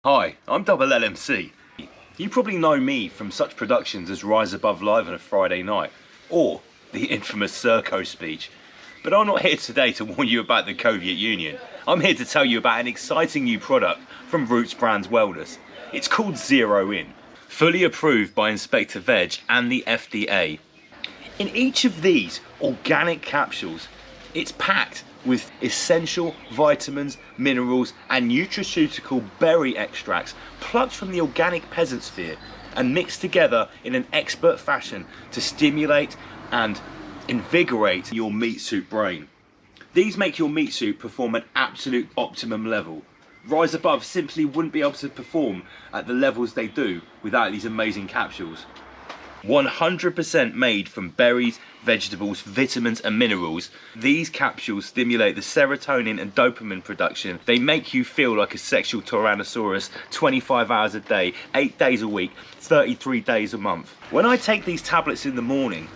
Hi, I'm Double LMC. You probably know me from such productions as Rise Above Live on a Friday night, or the infamous Serco speech. But I'm not here today to warn you about the Soviet Union. I'm here to tell you about an exciting new product from Roots Brands Wellness. It's called Zero In, fully approved by Inspector Veg and the FDA. In each of these organic capsules, it's packed with essential vitamins, minerals and nutraceutical berry extracts plucked from the organic peasant sphere and mixed together in an expert fashion to stimulate and invigorate your meat suit brain. These make your meat suit perform at absolute optimum level. Rise Above simply wouldn't be able to perform at the levels they do without these amazing capsules. 100% made from berries, vegetables, vitamins and minerals, these capsules stimulate the serotonin and dopamine production. They make you feel like a sexual Tyrannosaurus 25 hours a day, 8 days a week, 33 days a month. When I take these tablets in the morning,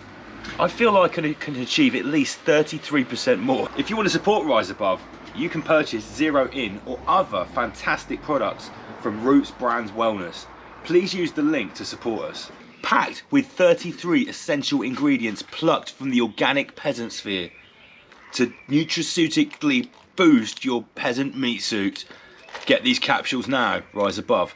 I feel like I can achieve at least 33% more. If you want to support Rise Above, you can purchase Zero In or other fantastic products from Roots Brands Wellness. Please use the link to support us. Packed with 33 essential ingredients plucked from the organic peasant sphere to nutraceutically boost your peasant meat suit. Get these capsules now, Rise Above.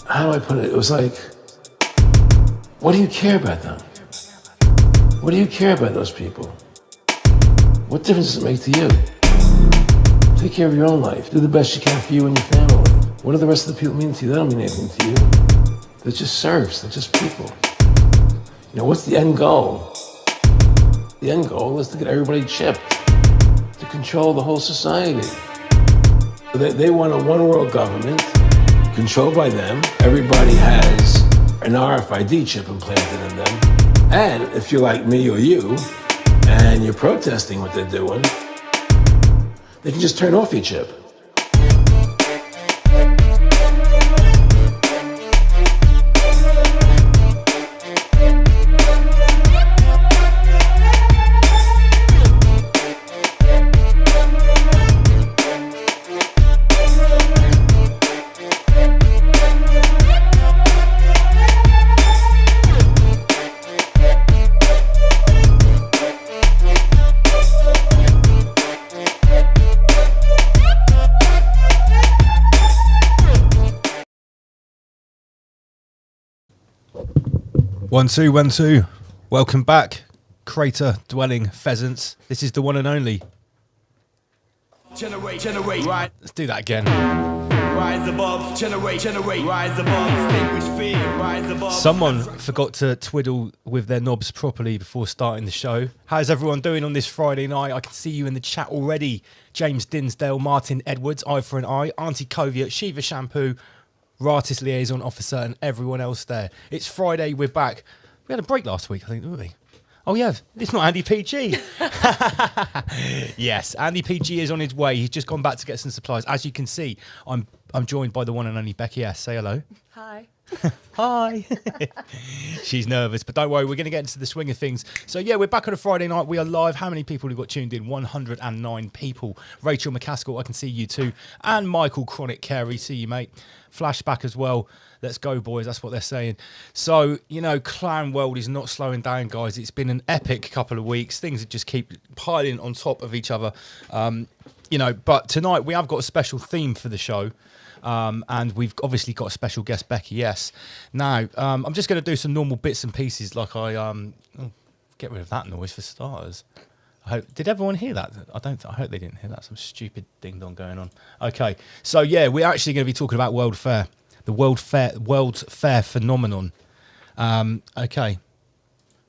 How do I put it? It was like, what do you care about them? What do you care about those people? What difference does it make to you? Take care of your own life. Do the best you can for you and your family. What do the rest of the people mean to you? They don't mean anything to you. They're just serfs. They're just people. You know, what's the end goal? The end goal is to get everybody chipped, to control the whole society. They want a one-world government controlled by them. Everybody has an RFID chip implanted in them. And if you're like me or you, and you're protesting what they're doing, they can just turn off your chip. One, two. Welcome back, crater dwelling pheasants. This is the one and only. Generate, right. Let's do that again. Rise above, generate, rise above, extinguish fear, rise above. Someone forgot to twiddle with their knobs properly before starting the show. How's everyone doing on this Friday night? I can see you in the chat already. James Dinsdale, Martin Edwards, Eye for an Eye, Auntie Covia, Shiva Shampoo, Ratis Liaison Officer and everyone else there. It's Friday, we're back. We had a break last week, I think, didn't we? Oh yeah, it's not Andy PG. Yes, Andy PG is on his way. He's just gone back to get some supplies. As you can see, I'm I'm joined by the one and only Becky S. Say hello. Hi. Hi. She's nervous, but don't worry, we're going to get into the swing of things. So yeah, we're back on a Friday night. We are live. How many people have got tuned in? 109 people. Rachel McCaskill, I can see you too. And Michael Chronic Carey, see you, mate. Flashback as well. Let's go, boys. That's what they're saying. So, you know, Clown World is not slowing down, guys. It's been an epic couple of weeks. Things just keep piling on top of each other. You know, but tonight we have got a special theme for the show. And we've obviously got a special guest, Becky S. Now, I'm just going to do some normal bits and pieces like get rid of that noise for starters. Did everyone hear that? I hope they didn't hear that. Some stupid ding-dong going on. Okay, so yeah, we're actually going to be talking about Wildfire, the World's Fair phenomenon. Okay.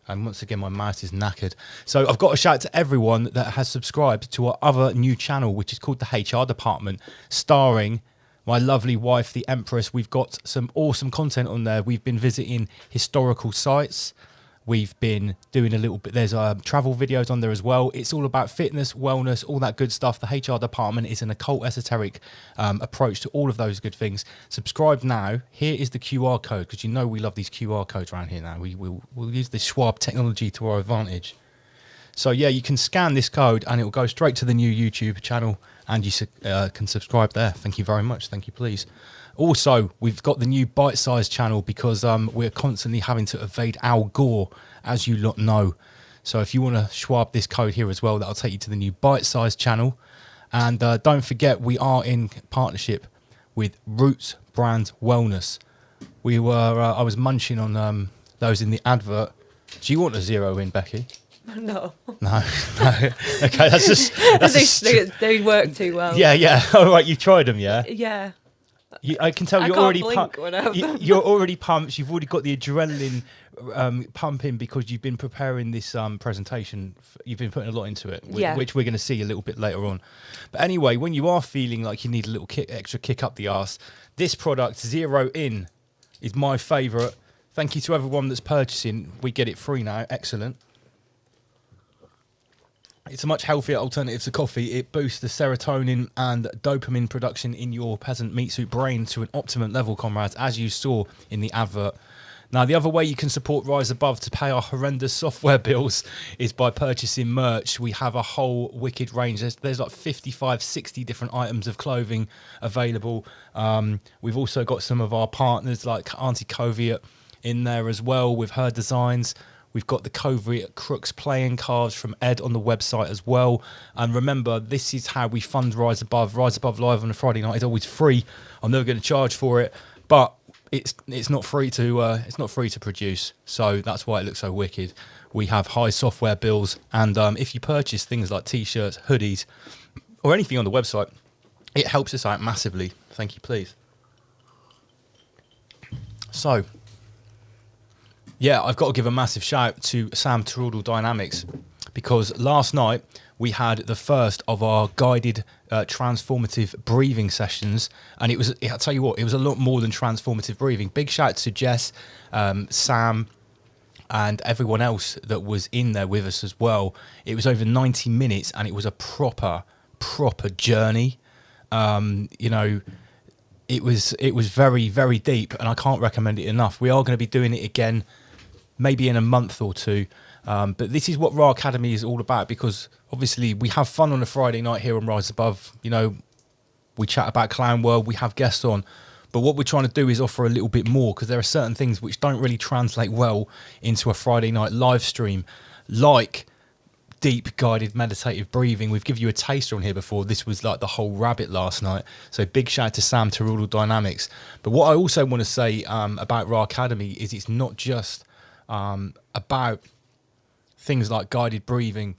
And once again, my mouse is knackered. So I've got to shout to everyone that has subscribed to our other new channel, which is called the HR Department, starring my lovely wife, the Empress. We've got some awesome content on there. We've been visiting historical sites. We've been doing a little bit. There's travel videos on there as well. It's all about fitness, wellness, all that good stuff. The HR Department is an occult, esoteric approach to all of those good things. Subscribe now. Here is the QR code, because you know we love these QR codes around here now. We'll use the Schwab technology to our advantage. So yeah, you can scan this code and it will go straight to the new YouTube channel, and you can subscribe there. Thank you very much. Thank you, please. Also, we've got the new Bite Size channel because we're constantly having to evade Al Gore, as you lot know. So if you want to Schwab this code here as well, that'll take you to the new Bite Size channel. And don't forget, we are in partnership with Roots Brand Wellness. I was munching on those in the advert. Do you want a zero in, Becky? No. No. Okay, they work too well. Yeah. All right, you tried them, yeah? Yeah. I can tell you're can't already blink when I have them. You're already pumped. You've already got the adrenaline pumping because you've been preparing this presentation. You've been putting a lot into it, which we're going to see a little bit later on. But anyway, when you are feeling like you need a little extra kick up the arse, this product, Zero In, is my favourite. Thank you to everyone that's purchasing. We get it free now. Excellent. It's a much healthier alternative to coffee. It boosts the serotonin and dopamine production in your peasant meat suit brain to an optimum level, comrades, as you saw in the advert. Now, the other way you can support Rise Above to pay our horrendous software bills is by purchasing merch. We have a whole wicked range. There's like 55, 60 different items of clothing available. We've also got some of our partners like Auntie Coviet in there as well with her designs. We've got the Covert Crooks playing cards from Ed on the website as well. And remember, this is how we fund Rise Above. Rise Above Live on a Friday night is always free. I'm never going to charge for it, but it's not free to produce. So that's why it looks so wicked. We have high software bills, and if you purchase things like t-shirts, hoodies, or anything on the website, it helps us out massively. Thank you, please. So. Yeah, I've got to give a massive shout to Sam Trudel Dynamics, because last night we had the first of our guided transformative breathing sessions, and I'll tell you what, it was a lot more than transformative breathing. Big shout to Jess, Sam, and everyone else that was in there with us as well. It was over 90 minutes, and it was a proper journey. You know, it was very, very deep, and I can't recommend it enough. We are going to be doing it again, maybe in a month or two. But this is what Raw Academy is all about, because obviously we have fun on a Friday night here on Rise Above. You know, we chat about Clown World, we have guests on. But what we're trying to do is offer a little bit more, because there are certain things which don't really translate well into a Friday night live stream, like deep guided meditative breathing. We've given you a taster on here before. This was like the whole rabbit last night. So big shout out to Sam Trudel Dynamics. But what I also want to say about Raw Academy is it's not just about things like guided breathing.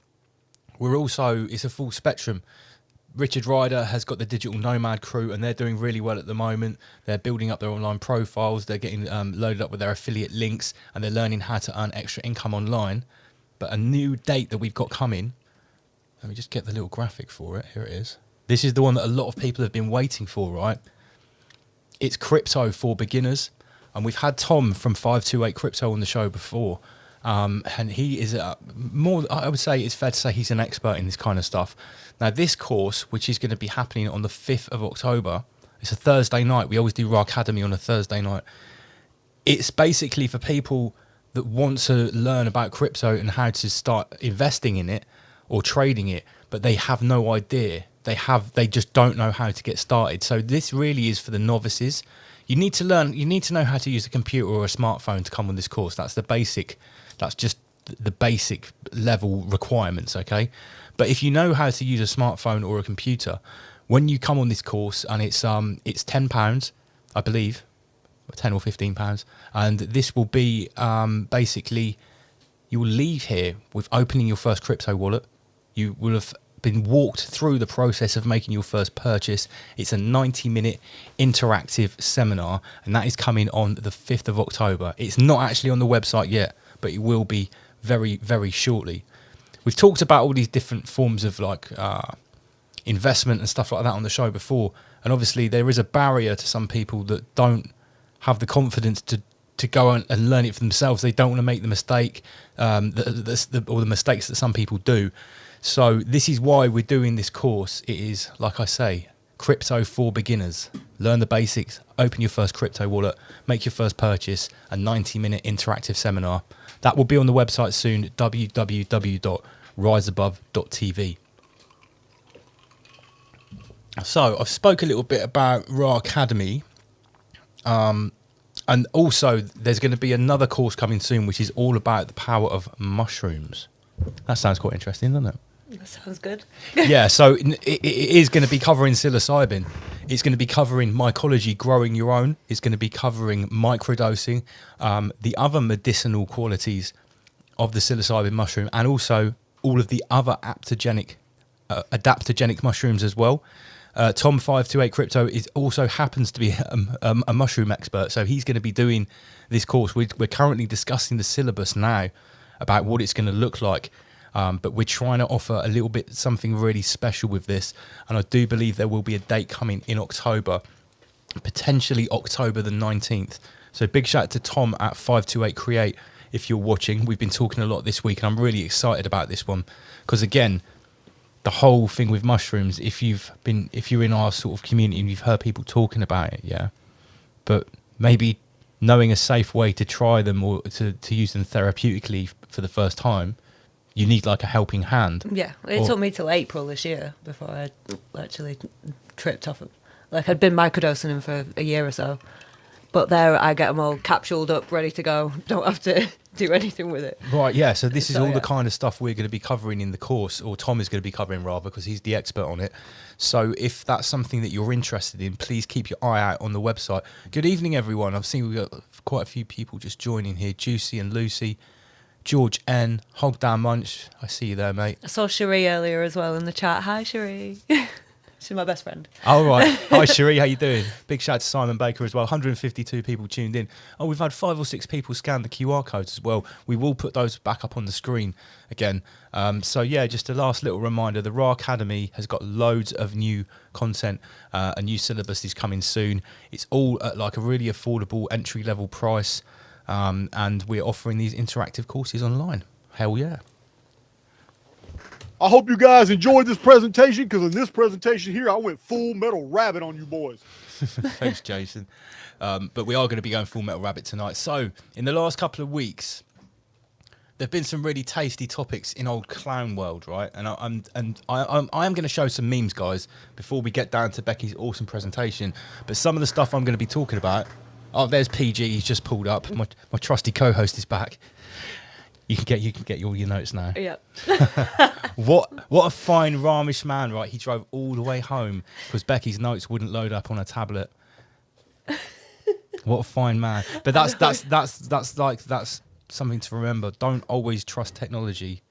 It's a full spectrum. Richard Ryder has got the Digital Nomad crew, and they're doing really well at the moment. They're building up their online profiles. They're getting loaded up with their affiliate links, and they're learning how to earn extra income online. But a new date that we've got coming, let me just get the little graphic for it. Here it is. This is the one that a lot of people have been waiting for, right? It's crypto for beginners. And we've had Tom from 528 Crypto on the show before. And he is I would say it's fair to say he's an expert in this kind of stuff. Now, this course, which is going to be happening on the 5th of October, It's a Thursday night. We always do Raw Academy on a Thursday night. It's basically for people that want to learn about crypto and how to start investing in it or trading it, but they have no idea. They just don't know how to get started. So this really is for the novices. You need to learn. You need to know how to use a computer or a smartphone to come on this course. That's the basic. That's just the basic level requirements. Okay, but if you know how to use a smartphone or a computer, when you come on this course, and it's £10, I believe, £10 or £15, and this will be basically, you will leave here with opening your first crypto wallet. You will have been walked through the process of making your first purchase. It's a 90-minute interactive seminar, and that is coming on the 5th of October. It's not actually on the website yet, but it will be very, very shortly. We've talked about all these different forms of like investment and stuff like that on the show before, and obviously there is a barrier to some people that don't have the confidence to go and learn it for themselves. They don't want to make the mistake or the mistakes that some people do. So this is why we're doing this course. It is, like I say, crypto for beginners. Learn the basics, open your first crypto wallet, make your first purchase, a 90-minute interactive seminar. That will be on the website soon, www.riseabove.tv. So I've spoke a little bit about Raw Academy. And also there's going to be another course coming soon, which is all about the power of mushrooms. That sounds quite interesting, doesn't it? That sounds good. Yeah, so it is going to be covering psilocybin. It's going to be covering mycology, growing your own. It's going to be covering microdosing, the other medicinal qualities of the psilocybin mushroom, and also all of the other adaptogenic mushrooms as well. Tom 528 Crypto also happens to be a mushroom expert, so he's going to be doing this course. We're currently discussing the syllabus now about what it's going to look like, but we're trying to offer a little bit something really special with this, and I do believe there will be a date coming in October, potentially October the 19th. So big shout out to Tom at 528 Create if you're watching. We've been talking a lot this week, and I'm really excited about this one because, again, the whole thing with mushrooms, if you're in our sort of community and you've heard people talking about it, yeah, but maybe knowing a safe way to try them or to use them therapeutically for the first time, you need like a helping hand. Yeah, it took me till April this year before I actually tripped off it. Like, I'd been microdosing them for a year or so, but there I get them all capsuled up, ready to go. Don't have to do anything with it. Right, yeah, so this is all the kind of stuff we're going to be covering in the course, or Tom is going to be covering rather, because he's the expert on it. So if that's something that you're interested in, please keep your eye out on the website. Good evening, everyone. I've seen we've got quite a few people just joining here. Juicy and Lucy, George N, Hog Down Munch. I see you there, mate. I saw Cherie earlier as well in the chat. Hi, Cherie. She's my best friend. All right. Hi, Cherie. How you doing? Big shout out to Simon Baker as well. 152 people tuned in. Oh, we've had 5 or 6 people scan the QR codes as well. We will put those back up on the screen again. So, yeah, just a last little reminder. The Raw Academy has got loads of new content. A new syllabus is coming soon. It's all at like a really affordable entry-level price. And we're offering these interactive courses online. Hell yeah. I hope you guys enjoyed this presentation, because in this presentation here, I went full metal rabbit on you boys. Thanks, Jason. But we are going to be going full metal rabbit tonight. So, in the last couple of weeks, there have been some really tasty topics in old clown world, right? And I am going to show some memes, guys, before we get down to Becky's awesome presentation. But some of the stuff I'm going to be talking about. Oh, there's PG. He's just pulled up. My trusty co-host is back. You can get all your notes now. Yeah. What a fine Ramish man, right? He drove all the way home because Becky's notes wouldn't load up on a tablet. What a fine man. But that's something to remember. Don't always trust technology.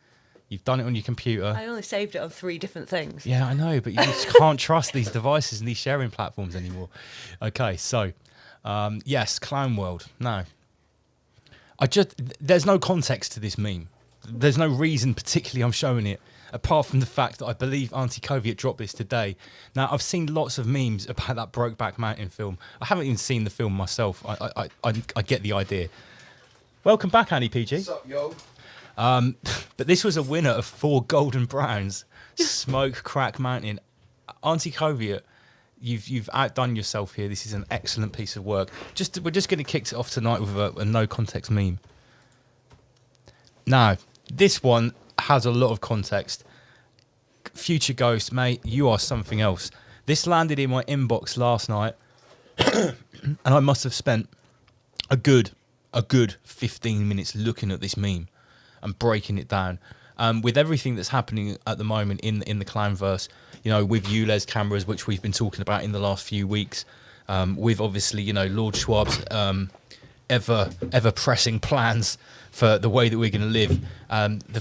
You've done it on your computer. I only saved it on 3 different things. Yeah, I know, but you just can't trust these devices and these sharing platforms anymore. Okay, so yes, clown world. No. There's no context to this meme. There's no reason particularly I'm showing it, apart from the fact that I believe Auntie Koviet dropped this today. Now, I've seen lots of memes about that Brokeback Mountain film. I haven't even seen the film myself. I get the idea. Welcome back, Annie PG. What's up, yo? But this was a winner of 4 golden browns. Smoke Crack Mountain. Auntie Koviet, You've outdone yourself here. This is an excellent piece of work. We're just going to kick it off tonight with a no context meme. Now, this one has a lot of context. Future Ghost, mate, you are something else. This landed in my inbox last night, and I must have spent a good 15 minutes looking at this meme and breaking it down. With everything that's happening at the moment in the Clownverse, you know, with ULEZ cameras, which we've been talking about in the last few weeks, with obviously, you know, Lord Schwab's ever pressing plans for the way that we're going to live.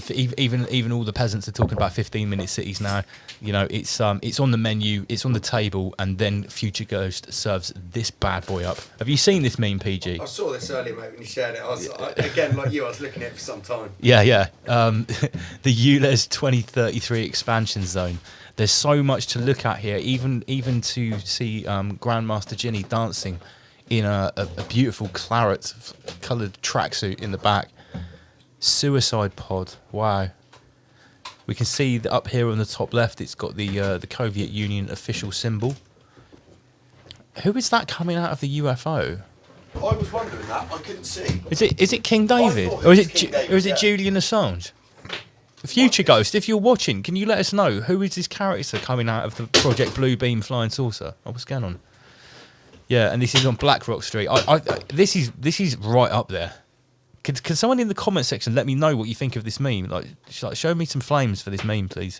Even all the peasants are talking about 15-minute cities now. You know, it's on the menu, it's on the table, and then Future Ghost serves this bad boy up. Have you seen this meme, PG? I saw this earlier, mate, when you shared it. Again, like you, I was looking at it for some time. Yeah. The ULEZ 2033 expansion zone. There's so much to look at here, even to see Grandmaster Ginny dancing in a beautiful claret-coloured tracksuit in the back. Suicide pod. Wow. We can see that up here on the top left, it's got the Soviet Union official symbol. Who is that coming out of the UFO? I was wondering that. I couldn't see. Is it King David, or is it Julian Assange? Future Ghost, if you're watching, can you let us know who is this character coming out of the Project Blue Beam flying saucer? Oh, what's going on? Yeah, and this is on Blackrock Street. This is right up there. Can someone in the comment section let me know what you think of this meme? Like, show me some flames for this meme, please.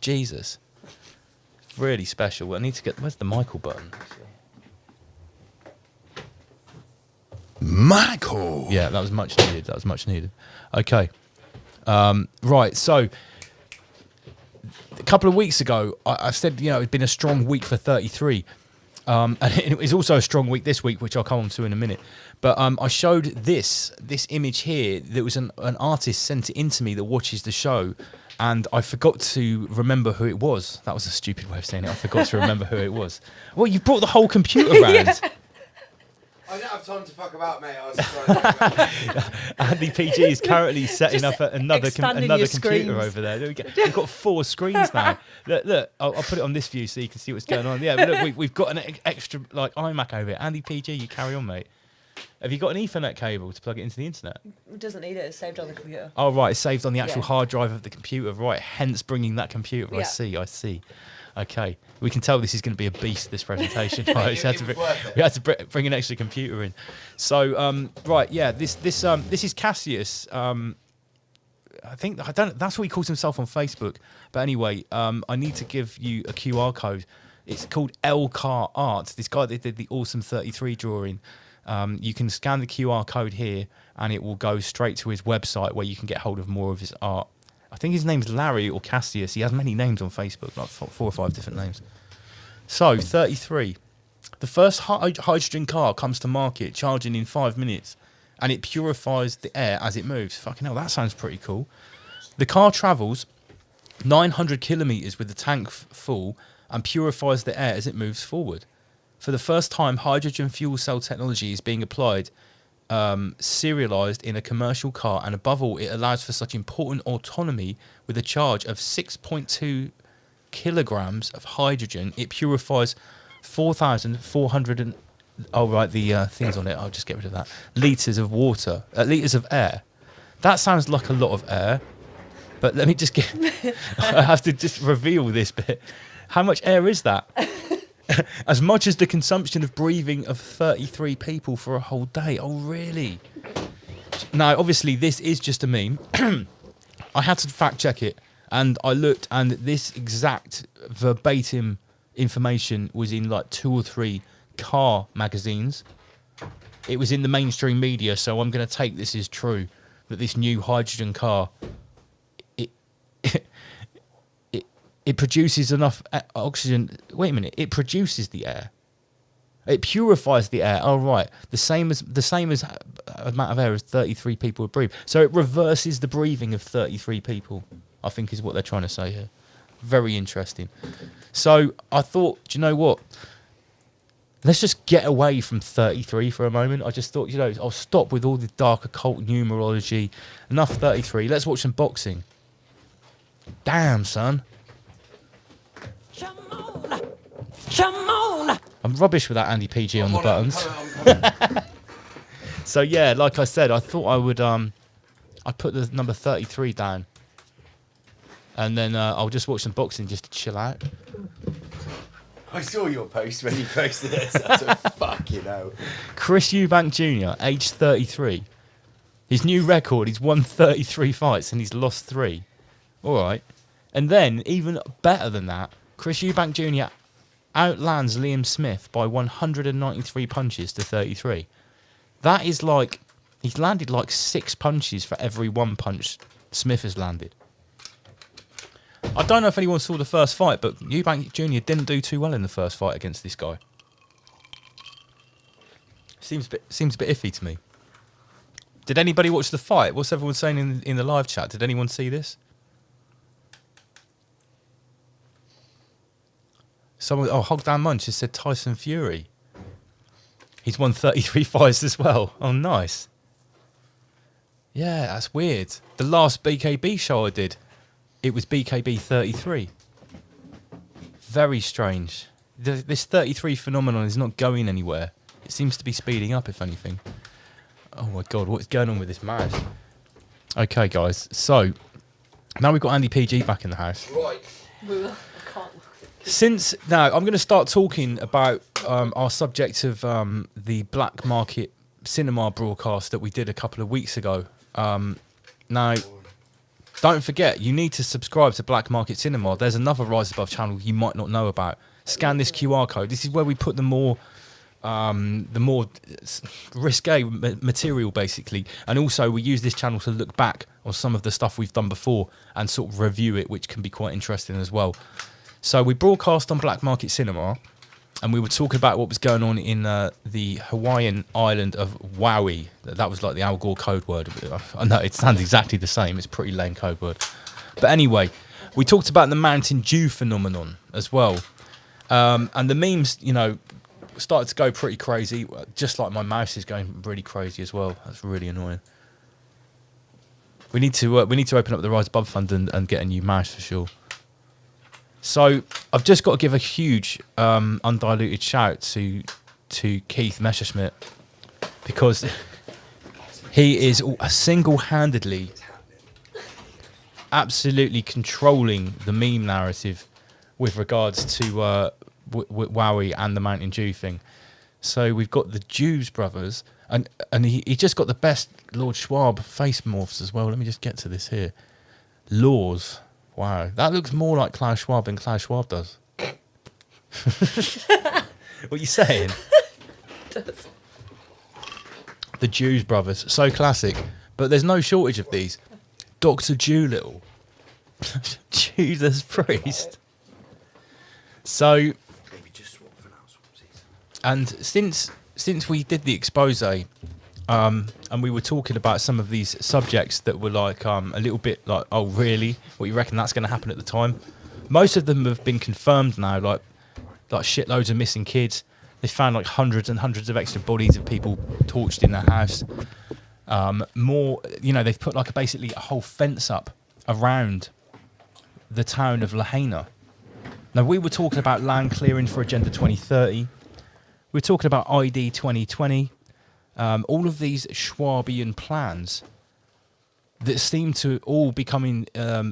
Jesus, really special. I need to get. Where's the Michael button? Michael. Yeah, that was much needed. Okay, right. So a couple of weeks ago, I said, you know, it'd been a strong week for 33. And it was also a strong week this week, which I'll come on to in a minute. But I showed this image here. There was an artist sent it in to me that watches the show, and I forgot to remember who it was. That was a stupid way of saying it. I forgot to remember who it was. Well, you brought the whole computer around. Yeah. I don't have time to fuck about, mate. I was trying Andy PG is currently setting up another expanding your computer screens. over there. There we go. We've got 4 screens now. Look, I'll put it on this view so you can see what's going on. Yeah, look, we've got an extra like iMac over here. Andy PG, you carry on, mate. Have you got an Ethernet cable to plug it into the internet? It doesn't need it. It's saved on the computer. Oh, right. It's saved on the actual Yeah. hard drive of the computer. Right. Hence bringing that computer. Yeah. I see. Okay. We can tell this is going to be a beast, this presentation. Right? It was worth it. We had to bring an extra computer in. So, right. Yeah. This is Cassius. That's what he calls himself on Facebook. But anyway, I need to give you a QR code. It's called Elcar Art. This guy that did the awesome 33 drawing. You can scan the QR code here and it will go straight to his website where you can get hold of more of his art. I think his name's Larry or Cassius. He has many names on Facebook, like 4 or 5 different names. So, 33. The first hydrogen car comes to market, charging in 5 minutes, and it purifies the air as it moves. Fucking hell, that sounds pretty cool. The car travels 900 kilometres with the tank full and purifies the air as it moves forward. For the first time, hydrogen fuel cell technology is being applied, serialised in a commercial car, and above all, it allows for such important autonomy with a charge of 6.2 kilograms of hydrogen. It purifies 4,400 and... Oh, right, the things on it, I'll just get rid of that. Litres of water, litres of air. That sounds like a lot of air, but let me just get... I have to just reveal this bit. How much air is that? As much as the consumption of breathing of 33 people for a whole day. Oh, really? Now, obviously, this is just a meme. I had to fact check it, and I looked, and this exact verbatim information was in like 2 or 3 car magazines. It was in the mainstream media, so I'm going to take this as true, that this new hydrogen car, it produces enough oxygen. Wait a minute. It produces the air. It purifies the air. Oh, right. The same as amount of air as 33 people would breathe. So it reverses the breathing of 33 people, I think is what they're trying to say here. Very interesting. So I thought, do you know what? Let's just get away from 33 for a moment. I just thought, you know, I'll stop with all the dark occult numerology. Enough 33. Let's watch some boxing. Damn, son. I'm rubbish with that Andy PG on the buttons. So yeah, like I said, I thought I would I put the number 33 down, and then I'll just watch some boxing just to chill out. I saw your post when you posted this. That's a fucking hell. Chris Eubank Jr., age 33. His new record, he's won 33 fights and he's lost 3. All right. And then, even better than that, Chris Eubank Jr. outlands Liam Smith by 193 punches to 33. That is like, he's landed like 6 punches for every 1 punch Smith has landed. I don't know if anyone saw the first fight, but Eubank Jr. didn't do too well in the first fight against this guy. Seems a bit iffy to me. Did anybody watch the fight? What's everyone saying in the live chat? Did anyone see this? Someone, Hogdown Munch has said Tyson Fury. He's won 33 fights as well. Oh, nice. Yeah, that's weird. The last BKB show I did, it was BKB 33. Very strange. This 33 phenomenon is not going anywhere. It seems to be speeding up, if anything. Oh my God, what's going on with this mouse? Okay, guys. So, now we've got Andy PG back in the house. Right. Now, I'm going to start talking about our subject of the black market cinema broadcast that we did a couple of weeks ago. Now, don't forget, you need to subscribe to Black Market Cinema. There's another Rise Above channel you might not know about. Scan this QR code. This is where we put the more risque material, basically. And also, we use this channel to look back on some of the stuff we've done before and sort of review it, which can be quite interesting as well. So we broadcast on Black Market Cinema, and we were talking about what was going on in the Hawaiian island of Maui. That was like the Al Gore code word. I know it sounds exactly the same. It's a pretty lame code word. But anyway, we talked about the Mountain Dew phenomenon as well. And the memes, started to go pretty crazy. Just like my mouse is going really crazy as well. That's really annoying. We need to open up the Rise Above Fund and get a new mouse for sure. So I've just got to give a huge undiluted shout to Keith Messerschmidt, because he is single-handedly absolutely controlling the meme narrative with regards to Wowie and the Mountain Dew thing. So we've got the Jews brothers, and he just got the best Lord Schwab face morphs as well. Let me just get to this here. Laws. Wow, that looks more like Klaus Schwab than Klaus Schwab does. What are you saying? The Jews brothers, so classic. But there's no shortage of these. Dr. Doolittle. Jesus Priest. So, and since we did the expose, and we were talking about some of these subjects that were like a little bit like, oh really? What you reckon that's going to happen at the time? Most of them have been confirmed now, like shitloads of missing kids. They found like hundreds and hundreds of extra bodies of people torched in their house. They've put like basically a whole fence up around the town of Lahaina. Now, we were talking about land clearing for Agenda 2030. We were talking about ID 2020. All of these Schwabian plans that seem to all becoming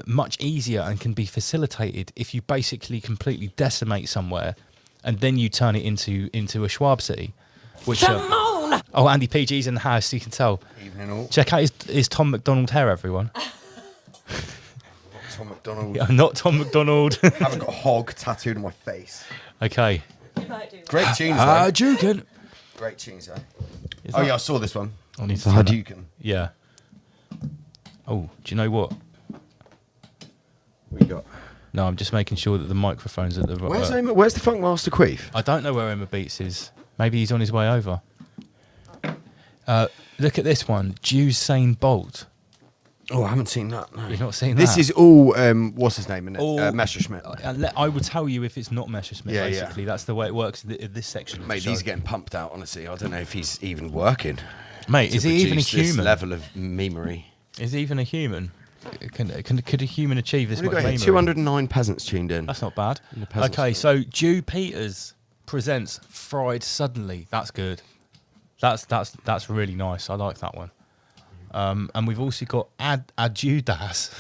much easier and can be facilitated if you basically completely decimate somewhere and then you turn it into a Schwab city. Which, Andy PG's in the house, you can tell. Evening all. Check out his Tom McDonald hair, everyone. Tom McDonald. Yeah, not Tom McDonald. I haven't got a hog tattooed on my face. Okay. Great tunes, though. Hadouken. Great tunes, though. Oh, yeah, I saw this one. I need It's to Hadouken. Yeah. Oh, do you know what? What you got? No, I'm just making sure that the microphone's at the right. Where's the Funk Master Queef? I don't know where Emma Beats is. Maybe he's on his way over. Look at this one. Usain Bolt. Oh, I haven't seen that. No. You've not seen This that? is all, what's his name, isn't it? All- Messerschmitt. I will tell you if it's not Messerschmitt, Yeah, basically. That's the way it works in this section. Of Mate, the show. these are getting pumped out, honestly. I don't know if he's even working. Mate, to is he even a produce this human? level of memery. Is he even a human? Could a human achieve this We've much got memory? 209 peasants tuned in. That's not bad. The peasants. Okay, so Dew Peters presents Fried Suddenly. That's good. That's really nice. I like that one. And we've also got Adudas.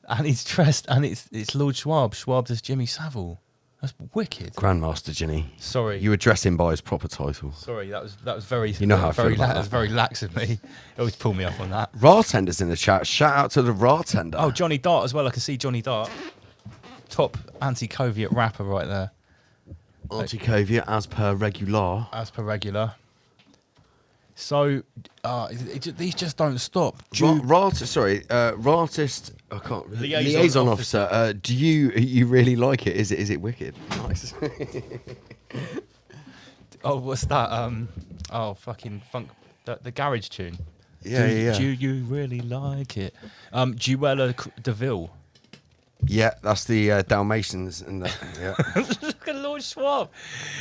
And he's dressed, and it's Lord Schwab. Schwab as Jimmy Savile. That's wicked. Grandmaster Ginny. Sorry. You address him by his proper title. Sorry, that was very. You know how I feel about that was very lax of me. Always pull me up on that. Bartender's in the chat. Shout out to the bartender. Oh, Johnny Dart as well. I can see Johnny Dart. Top anti-Coviet rapper right there. Anti-Covia as per regular. As per regular. So these just don't stop. Ratist. I can't. Liaison officer. Do you really like it? Is it wicked? Nice. Oh, what's that? Oh, fucking funk. The garage tune. Yeah. Do you really like it? Duella Deville. Yeah, that's the Dalmatians and that. Yeah. Look at Lord Schwab.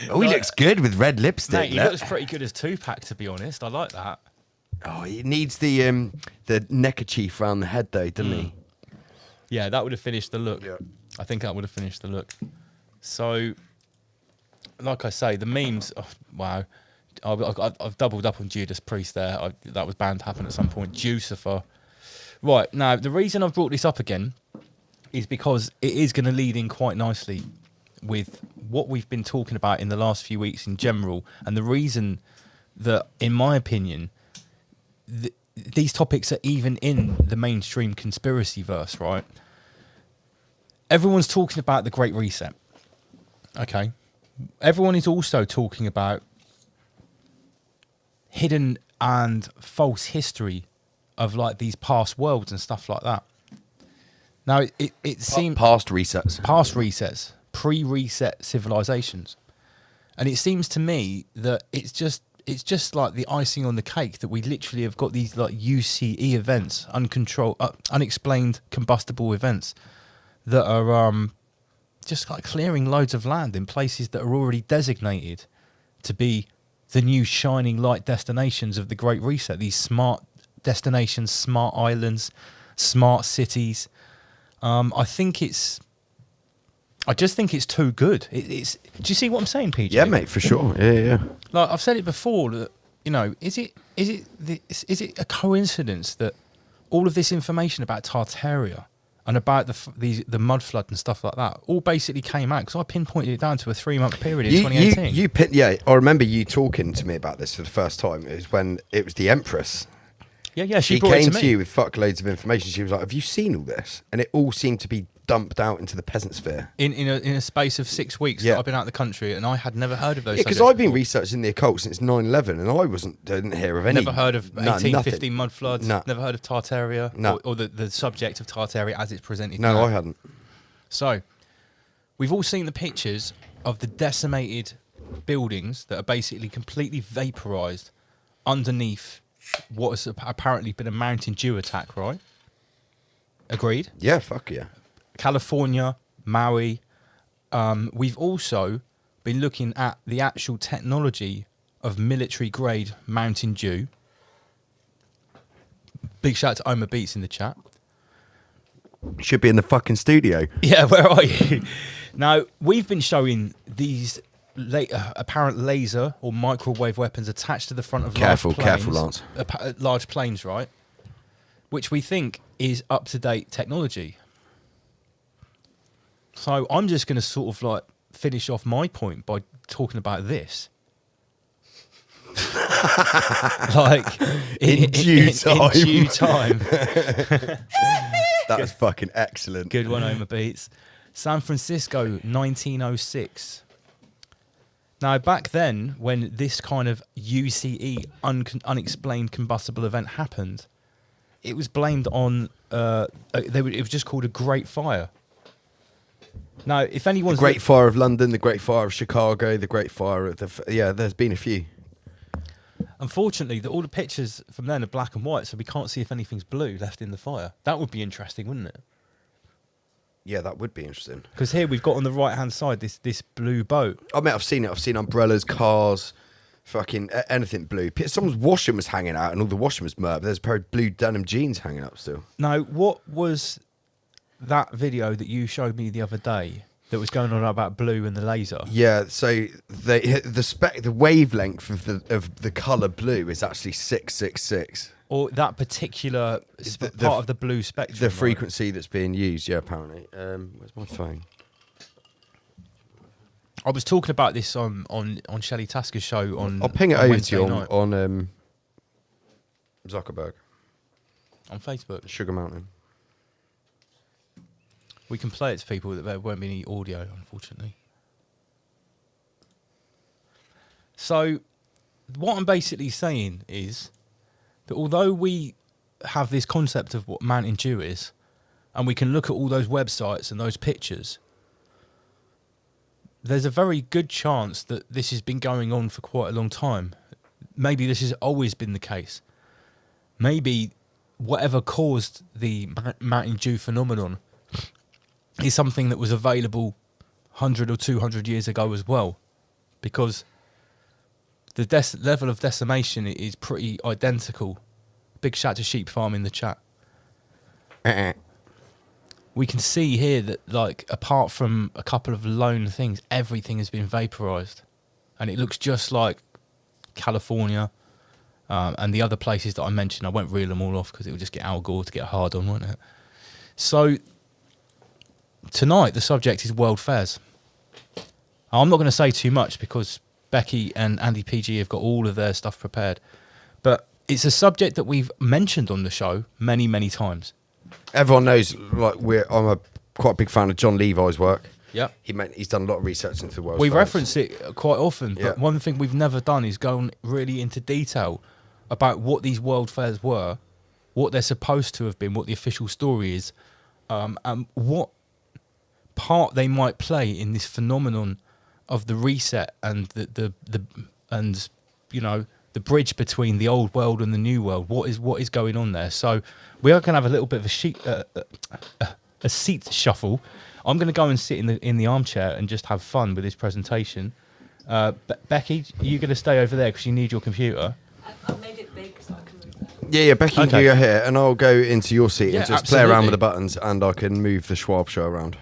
Oh, he looks good with red lipstick. Mate, he looks pretty good as Tupac, to be honest. I like that. Oh, he needs the neckerchief around the head, though, doesn't he? Yeah, that would have finished the look. Yeah. I think that would have finished the look. So, like I say, the memes. Oh, wow, I've doubled up on Judas Priest there. That was bound to happen at some point. Jucifer. Right now, the reason I've brought this up again is because it is going to lead in quite nicely with what we've been talking about in the last few weeks in general, and the reason that, in my opinion, these topics are even in the mainstream conspiracy verse, right? Everyone's talking about the Great Reset. Okay. Everyone is also talking about hidden and false history of like these past worlds and stuff like that. Now, it seems... Past resets. Pre-reset civilizations. And it seems to me that it's just like the icing on the cake that we literally have got these like UCE events, unexplained combustible events that are just like clearing loads of land in places that are already designated to be the new shining light destinations of the Great Reset. These smart destinations, smart islands, smart cities. I just think it's too good. Do you see what I'm saying, PJ? Yeah, mate, for sure. Yeah. Like I've said it before, that is it a coincidence that all of this information about Tartaria and about the mud flood and stuff like that all basically came out because I pinpointed it down to a 3-month period in 2018. I remember you talking to me about this for the first time. It was when it was the Empress. Yeah, she brought it came to to me. you with fuckloads of information. She was like, "Have you seen all this?" And it all seemed to be dumped out into the peasant sphere in a space of 6 weeks. Yeah. That I've been out of the country, and I had never heard of those. Yeah, because subjects I've been before. researching the occult since 9/11, and didn't hear of any. Never heard of 1815 mud floods. No. Never heard of Tartaria. No. Or the subject of Tartaria as it's presented. No, now. I hadn't. So, we've all seen the pictures of the decimated buildings that are basically completely vaporized underneath what has apparently been a Mountain Dew attack, right? Agreed? Yeah, fuck yeah. California, Maui. We've also been looking at the actual technology of military-grade Mountain Dew. Big shout out to Omar Beats in the chat. Should be in the fucking studio. Yeah, where are you? Now, we've been showing these apparent laser or microwave weapons attached to the front of Careful, large planes. Lance. Large planes, right? Which we think is up-to-date technology. So I'm just going to sort of like finish off my point by talking about this. Like In due time. In due time. That was fucking excellent. Good one, Omar Beats. San Francisco, 1906. Now, back then, when this kind of UCE, unexplained combustible event happened, it was blamed on, it was just called a Great Fire. Now, if anyone's... The Great Fire of London, the Great Fire of Chicago, the Great Fire of there's been a few. Unfortunately, all the pictures from then are black and white, so we can't see if anything's blue left in the fire. That would be interesting, wouldn't it? Yeah, that would be interesting. Because here we've got on the right-hand side this blue boat. I mean, I've seen it. I've seen umbrellas, cars, fucking anything blue. Someone's washing was hanging out and all the washing was murk, but there's a pair of blue denim jeans hanging up still. No, what was that video that you showed me the other day that was going on about blue and the laser? Yeah, so the wavelength of the colour blue is actually 666. Or that particular part of the blue spectrum. The frequency that's being used, yeah, apparently. Where's my phone? I was talking about this on Shelley Tasker's show on. I'll ping it on over Wednesday to you night. on Zuckerberg. On Facebook. Sugar Mountain. We can play it to people, that there won't be any audio, unfortunately. So, what I'm basically saying is that although we have this concept of what Mountain Dew is, and we can look at all those websites and those pictures, there's a very good chance that this has been going on for quite a long time. Maybe this has always been the case. Maybe whatever caused the Mountain Dew phenomenon is something that was available 100 or 200 years ago as well, because the level of decimation is pretty identical. Big shout to Sheep Farm in the chat. We can see here that, like, apart from a couple of lone things, everything has been vaporized, and it looks just like California and the other places that I mentioned. I won't reel them all off because it would just get Al Gore to get hard on, wouldn't it? So tonight the subject is world fairs. I'm not going to say too much because Beki and Andy PG have got all of their stuff prepared, but it's a subject that we've mentioned on the show many, many times. Everyone knows, like, I'm quite a big fan of John Levi's work. Yeah, he's done a lot of research into the world. We reference it quite often, but Yeah. one thing we've never done is go really into detail about what these world fairs were, what they're supposed to have been, what the official story is, and what part they might play in this phenomenon of the reset and the bridge between the old world and the new world. What is going on there? So we are going to have a little bit of a seat shuffle. I'm going to go and sit in the armchair and just have fun with this presentation. Becky, you're going to stay over there because you need your computer. I've made it big so I can move that. Yeah, Becky, you can go here, and I'll go into your seat Yeah, and just play around absolutely. with the buttons, and I can move the Schwab show around.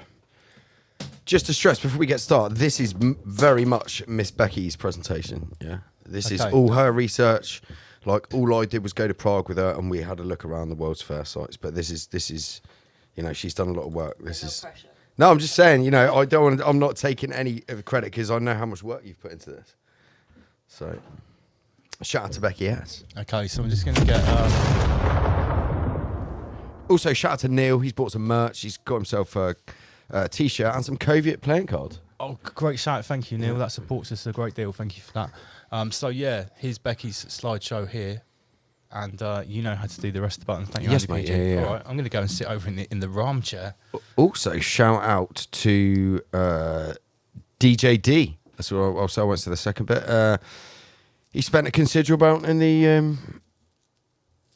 Just to stress before we get started, this is very much Miss Becky's presentation. Yeah, this is Okay. all her research. Like, all I did was go to Prague with her, and we had a look around the World's Fair sites. But this is, she's done a lot of work. This is. Pressure. No, I'm just saying, I don't want. I'm not taking any of the credit because I know how much work you've put into this. So, shout out to Becky S. Okay, so I'm just going to get. Also, shout out to Neil. He's bought some merch. He's got himself a T-shirt and some Coviet playing cards. Oh, great shout! Thank you, Neil. That supports us a great deal. Thank you for that. So yeah, here's Becky's slideshow here, and you know how to do the rest of the buttons, don't you? Yes, Andy mate, PG? yeah. All right, I'm going to go and sit over in the armchair. Also, shout out to DJ D. That's what I'll say. I went to the second bit. He spent a considerable amount in the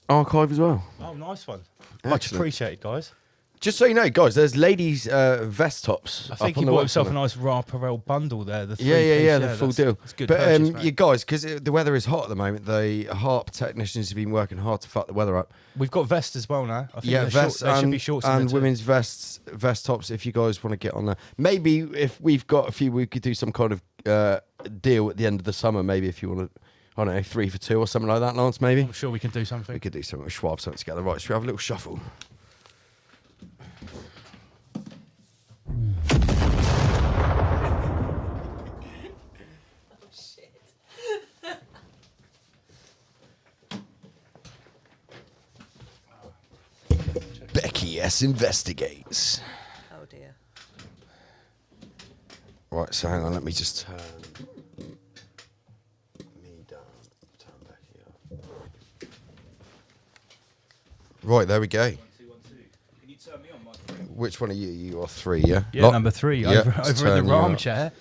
archive as well. Oh, nice one. Much Excellent. appreciated, guys. Just so you know, guys, there's ladies' vest tops. I think up he on the bought himself website. a nice Ra Perel bundle there. The Yeah, the full deal. That's good but purchase, mate. you guys, because the weather is hot at the moment, the harp technicians have been working hard to fuck the weather up. We've got vests as well now. I think Yeah, they're vests short, they should be shorts in and there too. women's vest tops. If you guys want to get on there, maybe if we've got a few, we could do some kind of deal at the end of the summer. Maybe if you want to, I don't know, 3 for 2 or something like that, Lance. Maybe I'm sure we can do something. we could do something with Schwab, something together. Right, should we have a little shuffle? Becky S investigates. Oh dear. Right, so hang on, let me just turn me down, turn Becky up. Right, there we go. Can you turn me on, Mike? Which one are you? You are 3, yeah? Yeah, Lot- number 3 Yeah, over let's in turn the you up. armchair.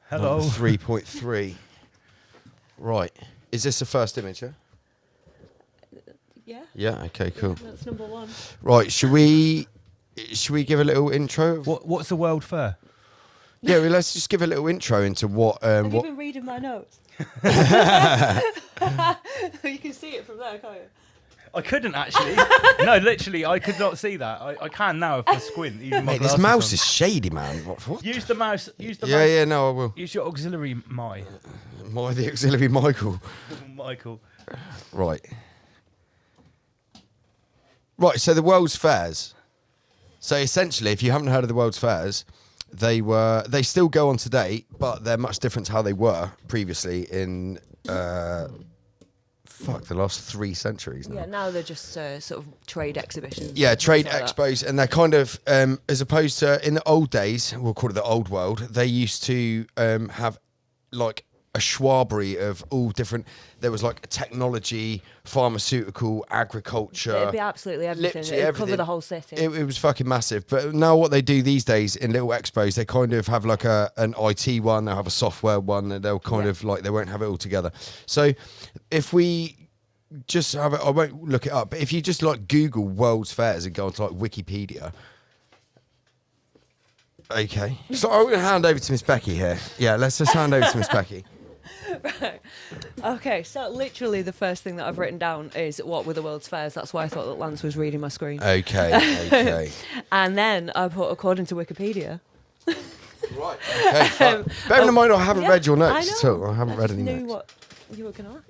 Hello. 3.3. Right. Is this the first image, yeah? Yeah. Yeah, okay, cool. That's number 1. Right, should we give a little intro? What's the World Fair? Yeah, well, let's just give a little intro into what Have you what been reading my notes? You can see it from there, can't you? I couldn't actually. No, literally, I could not see that. I can now if I squint. Even my Mate, this glasses mouse on. is shady, man. What? Use the mouse. Use the Yeah, mouse. yeah, no, I will. Use your auxiliary, My the auxiliary Michael. Michael. Right. Right, so the World's Fairs. So essentially, if you haven't heard of the World's Fairs, they still go on today, but they're much different to how they were previously in the last 3 centuries now. Yeah, now they're just sort of trade exhibitions. Yeah, trade things like that. expos, and they're kind of as opposed to in the old days, we'll call it the old world. They used to have like a schwabbery of all different. There was like technology, pharmaceutical, agriculture. It'd be absolutely everything. literally It'd cover everything. the whole city. It was fucking massive. But now what they do these days in little expos, they kind of have like an IT one, they'll have a software one, and they'll kind of like, they won't have it all together. So if we just have it, I won't look it up, but if you just like Google World's Fairs and go onto like Wikipedia. Okay. So I'm going to hand over to Miss Becky here. Yeah, let's just hand over to Miss Becky. Right. Okay, so literally the first thing that I've written down is what were the World's Fairs. That's why I thought that Lance was reading my screen. Okay. And then I put according to Wikipedia. Right. Okay. Bear in mind, I haven't read your notes I at all. I haven't read any knew notes. what you were going to ask.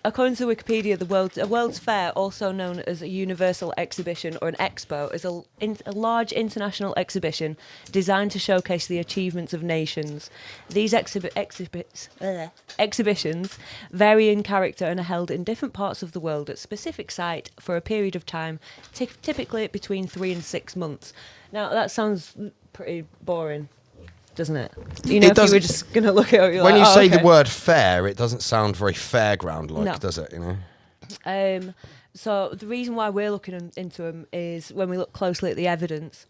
According to Wikipedia, a World's Fair, also known as a universal exhibition or an expo, is a large international exhibition designed to showcase the achievements of nations. These exhibitions vary in character and are held in different parts of the world at specific site for a period of time, typically between 3 and 6 months. Now, that sounds pretty boring, doesn't it? You know, if you were just going to look at it, you're when like, you say okay. the word fair, it doesn't sound very fairground-like, No. does it? You know. So the reason why we're looking into them is when we look closely at the evidence,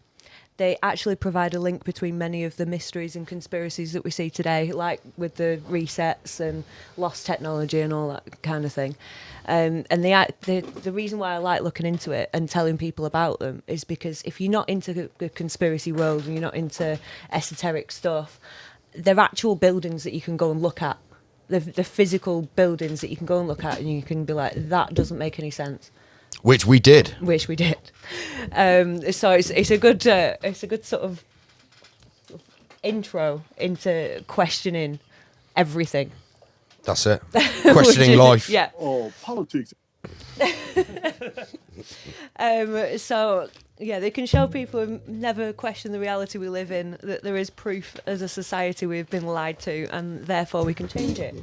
they actually provide a link between many of the mysteries and conspiracies that we see today, like with the resets and lost technology and all that kind of thing. And the reason why I like looking into it and telling people about them is because if you're not into the conspiracy world and you're not into esoteric stuff, they're actual buildings that you can go and look at. The physical buildings that you can go and look at, and you can be like, that doesn't make any sense. Which we did. Which we did. So it's a good sort of intro into questioning everything. That's it. Questioning life. Yeah. Oh, politics. So yeah, they can show people who never question the reality we live in that there is proof as a society we've been lied to, and therefore we can change it.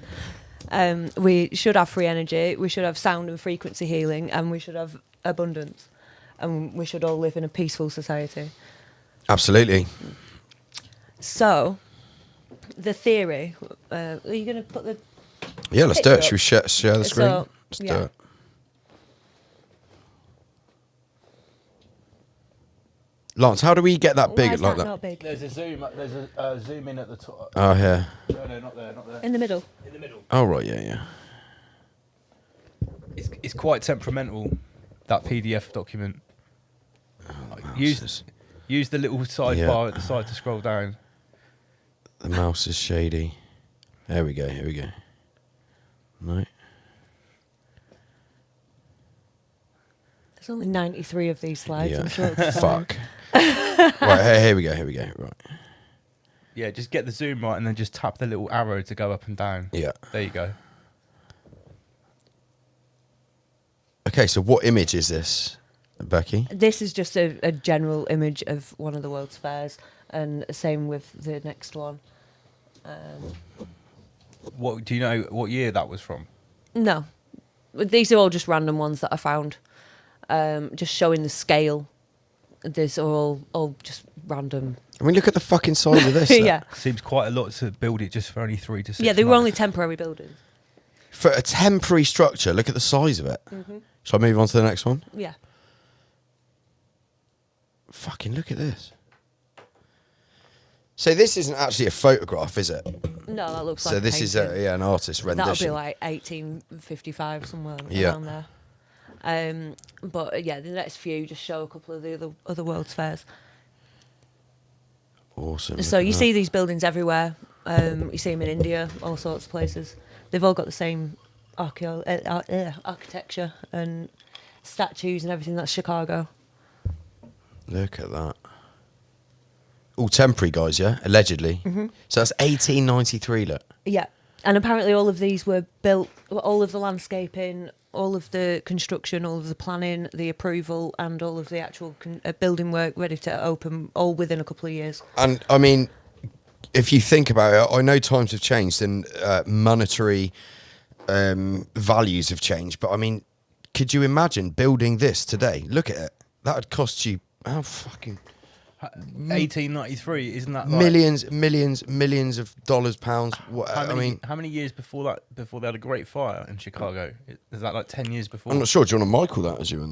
We should have free energy, we should have sound and frequency healing, and we should have abundance, and we should all live in a peaceful society. Absolutely. So, the theory, are you going to put the... Yeah, let's do it. picture Should we up? share the screen? So, Let's yeah. do it. Lance, how do we get that big Why is like that that? not big? There's a zoom. There's a zoom in at the top. Oh, yeah. No, not there. Not there. In the middle. In the middle. Oh, right, yeah. It's quite temperamental. That PDF document. Use the little sidebar at the side to scroll down. The mouse is shady. There we go. No. There's only 93 of these slides, Yeah. I'm sure. It's fine. Fuck. Right, here we go. Right. Yeah, just get the zoom right and then just tap the little arrow to go up and down. Yeah. There you go. Okay, so what image is this, Becky? This is just a general image of one of the World's Fairs, and same with the next one. What do you know? What year that was from? No, these are all just random ones that I found, just showing the scale. These are all just random. I mean, look at the fucking size of this. Yeah, Seems quite a lot to build it just for only 3 to 6 yeah, they were months. only temporary buildings. For a temporary structure, look at the size of it. Mm-hmm. Shall I move on to the next one? Yeah. Fucking look at this. So this isn't actually a photograph, is it? No, that looks like So a this is painting. an artist rendition. That'll be like 1855 somewhere Yeah. around there. But yeah, the next few just show a couple of the other World's Fairs. Awesome. So look you at see these buildings everywhere. You see them in India, all sorts of places. They've all got the same architecture and statues and everything. That's Chicago. Look at that. All temporary, guys, yeah? Allegedly. So that's 1893, look. Yeah. And apparently all of these were built, all of the landscaping, all of the construction, all of the planning, the approval, and all of the actual building work ready to open, all within a couple of years. And, I mean, if you think about it, I know times have changed and monetary values have changed, but, I mean, could you imagine building this today? Look at it. That would cost you, how fucking... 1893, isn't that like, millions of dollars, pounds. What, how many years before that? Before they had a Great Fire in Chicago? Is that like 10 years before? I'm not sure. Do you want to Michael that as you in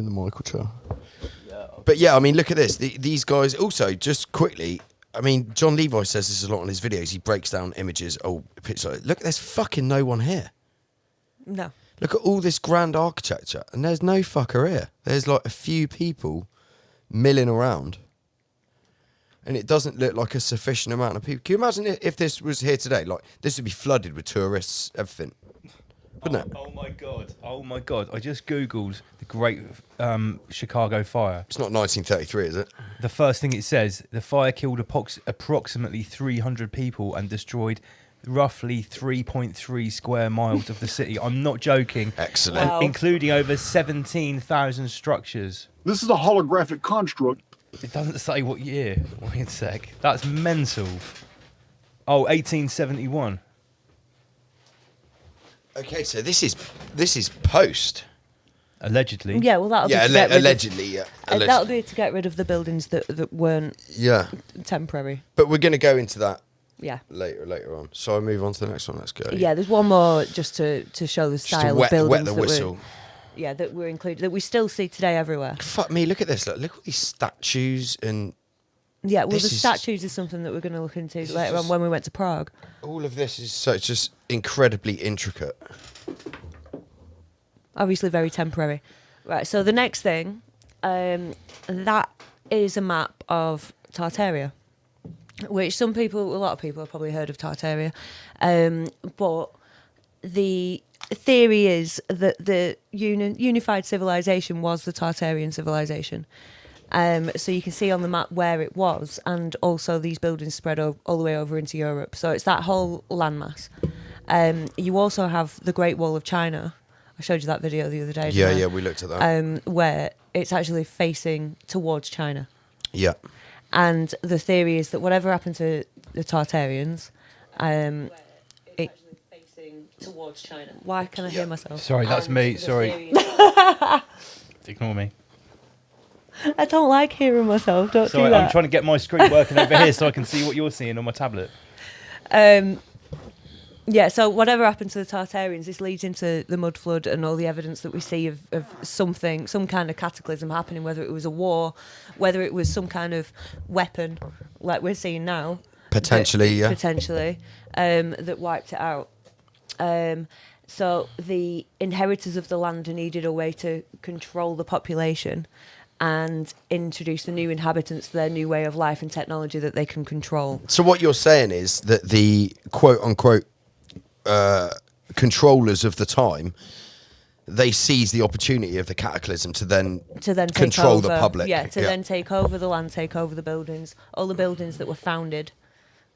the Michael chair? Yeah. But yeah, I mean, look at this. These guys also just quickly. I mean, John Levi says this a lot on his videos. He breaks down images. Oh, picture. Look, there's fucking no one here. No. Look at all this grand architecture, and there's no fucker here. There's like a few people milling around. And it doesn't look like a sufficient amount of people. Can you imagine if this was here today? Like, this would be flooded with tourists, everything. Wouldn't it? Oh my god. Oh my god. I just Googled the Great Chicago Fire. It's not 1933, is it? The first thing it says, the fire killed approximately 300 people and destroyed roughly 3.3 square miles of the city. I'm not joking. Excellent. Wow. Including over 17,000 structures. This is a holographic construct. It doesn't say what year. Wait a sec. That's mental. Oh, 1871. Okay, so this is post. Allegedly. Yeah, well, that'll Yeah, be to get rid allegedly, yeah. of, that'll be to get rid of the buildings that weren't temporary. But we're going to go into that Yeah. later on. So I move on to the next one. Let's go. Yeah, there's one more just to show the Just to style wet of buildings the that whistle. that were included, that we still see today everywhere. Fuck me, look at this. Look at all these statues and Yeah, well, the This is- statues is something that we're going to look into later on when we went to Prague. all of this is so it's just incredibly intricate. Obviously very temporary. Right, so the next thing, that is a map of Tartaria, which a lot of people have probably heard of Tartaria, but the theory is that the unified civilization was the Tartarian civilization. So you can see on the map where it was, and also these buildings spread all the way over into Europe. So it's that whole landmass. You also have the Great Wall of China. I showed you that video the other day. Yeah, didn't I? yeah, we looked at that. Where it's actually facing towards China. Yeah. And the theory is that whatever happened to the Tartarians, it facing towards China. Why can I hear myself? Sorry, that's me. Sorry. Ignore me. I don't like hearing myself. Don't Sorry, do that. I'm trying to get my screen working over here so I can see what you're seeing on my tablet. Yeah, so whatever happened to the Tartarians, this leads into the mud flood and all the evidence that we see of some kind of cataclysm happening, whether it was a war, whether it was some kind of weapon, like we're seeing now. Potentially, that wiped it out. So the inheritors of the land needed a way to control the population and introduce the new inhabitants to their new way of life and technology that they can control. So what you're saying is that the quote unquote controllers of the time, they seized the opportunity of the cataclysm to then take control over, the public. Yeah, then take over the land, take over the buildings. All the buildings that were found dead.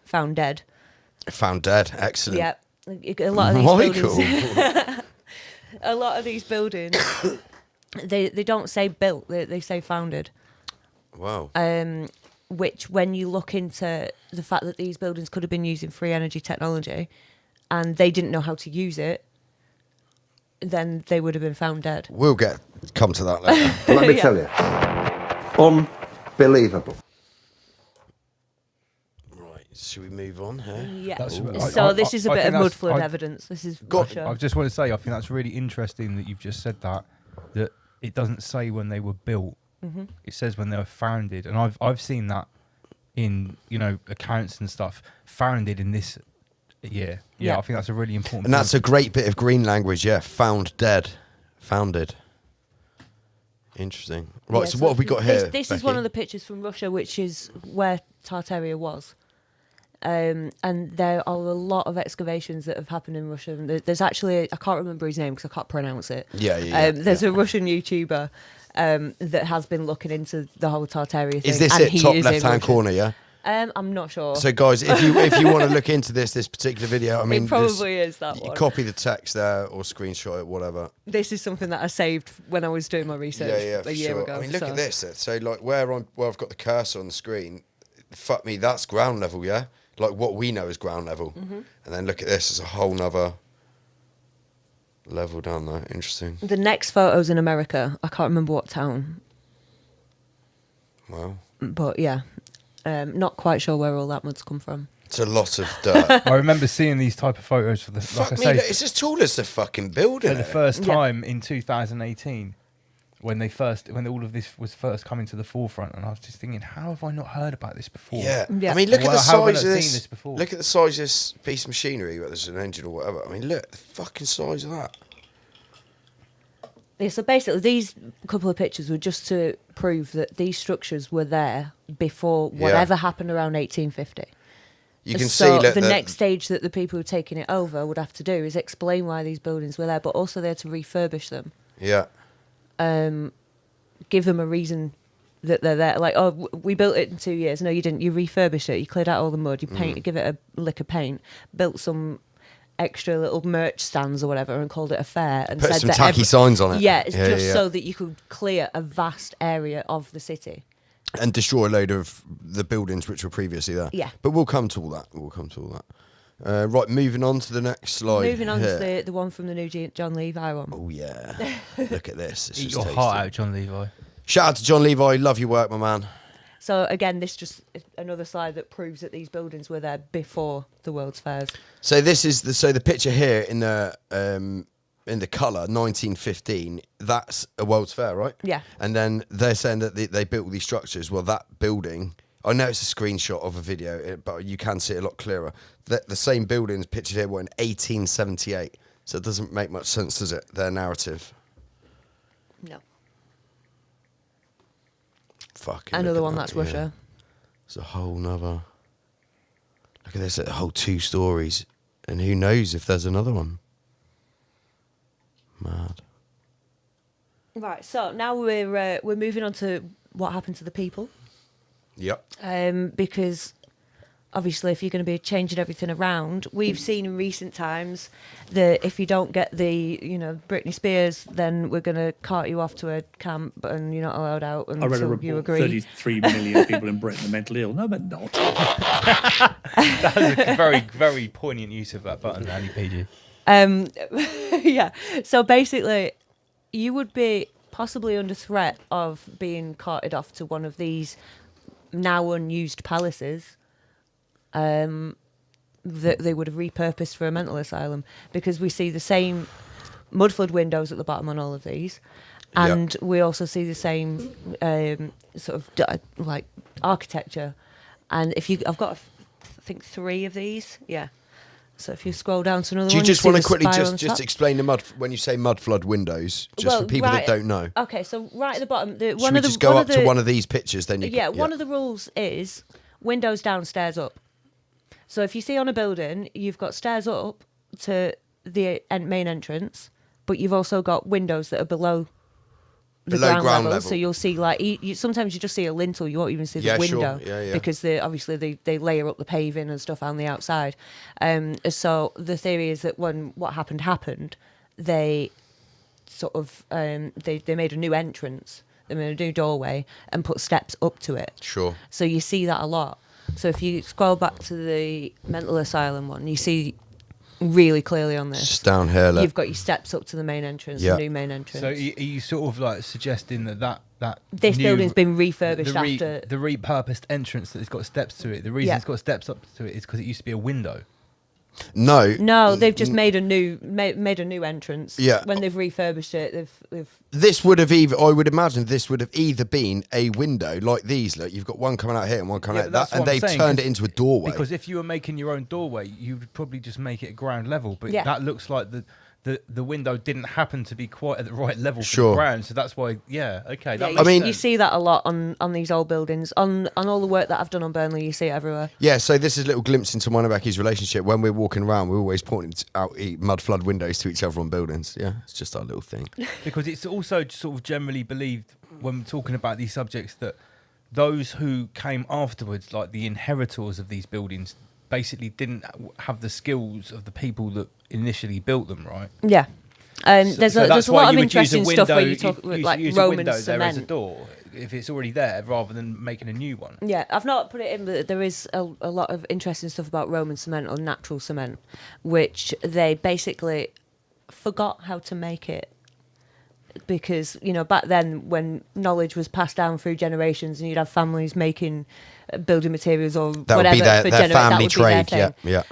Found dead. Excellent. Yeah, a lot of these buildings. A lot of these buildings, they don't say built; they say founded. Wow. Which, when you look into the fact that these buildings could have been using free energy technology, and they didn't know how to use it, then they would have been found dead. We'll come to that later. Let me tell you, unbelievable. Right, should we move on here? Yeah. I- This is a I bit think of mud that's- flood I- evidence. This is Go on. Russia. I just want to say, I think that's really interesting that you've just said that it doesn't say when they were built. Mm-hmm. It says when they were founded, and I've seen that in accounts and stuff. Founded in this year. Yeah, Yeah. I think that's a really important. And that's point. a great bit of green language, yeah. Found dead. Founded. Interesting. Right, Yeah, so what have we got here? This is one Becky? of the pictures from Russia, which is where Tartaria was. And there are a lot of excavations that have happened in Russia. There's actually, I can't remember his name because I can't pronounce it. There's a Russian YouTuber that has been looking into the whole Tartaria thing. Is this and it? he Top is in left-hand Russia. corner, yeah? I'm not sure. So, guys, if you want to look into this particular video, I mean, it probably is that you one. copy the text there or screenshot it, whatever. This is something that I saved when I was doing my research For a year sure. ago. I mean, look at this. So, like, where I've got the cursor on the screen, fuck me, that's ground level, yeah? Like, what we know is ground level. And then look at this, there's a whole nother level down there. Interesting. The next photo's in America. I can't remember what town. Wow. But, yeah. Not quite sure where all that mud's come from. It's a lot of dirt. I remember seeing these type of photos for the Fuck like me, I say, look, it's as tall as the fucking building. for the isn't it? first time in 2018 when all of this was first coming to the forefront, and I was just thinking, how have I not heard about this before? Yeah. Yeah. I mean, look at Well, the how have I size not of seen this. this before? Look at the size of this piece of machinery, whether it's an engine or whatever. I mean, look, the fucking size of that. Yeah, so basically, these couple of pictures were just to prove that these structures were there before whatever happened around 1850. You can so see. Look, the next stage that the people who are taking it over would have to do is explain why these buildings were there, but also they had to refurbish them, Yeah. give them a reason that they're there. Like, oh, we built it in 2 years. No, you didn't. You refurbished it. You cleared out all the mud. You painted, give it a lick of paint, built some extra little merch stands or whatever and called it a fair and Put said some that tacky signs on it. Yeah, it's just yeah. so that you could clear a vast area of the city. And destroy a load of the buildings which were previously there. Yeah. But we'll come to all that. Right, moving on to the next slide. Moving on here. to the one from the new John Levi one. Oh yeah. Look at this. It's Eat just your tasty. heart out, John Levi. Shout out to John Levi. Love your work, my man. So again, this just another slide that proves that these buildings were there before the World's Fairs. So this is the picture here in the colour 1915. That's a World's Fair, right? Yeah. And then they're saying that they built all these structures. Well, that building. I know it's a screenshot of a video, but you can see it a lot clearer. The same buildings pictured here were in 1878. So it doesn't make much sense, does it? Their narrative. No. Fucking Another look at one that, that's yeah. Russia. It's a whole nother. Look at this, a whole 2 stories, and who knows if there's another one. Mad. Right. So now we're moving on to what happened to the people. Yep. Because obviously, if you're going to be changing everything around, we've seen in recent times that if you don't get the, Britney Spears, then we're going to cart you off to a camp and you're not allowed out I read a until you report, agree. 33 million people in Britain are mentally ill. No, but not. That was a very, very poignant use of that button, Ali PG. Yeah. So basically, you would be possibly under threat of being carted off to one of these now unused palaces that they would have repurposed for a mental asylum, because we see the same mud flood windows at the bottom on all of these, and we also see the same sort of like architecture. And I've got I think 3 of these. Yeah. So if you scroll down to another Do you one, just see want to the quickly spire on just top. explain the mud when you say mud flood windows, just for people that don't know? Okay, so right at the bottom, Should we just go up to one of these pictures? Then one of the rules is windows down, stairs up. So if you see on a building, you've got stairs up to the main entrance, but you've also got windows that are below the ground level. So you'll see sometimes you just see a lintel, you won't even see the window, because obviously they layer up the paving and stuff on the outside. So the theory is that when what happened, they sort of they made a new entrance, they made a new doorway and put steps up to it. Sure. So you see that a lot. So if you scroll back to the mental asylum one, you see really clearly on this. Just down here, look. You've got your steps up to the main entrance, Yeah. the new main entrance. So are you sort of like suggesting that this new- building's been refurbished after the repurposed entrance that has got steps to it? The reason it's got steps up to it is because it used to be a window. No, they've just made a new entrance. Yeah. When they've refurbished it, they've This would have I would imagine this would have either been a window like these. Look, you've got one coming out here and one coming Yeah, out but that's that, and what I'm they've saying, turned 'cause- it into a doorway. Because if you were making your own doorway, you would probably just make it ground level. But Yeah. that looks like the window didn't happen to be quite at the right level for Sure. the ground, so that's why. Yeah, okay. That Yeah, makes I mean- you sense. see that a lot on these old buildings. On all the work that I've done on Burnley, you see it everywhere. Yeah, so this is a little glimpse into mine and Becky's relationship. When we're walking around, we're always pointing out mud flood windows to each other on buildings. Yeah, it's just our little thing. Because it's also sort of generally believed when talking about these subjects that those who came afterwards, like the inheritors of these buildings, basically didn't have the skills of the people that initially built them, right? Yeah. There's So a that's lot why of you would use a interesting stuff where window- you talk you like use a Roman window there as a cement. door if it's already there, rather than making a new one. Yeah, I've not put it in, but there is a lot of interesting stuff about Roman cement or natural cement, which they basically forgot how to make it. Because, you know, back then when knowledge was passed down through generations and you'd have families making building materials or That whatever would be their for family that would be their trade. Yeah, thing. yeah.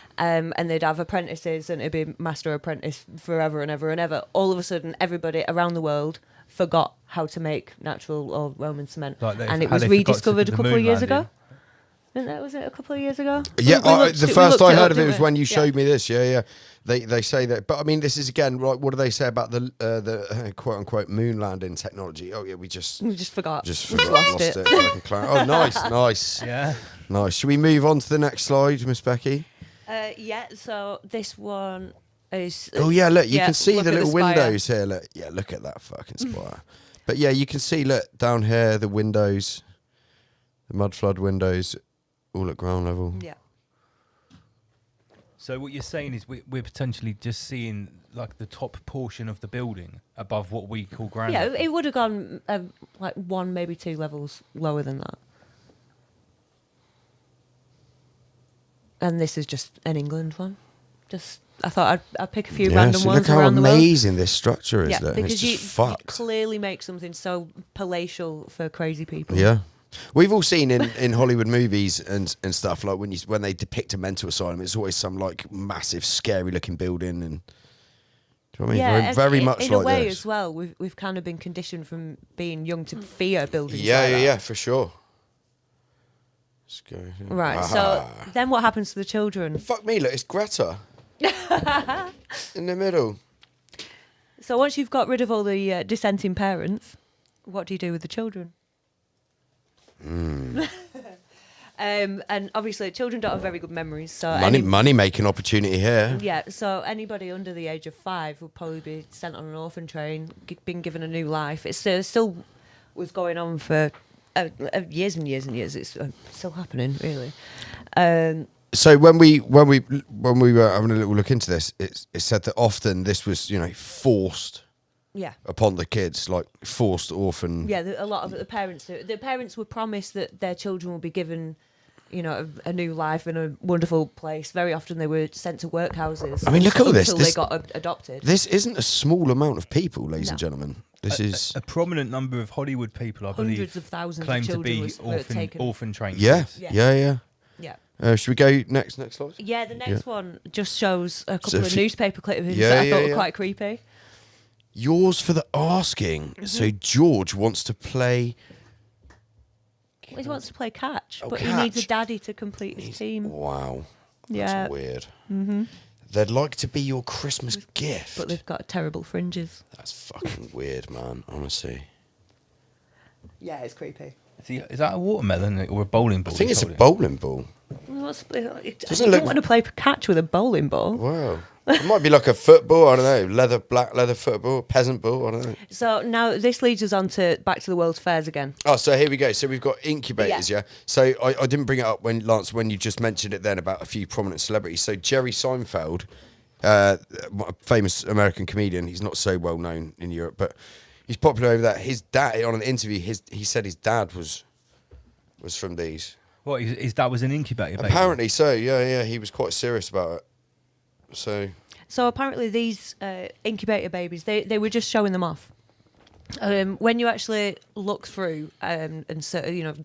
And they'd have apprentices and it'd be master apprentice forever and ever and ever. All of a sudden, everybody around the world forgot how to make natural or Roman cement. Like they- And it how was they forgot to rediscovered do a the couple of moon years landing. ago. Was it a couple of years ago? Yeah, We looked the we first looked I it heard up, of it was didn't when we? you Yeah. showed me this. Yeah, yeah. They say that, but I mean, this is again like what do they say about the quote unquote moon landing technology? Oh yeah, we just forgot. just We forgot, lost lost it. it. Fucking clown. Oh, nice. Yeah. Nice. Should we move on to the next slide, Miss Becky? Yeah, so this one is. Oh yeah, look, you yeah, can see look the at little spire. windows here. Look, yeah, look at that fucking spire. But yeah, you can see look down here the windows, the mud flood windows, all at ground level. Yeah. So what you're saying is we're potentially just seeing like the top portion of the building above what we call ground. Yeah, level. it would have gone like 1, maybe 2 levels lower than that. And this is just an England one. Just I thought I'd pick a few random so ones look how around the world. amazing this structure is. Yeah, Look, and because it's you just fucked. clearly make something so palatial for crazy people. Yeah. We've all seen in Hollywood movies and stuff like when they depict a mental asylum, it's always some like massive, scary looking building, and do you know what I mean? Yeah, very much in like a way this. as well. We've kind of been conditioned from being young to fear buildings. Yeah, like yeah, that. yeah, for sure. Let's go. Right. So then, what happens to the children? Fuck me, look, it's Greta in the middle. So once you've got rid of all the dissenting parents, what do you do with the children? And obviously, children don't have very good memories. So Money making opportunity here. yeah, so anybody under the age of 5 would probably be sent on an orphan train, been given a new life. It still was going on for years and years and years. It's still happening, really. So when we were having a little look into this, it said that often this was forced Yeah. upon the kids, like forced orphan. Yeah, a lot of the parents were promised that their children will be given, a new life in a wonderful place. Very often they were sent to workhouses. I mean, look at all this. Until they got adopted. This isn't a small amount of people, ladies No. and gentlemen. This is a prominent number of Hollywood people, I believe, Hundreds of thousands of claim to children be were taken. orphan trained. yeah. Yeah. Should we go next slide? Yeah, the next one just shows a couple So of if you- newspaper clippings Yeah, that I yeah, thought were yeah. quite creepy. Yours for the asking. Mm-hmm. So George wants to play. He wants to play catch, Oh, but he needs a catch. daddy to complete his team. Wow. That's Yeah. weird. Mm-hmm. They'd like to be your Christmas gift. But they've got terrible fringes. That's fucking weird, man. Honestly. Yeah, it's creepy. Is that a watermelon or a bowling ball? I think he's it's a holding? bowling ball. I Doesn't don't look- want to play catch with a bowling ball. Wow. It might be like a football. I don't know. Black leather football, peasant ball. I don't know. So now this leads us on to back to the World's Fairs again. Oh, so here we go. So we've got incubators, yeah. So I didn't bring it up when Lance, when you just mentioned it then about a few prominent celebrities. So Jerry Seinfeld, a famous American comedian. He's not so well known in Europe, but he's popular over there. His dad, on an interview, he said his dad was from these. What, his dad was an incubator baby? Apparently so. Yeah. He was quite serious about it. So apparently these incubator babies, they were just showing them off. When you actually look through and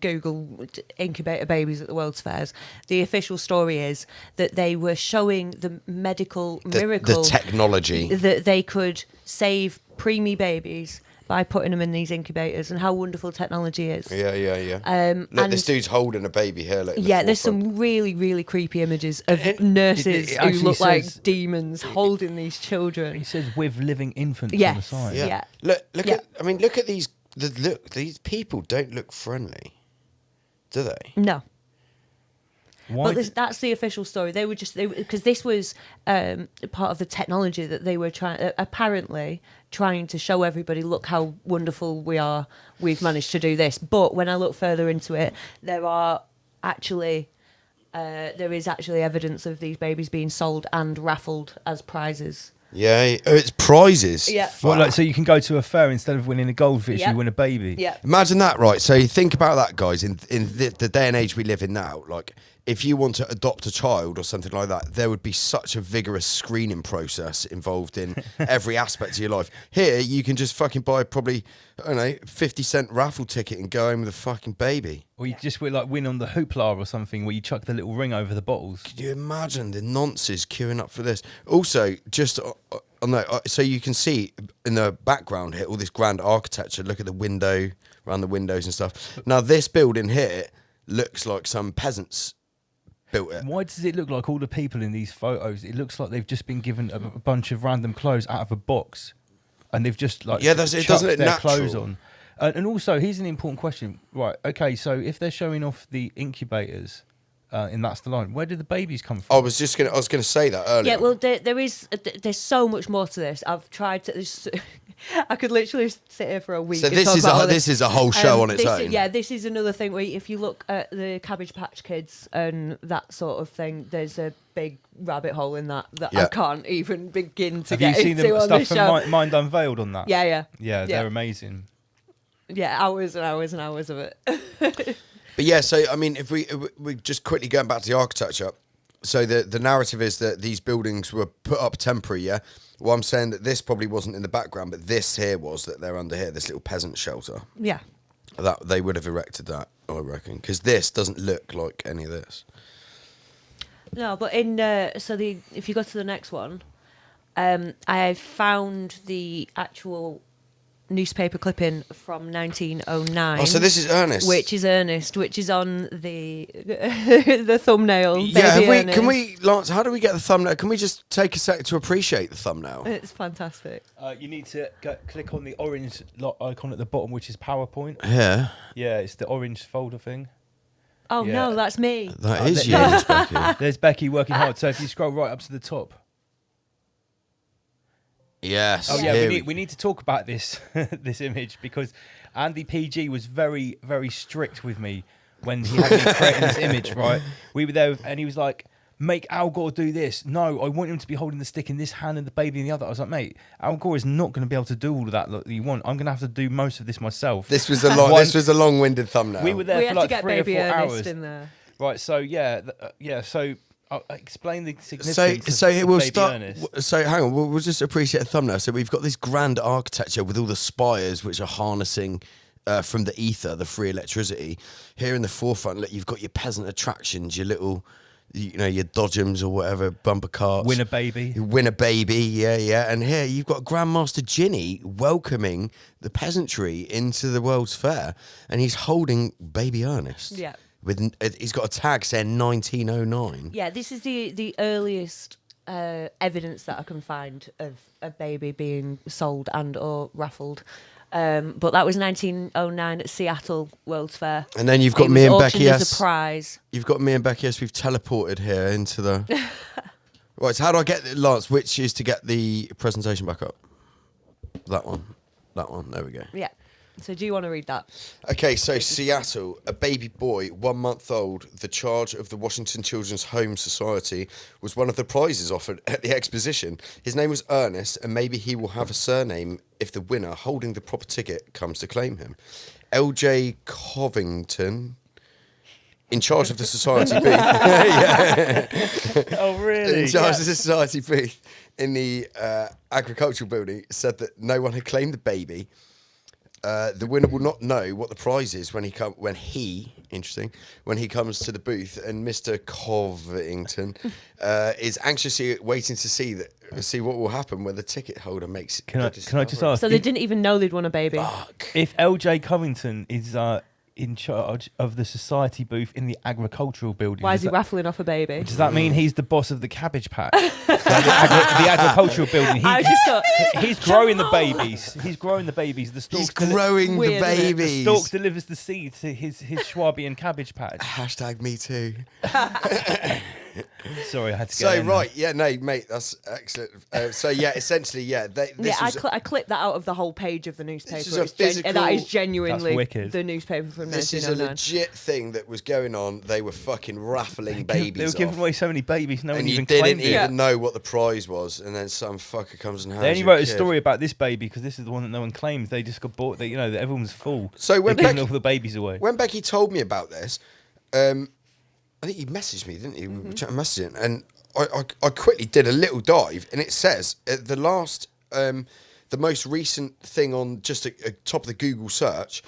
Google incubator babies at the World's Fairs, the official story is that they were showing the medical miracle, the technology that they could save preemie babies by putting them in these incubators and how wonderful technology is. Yeah. Look, And this dude's holding a baby here. Look, in the yeah, there's forefront. some really, really creepy images of nurses it who actually look like says- demons holding these children. He says with living infants on the Yes. side. Yeah. Look Yeah. at. I mean, look at these. These people don't look friendly, do they? No. Why? But that's the official story. They were just because this was part of the technology that they were apparently trying to show everybody. Look how wonderful we are. We've managed to do this. But when I look further into it, there is actually evidence of these babies being sold and raffled as prizes. Yeah, it's prizes. Yeah. Well, like, so you can go to a fair instead of winning a goldfish, Yep. you win a baby. Yeah. Imagine that, right? So you think about that, guys. In the day and age we live in now, like if you want to adopt a child or something like that, there would be such a vigorous screening process involved in every aspect of your life. Here, you can just fucking buy probably, I don't know, 50-cent raffle ticket and go home with a fucking baby. Or you just win on the hoopla or something where you chuck the little ring over the bottles. Can you imagine the nonces queuing up for this? Also, just on that, so you can see in the background here all this grand architecture. Look at the window, around the windows and stuff. Now, this building here looks like some peasants built it. Why does it look like all the people in these photos? It looks like they've just been given a bunch of random clothes out of a box, and they've just like It doesn't look their natural. clothes on. And also, here's an important question. Right? Okay, so if they're showing off the incubators, and that's the line, where did the babies come from? I was gonna say that earlier. Yeah, well, there's so much more to this. I've tried to. I could literally sit here for a week. So and this talk is about all this is a whole show on its own. This is another thing where if you look at the Cabbage Patch Kids and that sort of thing, there's a big rabbit hole in that Yeah. I can't even begin to Have get you seen into the on stuff this from show. Mind Unveiled on that? Yeah. Yeah, they're amazing. Yeah, hours and hours and hours of it. But yeah, so I mean, if we just quickly going back to the architecture, so the narrative is that these buildings were put up temporary. Yeah, well, I'm saying that this probably wasn't in the background, but this here was that they're under here, this little peasant shelter. Yeah. That they would have erected that, I reckon, because this doesn't look like any of this. No, but if you go to the next one, I found the actual newspaper clipping from 1909. Oh, so this is Ernest. Which is on the the thumbnail. Yeah, Baby Ernest. can we, Lance? How do we get the thumbnail? Can we just take a sec to appreciate the thumbnail? It's fantastic. You need to click on the orange icon at the bottom, which is PowerPoint. Yeah, Yeah, it's the orange folder thing. Oh Yeah. no, that's me. that is you, there- Miss Becky. There's Becky working hard. So if you scroll right up to the top. Yes. Oh yeah, here we need to talk about this this image because Andy PG was very, very strict with me when he had me creating this image, right? We were there and he was like, make Al Gore do this. No, I want him to be holding the stick in this hand and the baby in the other. I was like, mate, Al Gore is not going to be able to do all of that that you want. I'm going to have to do most of this myself. This was a long-winded thumbnail. We were there We for had like to get 3 Baby or 4 Ernest hours. in there. Right, so so I'll explain the So significance of we'll Baby start. Ernest. So hang on, we'll just appreciate the thumbnail. So we've got this grand architecture with all the spires which are harnessing from the ether, the free electricity. Here in the forefront, look, you've got your peasant attractions, your little, your dodgems or whatever, bumper carts. Win a baby. You win a baby, yeah. And here you've got Grandmaster Ginny welcoming the peasantry into the World's Fair, and he's holding Baby Ernest. Yeah. He's got a tag saying 1909. Yeah, this is the earliest evidence that I can find of a baby being sold and or raffled. But that was 1909 at Seattle World's Fair. And then you've got It me was and Becky auctioned as S. a prize. You've got me and Becky S. We've teleported here into the. Right, so how do I get Lance? Which is to get the presentation back up? That one. There we go. Yeah. So do you want to read that? Okay, so Seattle, a baby boy, 1 month old, the charge of the Washington Children's Home Society, was one of the prizes offered at the exposition. His name was Ernest, and maybe he will have a surname if the winner, holding the proper ticket, comes to claim him. L.J. Covington, in charge of the society booth. Yeah. Oh, really? In charge of the society booth in the agricultural building, said that no one had claimed the baby. The winner will not know what the prize is when he comes to the booth, and Mr. Covington is anxiously waiting to see what will happen when the ticket holder makes. Can I just ask? So they didn't even know they'd won a baby. Fuck. If LJ Covington is in charge of the society booth in the agricultural building, Why is he raffling off a baby? does that mean he's the boss of the cabbage patch? the agricultural building. I just thought He's growing the babies. He's growing the babies. The stalk He's growing the Weird, isn't it? The babies. stalk delivers the seed to his Schwabian cabbage patch. Hashtag me too. Sorry, I had to get So in right, yeah, no, mate, that's excellent. So yeah, essentially, yeah, I clipped that out of the whole page of the newspaper. This is a physical- that is That's genuinely wicked. the newspaper from this is a 1909. legit thing that was going on. They were fucking raffling babies They were giving off. away so many babies, no one And you even didn't claimed it. even know what the prize was, and then some fucker comes and hands They only you wrote a kid. story about this baby because this is the one that no one claims. They just got bought. That everyone was full. So when They're giving Becky- all the babies away. When Becky told me about this, I think you messaged me, didn't you? We were chatting messaging, and I quickly did a little dive, and it says the most recent thing on just a top of the Google search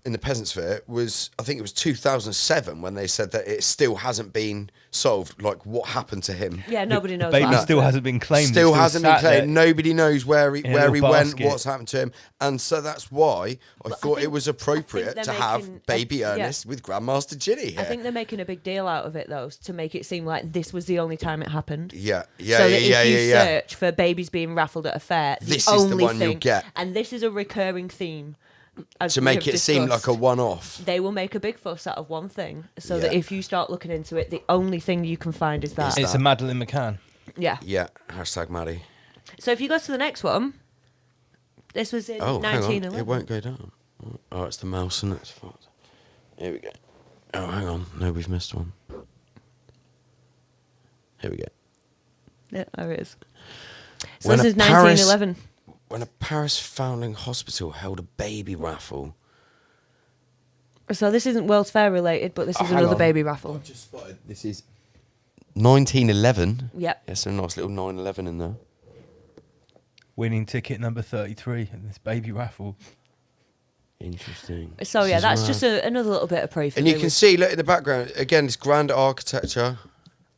in the peasant sphere was, I think it was 2007 when they said that it still hasn't been solved. Like what happened to him? Yeah, nobody knows. Baby what still happened. hasn't been claimed. Still It's hasn't been sat there. claimed. Nobody knows where he in a little went, basket. what's happened to him, and so that's why I thought it think- was I appropriate think to they're have making baby yeah. Ernest with Grandmaster Ginny here. I think they're making a big deal out of it though, to make it seem like this was the only time it happened. Yeah, So that if you search for babies being raffled at a fair, This the is the only one thing, you'll get. and this is a recurring theme. As to we make have it seem like discussed. a one-off. They will make a big fuss out of one thing, so that Yeah. if you start looking into it, the only thing you can find is that. It's a Madeleine McCann. Yeah. Yeah, hashtag Maddie. So if you go to the next one, this was in Oh, hang on, 1911. it won't go down. Oh, it's the mouse and it's fucked. Here we go. Oh, hang on, no, we've missed one. Here we go. Yeah, there it is. So When this a is 1911. When a Paris foundling hospital held a baby raffle. So this isn't World's Fair related, but this is hang another on. baby raffle. Just spotted. This is 1911. Yep. Yeah, so a nice little 911 in there. Winning ticket number 33 in this baby raffle. Interesting. So This yeah, is that's mad. just another little bit of proof. And you can see, look in the background again. It's grand architecture.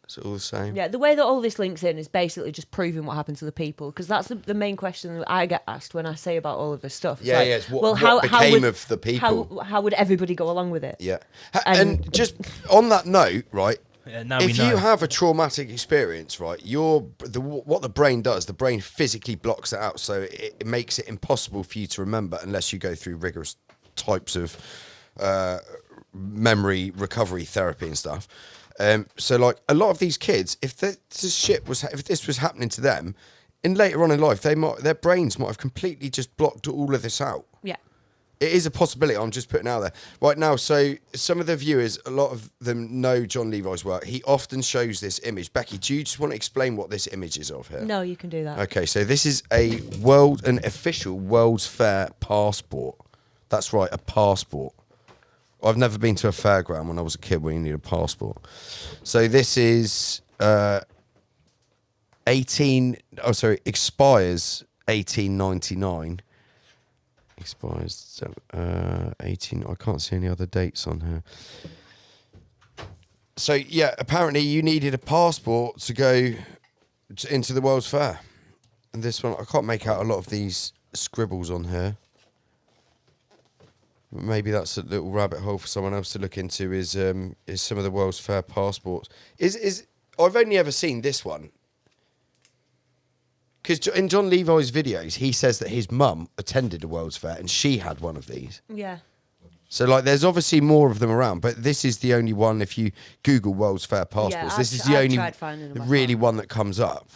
It's all the same. Yeah, the way that all this links in is basically just proving what happened to the people, because that's the main question that I get asked when I say about all of this stuff. It's Yeah, like, yeah, it's what- well, what became would, of the people? How would everybody go along with it? Yeah. And- And just on that note, right? Yeah, now if we know. you have a traumatic experience, right, what the brain does, the brain physically blocks it out, so it makes it impossible for you to remember unless you go through rigorous types of memory recovery therapy and stuff. So, like a lot of these kids, if this was happening to them, in later on in life, their brains might have completely just blocked all of this out. Yeah. It is a possibility. I'm just putting out there right now. So some of the viewers, a lot of them know John Levi's work. He often shows this image. Becky, do you just want to explain what this image is of here? No, you can do that. Okay, so this is an official World's Fair passport. That's right, a passport. I've never been to a fairground when I was a kid where you need a passport. So this is expires 1899. Expires 18. I can't see any other dates on here. So yeah, apparently you needed a passport to go into the World's Fair. And this one, I can't make out a lot of these scribbles on here. Maybe that's a little rabbit hole for someone else to look into. Is some of the World's Fair passports? I've only ever seen this one. Because in John Levi's videos, he says that his mum attended a World's Fair and she had one of these. Yeah. So, like, there's obviously more of them around, but this is the only one. If you Google World's Fair passports, this is the I've only tried finding them, I really can't. one that comes up.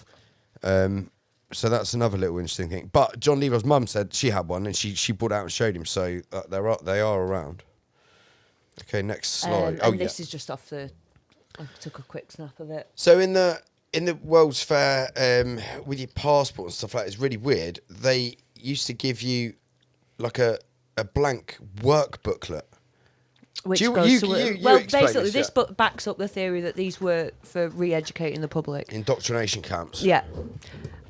So that's another little interesting thing. But John Levi's mum said she had one and she brought it out and showed him. So they are around. Okay, next slide. And this is just off the. I took a quick snap of it. So in the World's Fair, with your passport and stuff like that, it's really weird. They used to give you like a blank work booklet. Which You- goes you- to you- you well, explain basically, this, this yeah. book backs up the theory that these were for re-educating the public. Indoctrination camps. Yeah.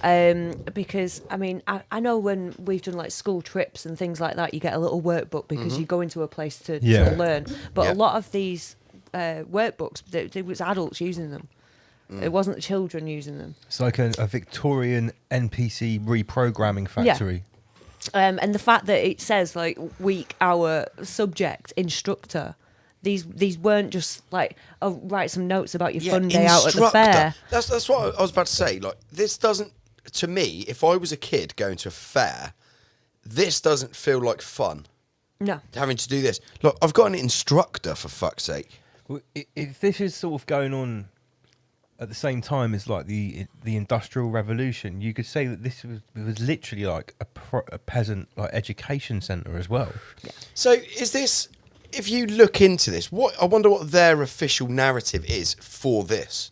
Because I mean, I know when we've done like school trips and things like that, you get a little workbook because you go into a place to learn. But a lot of these workbooks, there was adults using them. It wasn't the children using them. It's like a Victorian NPC reprogramming factory. And the fact that it says like week, hour, subject, instructor. These weren't just like, oh, write some notes about your fun day out at the fair. That's what I was about to say. Like, this doesn't, to me, if I was a kid going to a fair, this doesn't feel like fun. No. Having to do this. Look, I've got an instructor, for fuck's sake. Well, if this is sort of going on at the same time as like the Industrial Revolution, you could say that this was literally like a peasant like education centre as well. Yeah. So is this, if you look into this, I wonder what their official narrative is for this.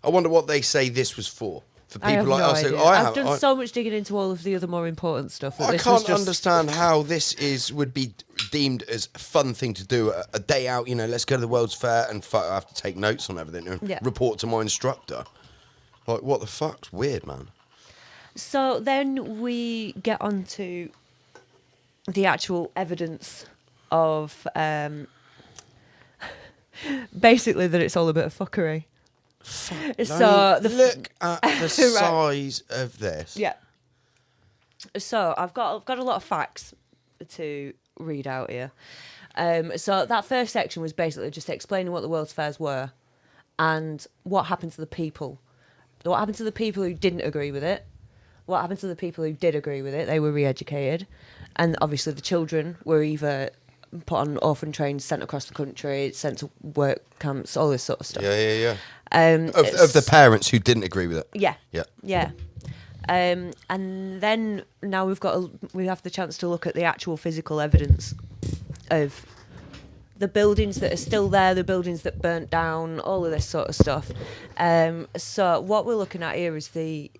I wonder what they say this was for people like us. I've done so much digging into all of the other more important stuff. I can't understand how this would be deemed as a fun thing to do. A day out, let's go to the World's Fair and I have to take notes on everything and report to my instructor. Like, what the fuck's weird, man? So then we get on to the actual evidence of basically that it's all a bit of fuckery. So look at the size of this. Yeah. So I've got a lot of facts to read out here. So that first section was basically just explaining what the World's Fairs were and what happened to the people. What happened to the people who didn't agree with it? What happened to the people who did agree with it? They were re-educated, and obviously the children were either put on orphan trains, sent across the country, sent to work camps, all this sort of stuff. Yeah. Of the parents who didn't agree with it. Yeah. And then now we have the chance to look at the actual physical evidence of the buildings that are still there, the buildings that burnt down, all of this sort of stuff. So what we're looking at here is the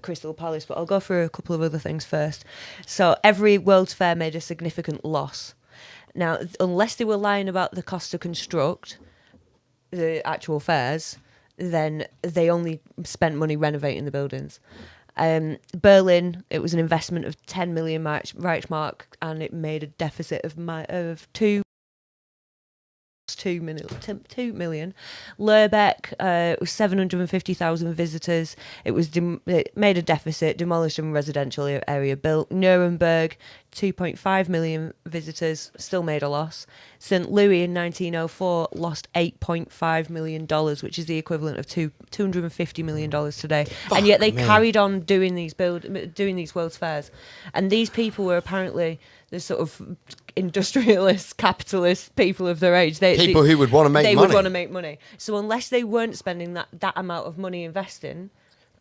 Crystal Palace, but I'll go through a couple of other things first. So every World's Fair made a significant loss. Now, unless they were lying about the cost to construct the actual fairs, then they only spent money renovating the buildings. Berlin, it was an investment of 10 million Reichsmark, and it made a deficit of 2 million. Lerbeck, it was 750,000 visitors. It made a deficit, demolished a residential area built. Nuremberg, 2.5 million visitors, still made a loss. St. Louis in 1904 lost $8.5 million, which is the equivalent of $250 million today. And yet they carried on doing these World's Fairs. And these people were apparently the sort of industrialist, capitalist people of their age. People who would want to make money. They would want to make money. So unless they weren't spending that amount of money investing,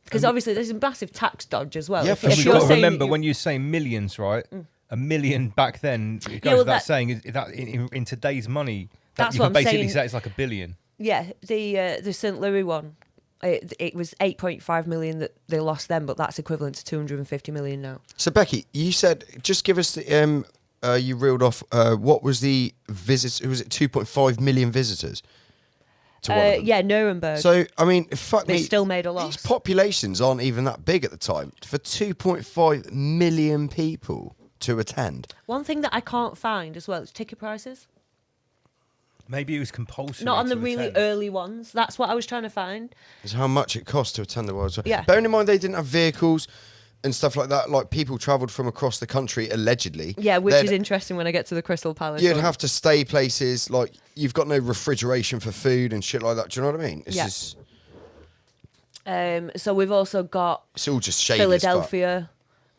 because obviously there's a massive tax dodge as well. Yeah, you've got to remember when you say millions, right? A million back then, it goes without saying, is that in today's money, that you can basically say it's like $1 billion. Yeah, the St. Louis one, it was 8.5 million that they lost then, but that's equivalent to 250 million now. So Becky, you said, just give us the, you reeled off, what was the visits, was it 2.5 million visitors? Yeah, Nuremberg. So, I mean, fuck me. They still made a loss. These populations aren't even that big at the time. For 2.5 million people to attend. One thing that I can't find as well is ticket prices. Maybe it was compulsory. Not on the really early ones. That's what I was trying to find. Is how much it costs to attend the World's Fair. Yeah. Bearing in mind they didn't have vehicles and stuff like that. Like, people travelled from across the country, allegedly. Yeah, which is interesting when I get to the Crystal Palace. You'd have to stay places. Like, you've got no refrigeration for food and shit like that. Do you know what I mean? It's just... So we've also got... It's all just shady Philadelphia.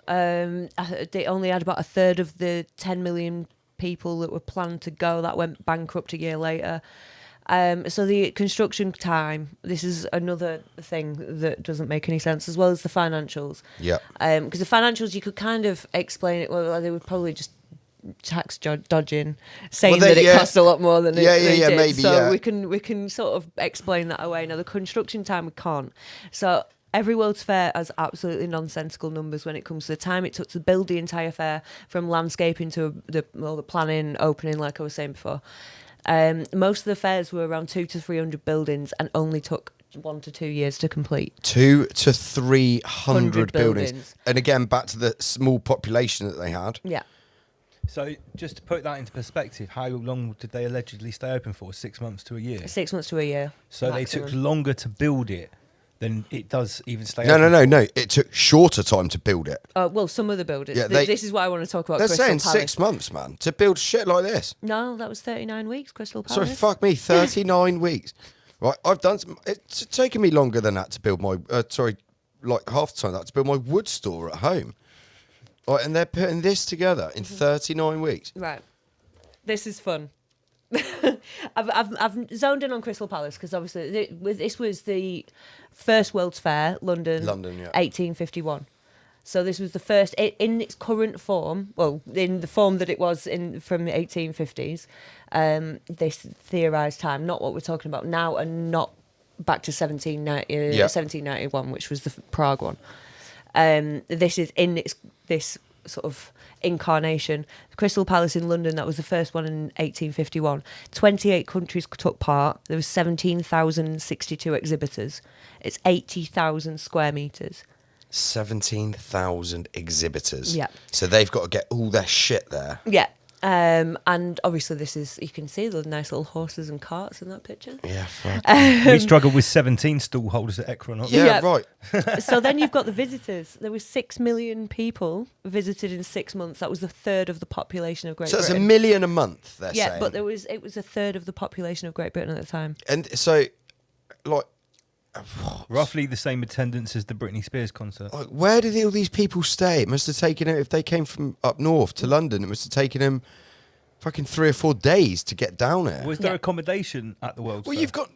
They only had about a third of the 10 million people that were planned to go. That went bankrupt a year later. So the construction time, this is another thing that doesn't make any sense, as well as the financials. Yeah. Because the financials, you could kind of explain it, well, they were probably just tax dodging, saying that it cost a lot more than it did. Maybe, so we can sort of explain that away. Now, the construction time, we can't. So every World's Fair has absolutely nonsensical numbers when it comes to the time it took to build the entire fair, from landscaping to the planning, opening, like I was saying before. Most of the fairs were around 200 to 300 buildings and only took 1 to 2 years to complete. 200 to 300 buildings. buildings. And again, back to the small population that they had. Yeah. So just to put that into perspective, how long did they allegedly stay open for? 6 months to a year. 6 months to a year. So they maximum. took longer to build it than it does even stay No, open. no. It took shorter time to build it. Well, some of the buildings. Yeah, This is why I want to talk about They're Crystal saying Palace. 6 months, man, to build shit like this. No, that was 39 weeks, Crystal Palace. Sorry, fuck me, 39 weeks. Right, I've done. It's taken me longer than that to build my. Like half the time that to build my wood store at home. Right, and they're putting this together in 39 weeks. Right. This is fun. I've zoned in on Crystal Palace because obviously this was the first World's Fair, London, Yeah. 1851. So this was the first in its current form. Well, in the form that it was in from the 1850s. This theorised time, not what we're talking about now, and not back to 1791, which was the Prague one. This is in this sort of incarnation. Crystal Palace in London, that was the first one in 1851. 28 countries took part. There was 17,062 exhibitors. It's 80,000 square metres. 17,000 exhibitors. Yeah. So they've got to get all their shit there. Yeah. And obviously this is, you can see the nice little horses and carts in that picture. Yeah, fuck. We struggle with 17 stall holders at Ekron. Yeah, right. So then you've got the visitors. There were 6 million people visited in 6 months. That was a third of the population of Great So it's Britain. $1 million a month, they're Yeah, saying. but it was a third of the population of Great Britain at the time. And so, like, Roughly the same attendance as the Britney Spears concert. where did all these people stay? It must have taken them, if they came from up north to London, it must have taken them fucking 3 or 4 days to get down there. Was there accommodation at the World's Well, Fair? you've got...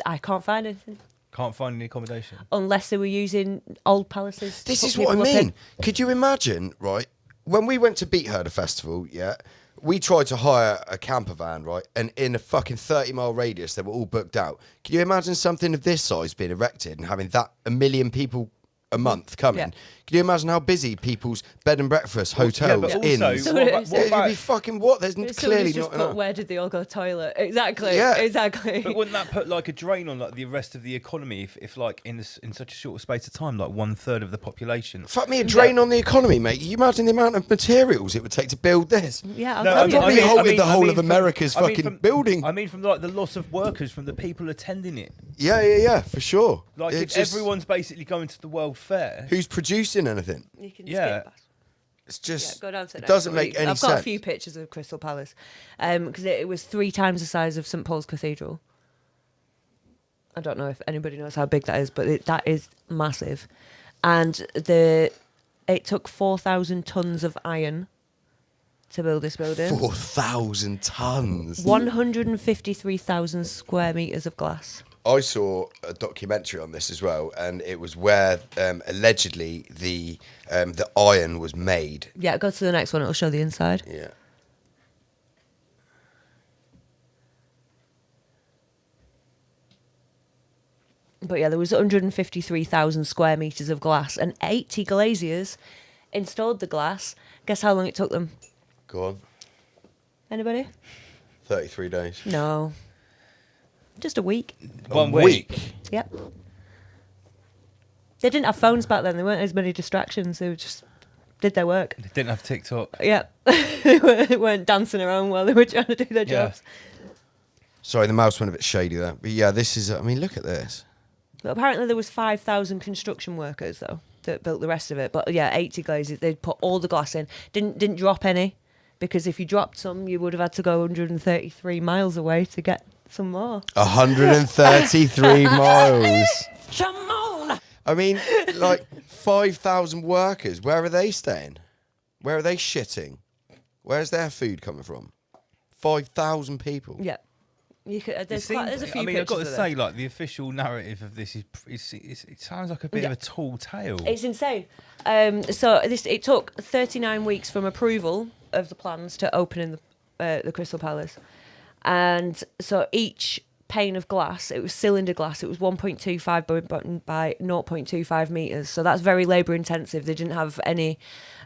I can't find anything. Can't find any accommodation. Unless they were using old palaces. to This put is what I people up mean. in. Could you imagine, right? When we went to Beat Herder Festival, yeah, we tried to hire a camper van, right? And in a fucking 30-mile radius, they were all booked out. Can you imagine something of this size being erected and having that 1 million people a month coming? Yeah. Can you imagine how busy people's bed and breakfast, hotels, but also, inns? So what it's- about, It'd be fucking what? There's Somebody's clearly just not put, enough. where did they all go to the toilet? Exactly. Yeah. Exactly. but wouldn't that put like a drain on like the rest of the economy if like in such a short space of time, like 1/3 of the population? Fuck me, a drain on the economy, mate. Can you imagine the amount of materials it would take to build this? Yeah, I'll No, tell you. Probably halted the whole of from- America's fucking from, building. I mean, from like the loss of workers, from the people attending it. Yeah, for sure. Like It's if just- everyone's basically going to the World Fair. who's producing anything? You can Yeah. skip past. It's just Go down to the it next doesn't one. make any I've sense. got a few pictures of Crystal Palace because it was 3 times the size of St Paul's Cathedral. I don't know if anybody knows how big that is, but that is massive. And it took 4,000 tons of iron to build this building. 4,000 tons. 153,000 square meters of glass. I saw a documentary on this as well, and it was where allegedly the iron was made. Yeah, go to the next one. It'll show the inside. Yeah. But yeah, there was 153,000 square meters of glass, and 80 glaziers installed the glass. Guess how long it took them? Go on. Anybody? 33 days. No. Just a week. 1 week. Yep. They didn't have phones back then. There weren't as many distractions. They just did their work. They didn't have TikTok. Yep. They weren't dancing around while they were trying to do their Yeah. jobs. Sorry, the mouse went a bit shady there. But yeah, this is, I mean, look at this. But apparently there was 5,000 construction workers, though, that built the rest of it. But yeah, 80 glazes. They'd put all the glass in. Didn't drop any. Because if you dropped some, you would have had to go 133 miles away to get some more. 133 miles. I mean, like 5,000 workers. Where are they staying? Where are they shitting? Where's their food coming from? 5,000 people. Yeah. You could, there's, It quite, there's a seems- few I mean, I've got to pictures of say, them. like the official narrative of this it sounds like a bit of a tall tale. It's insane. So it took 39 weeks from approval of the plans to open in the Crystal Palace. And so each pane of glass, it was cylinder glass, it was 1.25 by 0.25 metres. So that's very labour intensive. They didn't have any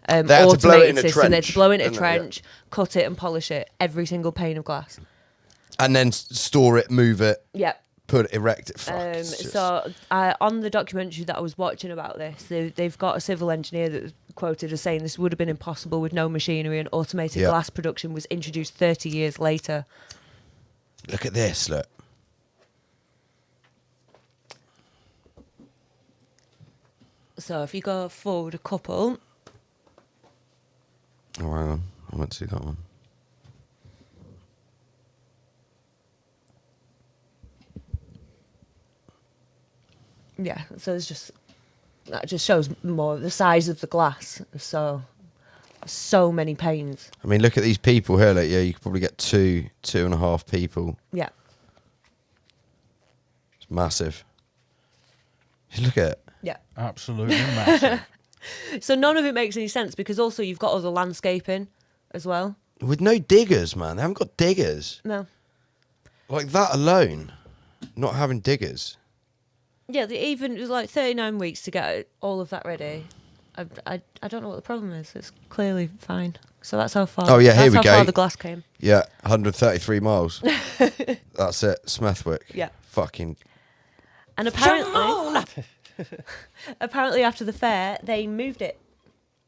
They had to blow it automated in a system. They had to trench, blow it in a didn't they? Yeah. trench, cut it and polish it, every single pane of glass. And then store it, move it, Yep. erect it. Fuck, it's just- So on the documentary that I was watching about this, they've got a civil engineer that was quoted as saying this would have been impossible with no machinery, and automated glass production was introduced 30 years later. Look at this, look. So if you go forward a couple, Oh, hang on. I went to see that one. yeah, so there's just that just shows more the size of the glass. So many panes. I mean, look at these people here. Like, yeah, you could probably get 2.5 people. Yeah. It's massive. Look at it. Yeah. Absolutely massive. So none of it makes any sense because also you've got other landscaping as well. With no diggers, man. They haven't got diggers. No. Like that alone, not having diggers. Yeah, it was like 39 weeks to get all of that ready. I don't know what the problem is. It's clearly fine. So that's how far. Oh, yeah, here we that's go. how far the glass came. Yeah, 133 miles. That's it. Smethwick. Yeah. Fucking. And apparently after the fair, they moved it.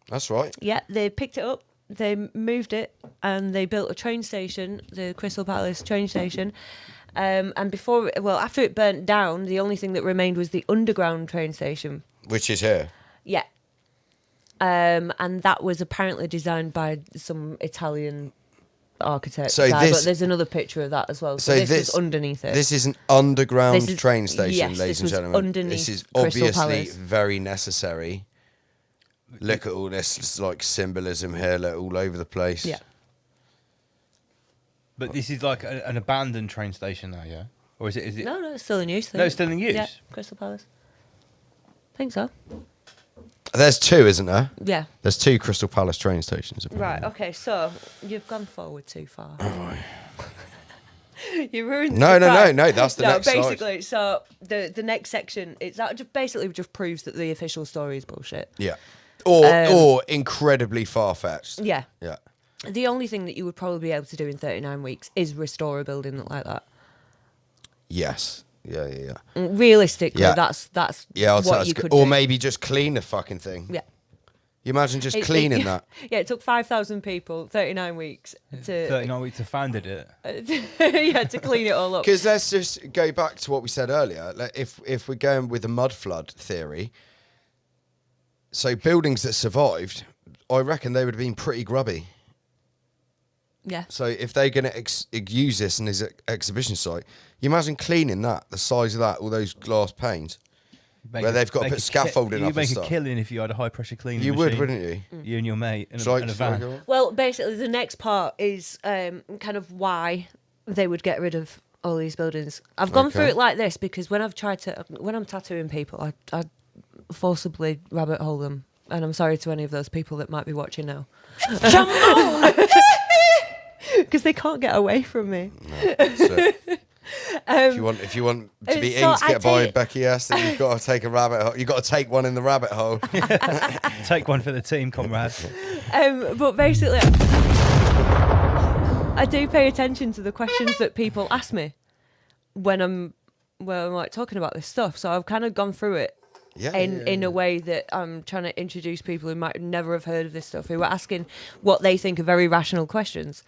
That's right. Yeah, they picked it up, they moved it, and they built a train station, the Crystal Palace train station. And after it burnt down, the only thing that remained was the underground train station. Which is here. Yeah. And that was apparently designed by some Italian architect. So guy, this- but there's another picture of that as well. So, So this was underneath it. This is an underground This is- train station, yes, ladies this and was gentlemen. underneath This is Crystal obviously Palace. very necessary. Look at all this like symbolism here, like, all over the place. Yeah. But this is like an abandoned train station now, yeah? Or is it? No, it's still in use. No, it's still in use? Yeah, Crystal Palace. I think so. There's two, isn't there? Yeah. There's two Crystal Palace train stations. Right, apparently. okay, so you've gone forward too far. You ruined the No, surprise. that's the next slide. basically, so the next section, basically just proves that the official story is bullshit. Yeah. Or incredibly far-fetched. Yeah. Yeah. The only thing that you would probably be able to do in 39 weeks is restore a building like that. Yes. Yeah. Realistically, Yeah. that's Yeah, I'll what say you that's could good. Or do. maybe just clean the fucking thing. Yeah. You imagine just cleaning that. Yeah, it took 5,000 people, 39 weeks to 39 weeks to founded it. yeah, to clean it all up. Because let's just go back to what we said earlier. Like if we're going with the mud flood theory, so buildings that survived, I reckon they would have been pretty grubby. Yeah. So if they're going to use this in this exhibition site, you imagine cleaning that, the size of that, all those glass panes, where they've got to put scaffolding up You'd and make a stuff. killing if you had a high pressure cleaning You machine. would, wouldn't you? You and your mate in Shall I- a shall I van. go on? Well, basically, the next part is kind of why they would get rid of all these buildings. I've gone through Okay. it like this because when I'm tattooing people, I forcibly rabbit hole them. And I'm sorry to any of those people that might be watching now. Because they can't get away from me. So, if you want to be so inked, I get by take- Becky S, then you've got to take a rabbit hole. You've got to take one in the rabbit hole. Take one for the team, comrade. But basically, I do pay attention to the questions that people ask me when I'm like talking about this stuff. So I've kind of gone through it in a way that I'm trying to introduce people who might never have heard of this stuff, who are asking what they think are very rational questions.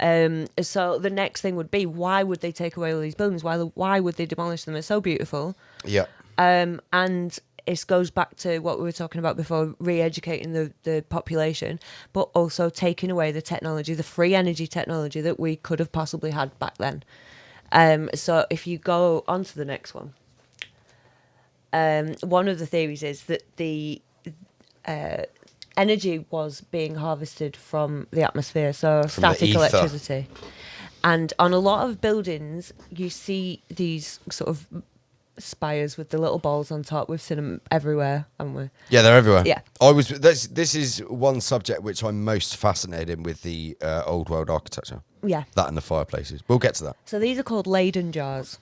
So the next thing would be, why would they take away all these buildings? Why would they demolish them? They're so beautiful. Yeah. And it goes back to what we were talking about before, re-educating the population, but also taking away the technology, the free energy technology that we could have possibly had back then. So if you go on to the next one, one of the theories is that the energy was being harvested from the atmosphere, so From the static ether. electricity. And on a lot of buildings, you see these sort of spires with the little balls on top. We've seen them everywhere, haven't we? Yeah, they're everywhere. Yeah. This is one subject which I'm most fascinated in with the old world architecture. Yeah. That and the fireplaces. We'll get to that. So these are called Leyden jars.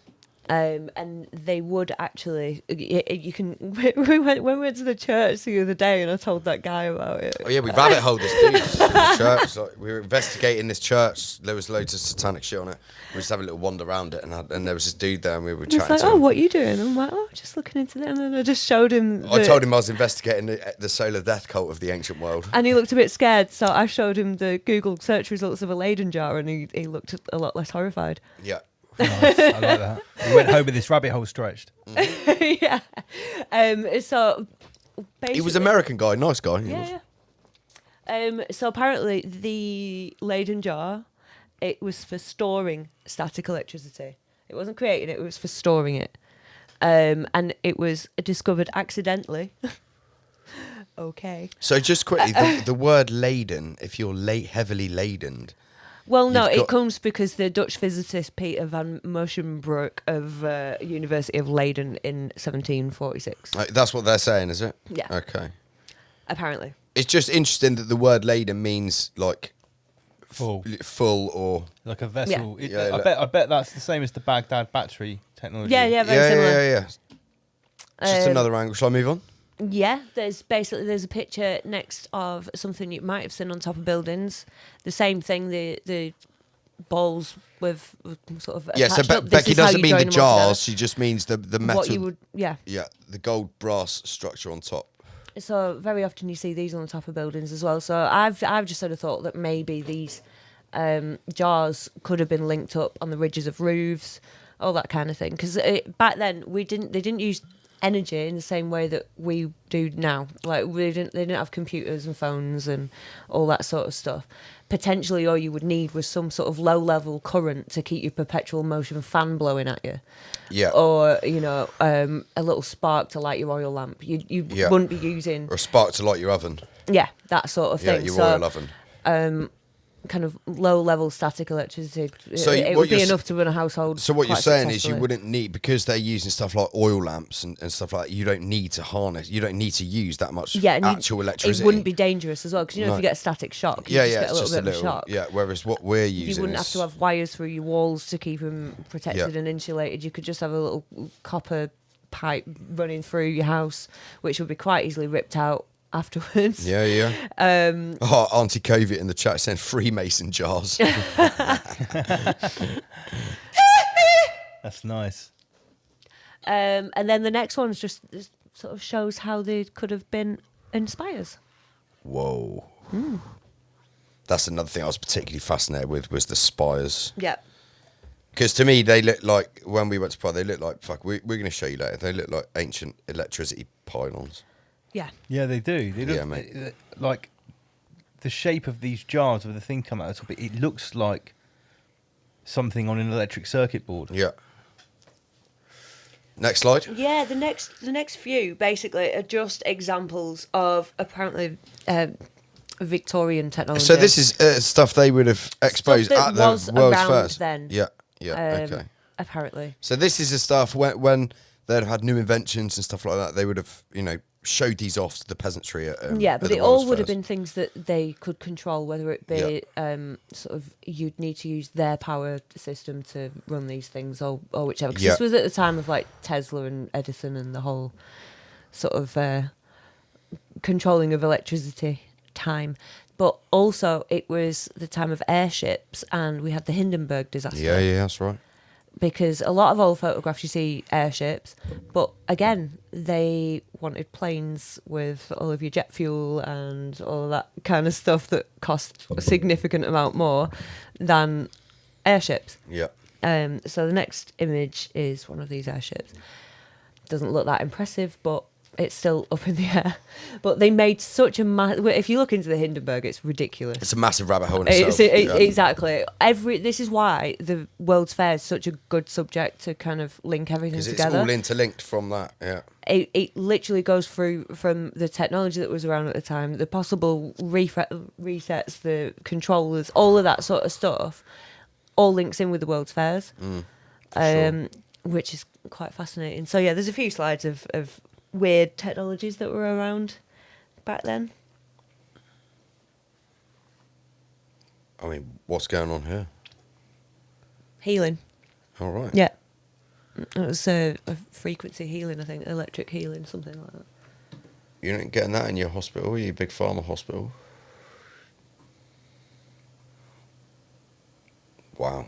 And they would actually, you can. When we went to the church the other day, and I told that guy about it. Oh yeah, we rabbit holed this dude in the church. Like, we were investigating this church. There was loads of satanic shit on it. We just having a little wander around it, and there was this dude there, and we were He's chatting like, to "Oh, him. what are you doing?" I'm like, "Oh, just looking into that." And then I just showed him. I told him I was investigating the solar death cult of the ancient world. And he looked a bit scared, so I showed him the Google search results of a Leyden jar, and he looked a lot less horrified. Yeah. Nice. I like that. We went home with this rabbit hole stretched. Yeah. So basically, He was an American guy, nice guy. He was. Yeah. So apparently the Leyden jar, it was for storing static electricity. It wasn't creating it; it was for storing it. And it was discovered accidentally. Okay. So just quickly, the word laden, if you're heavily ladened. Well, no, You've it comes because the Dutch physicist Peter van Moestenbroek of University of Leiden in 1746. That's what they're saying, is it? Yeah. Okay. Apparently. It's just interesting that the word laden means like Full. full or Like a vessel. Yeah. I bet that's the same as the Baghdad battery technology. Yeah, very similar. yeah. Just another angle. Shall I move on? Yeah, there's a picture next of something you might have seen on top of buildings. The same thing, the balls with sort of Yeah, so attached up. This Becky is how doesn't you mean join the them all together. jars. She just means the metal. What you would, yeah. Yeah, the gold brass structure on top. So very often you see these on the top of buildings as well. So I've just sort of thought that maybe these jars could have been linked up on the ridges of roofs, all that kind of thing. Because back then they didn't use energy in the same way that we do now. Like they didn't have computers and phones and all that sort of stuff. Potentially all you would need was some sort of low level current to keep your perpetual motion fan blowing at you. Yeah. Or a little spark to light your oil lamp. You wouldn't be using Or a spark to light your oven. that sort of thing. Yeah, your oil oven. Kind of low level static electricity. So it what would be you're enough to run a household. So what you're quite saying is you successfully. wouldn't need, because they're using stuff like oil lamps and stuff like that, you don't need to harness, you don't need to use that much and actual electricity. It wouldn't be dangerous as well, because if No. you get a static shock, you Yeah, just yeah, get a it's little just bit of a shock. Yeah, whereas what we're using You wouldn't is, have to have wires through your walls to keep them protected and insulated. You could just have a little copper pipe running through your house, which would be quite easily ripped out afterwards. Yeah. Auntie Covid in the chat saying Freemason jars. That's nice. And then the next one's just sort of shows how they could have been in spires. Whoa. That's another thing I was particularly fascinated with, was the spires. Yeah. Because to me, they look like, when we went to Prague, they look like, we're going to show you later, they look like ancient electricity pylons. Yeah. Yeah, they do. They look Yeah, mate. like the shape of these jars with the thing coming out of the top. It looks like something on an electric circuit board. Yeah. Next slide. Yeah, the next few basically are just examples of apparently Victorian technology. So this is stuff they would have exposed that at the was World's around Fairs. then. Yeah, okay. Apparently. So this is the stuff when they'd have had new inventions and stuff like that, they would have, showed these off to the peasantry at Yeah, at but the it all World's would have Fairs. been things that they could control, whether it be sort of you'd need to use their power system to run these things or whichever. Because this was at the time of like Tesla and Edison and the whole sort of controlling of electricity time. But also it was the time of airships, and we had the Hindenburg disaster. Yeah, that's right. Because a lot of old photographs you see airships, but again, they wanted planes with all of your jet fuel and all of that kind of stuff that cost a significant amount more than airships. Yeah. So the next image is one of these airships. Doesn't look that impressive, but it's still up in the air. But they made such a if you look into the Hindenburg, it's ridiculous. It's a massive rabbit hole in itself. Exactly. This is why the World's Fair is such a good subject to kind of link everything Because together. it's all interlinked from that, yeah. It literally goes through from the technology that was around at the time, the possible resets, the controllers, all of that sort of stuff, all links in with the World's Fairs, which is quite fascinating. So yeah, there's a few slides of weird technologies that were around back then. I mean, what's going on here? Healing. All right. Yeah. It was a frequency healing, I think, electric healing, something like that. You're not getting that in your hospital, are you? Big pharma hospital. Wow.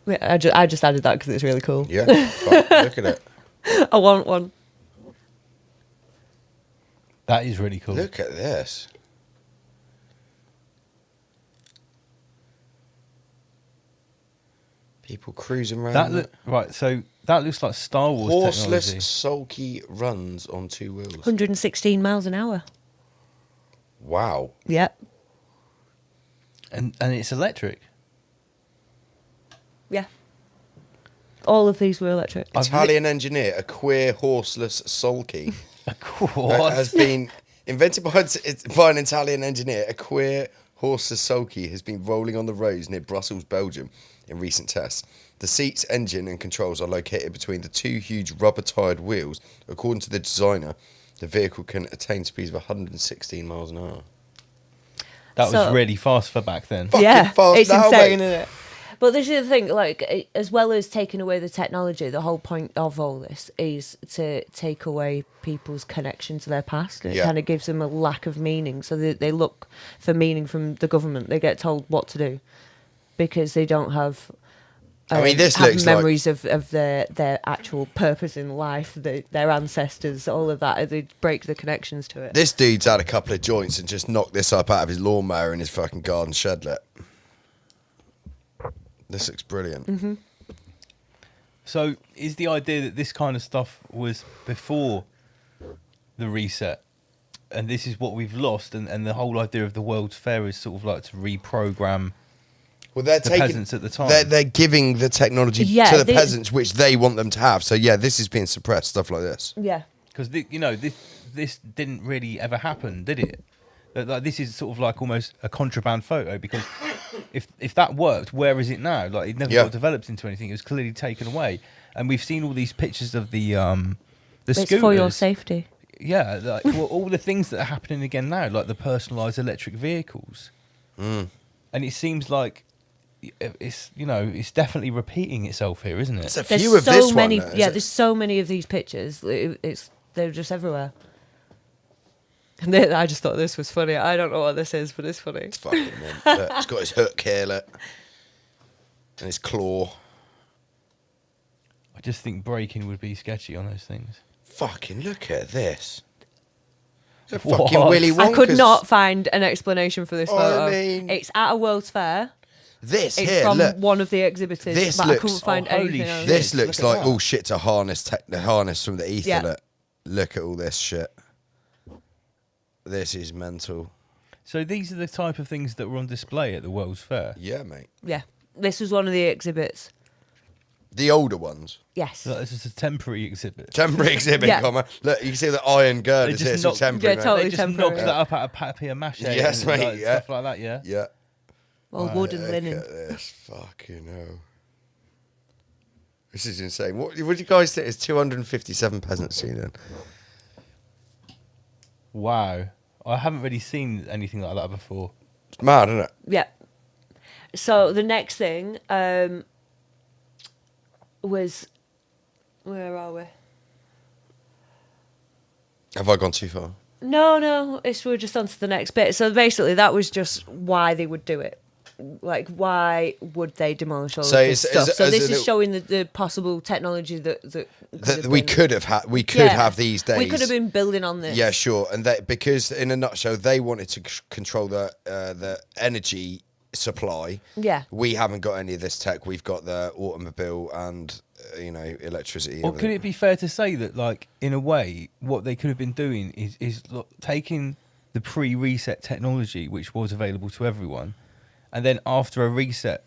Yeah, I just added that because it's really cool. Yeah. Fuck, look at it. I want one. That is really cool. Look at this. People cruising around. Right, so that looks like Star Wars Horseless, technology. sulky runs on 2 wheels. 116 miles an hour. Wow. Yep. And it's electric. Yeah. All of these were electric. Italian engineer, a queer horseless sulky, What? has been invented by an Italian engineer. A queer horseless sulky has been rolling on the roads near Brussels, Belgium, in recent tests. The seats, engine, and controls are located between the 2 huge rubber-tired wheels. According to the designer, the vehicle can attain speeds of 116 miles an hour. That was really fast for back then. Yeah, fast it's now, insane, mate. isn't it? But this is the thing, like, as well as taking away the technology, the whole point of all this is to take away people's connection to their past. And it kind of gives them a lack of meaning. So they look for meaning from the government. They get told what to do because they don't have... I mean, this have looks memories of their actual purpose in life, their ancestors, all of that. They break the connections to it. This dude's had a couple of joints and just knocked this up out of his lawnmower in his fucking garden shedlet. This looks brilliant. Mm-hmm. So is the idea that this kind of stuff was before the reset, and this is what we've lost, and the whole idea of the World's Fair is sort of like to reprogram Well, they're the taking, peasants at the time? They're giving the technology to the peasants, which they want them to have. So yeah, this is being suppressed, stuff like this. Yeah. Because this didn't really ever happen, did it? Like, this is sort of like almost a contraband photo, because if that worked, where is it now? Like, it never got developed into anything. It was clearly taken away, and we've seen all these pictures of the it's scooters. for your safety. Yeah, like, well, all the things that are happening again now, like the personalised electric vehicles, and it seems like it's definitely repeating itself here, isn't it? There's a few of this one. There's so many of these pictures. They're just everywhere. And I just thought this was funny. I don't know what this is, but it's funny. It's fucking mint. Look, it's got his hook here, look, and his claw. I just think braking would be sketchy on those things. Fucking look at this. It's a What? fucking Willy Wonka's. I could not find an explanation for this photo. I mean, it's at a World's Fair. This It's here, from look. one of the exhibitors, This but looks- I couldn't find holy anything else. shit. This looks Look at like that. all shit to harness the harness from the ether. Yeah. Look at all this shit. This is mental. So these are the type of things that were on display at the World's Fair. Yeah, mate. Yeah, this was one of the exhibits. The older ones. Yes. So this is a temporary exhibit. Temporary exhibit, Yeah. comma. Look, you can see the iron girders They here. just So knocked- temporary, Yeah, mate. totally. They just temporary. knocked that up out of papier mâché. Yes, and, mate, like, yeah. Stuff like that, yeah. Yeah. Well, wood and Look linen. at this. Fucking hell. This is insane. What do you guys think? It's 257 peasants seen then. Wow. I haven't really seen anything like that before. It's mad, isn't it? Yeah. So the next thing was, where are we? Have I gone too far? No, we're just on to the next bit. So basically, that was just why they would do it. Like, why would they demolish all So of this is- stuff? is- So is this it is a- showing the possible technology that We could have had. We could have these days. We could have been building on this. Yeah, sure. And because in a nutshell, they wanted to control the energy supply. Yeah. We haven't got any of this tech. We've got the automobile and electricity. Or could it be fair to say that, like, in a way, what they could have been doing is taking the pre-reset technology, which was available to everyone, and then after a reset,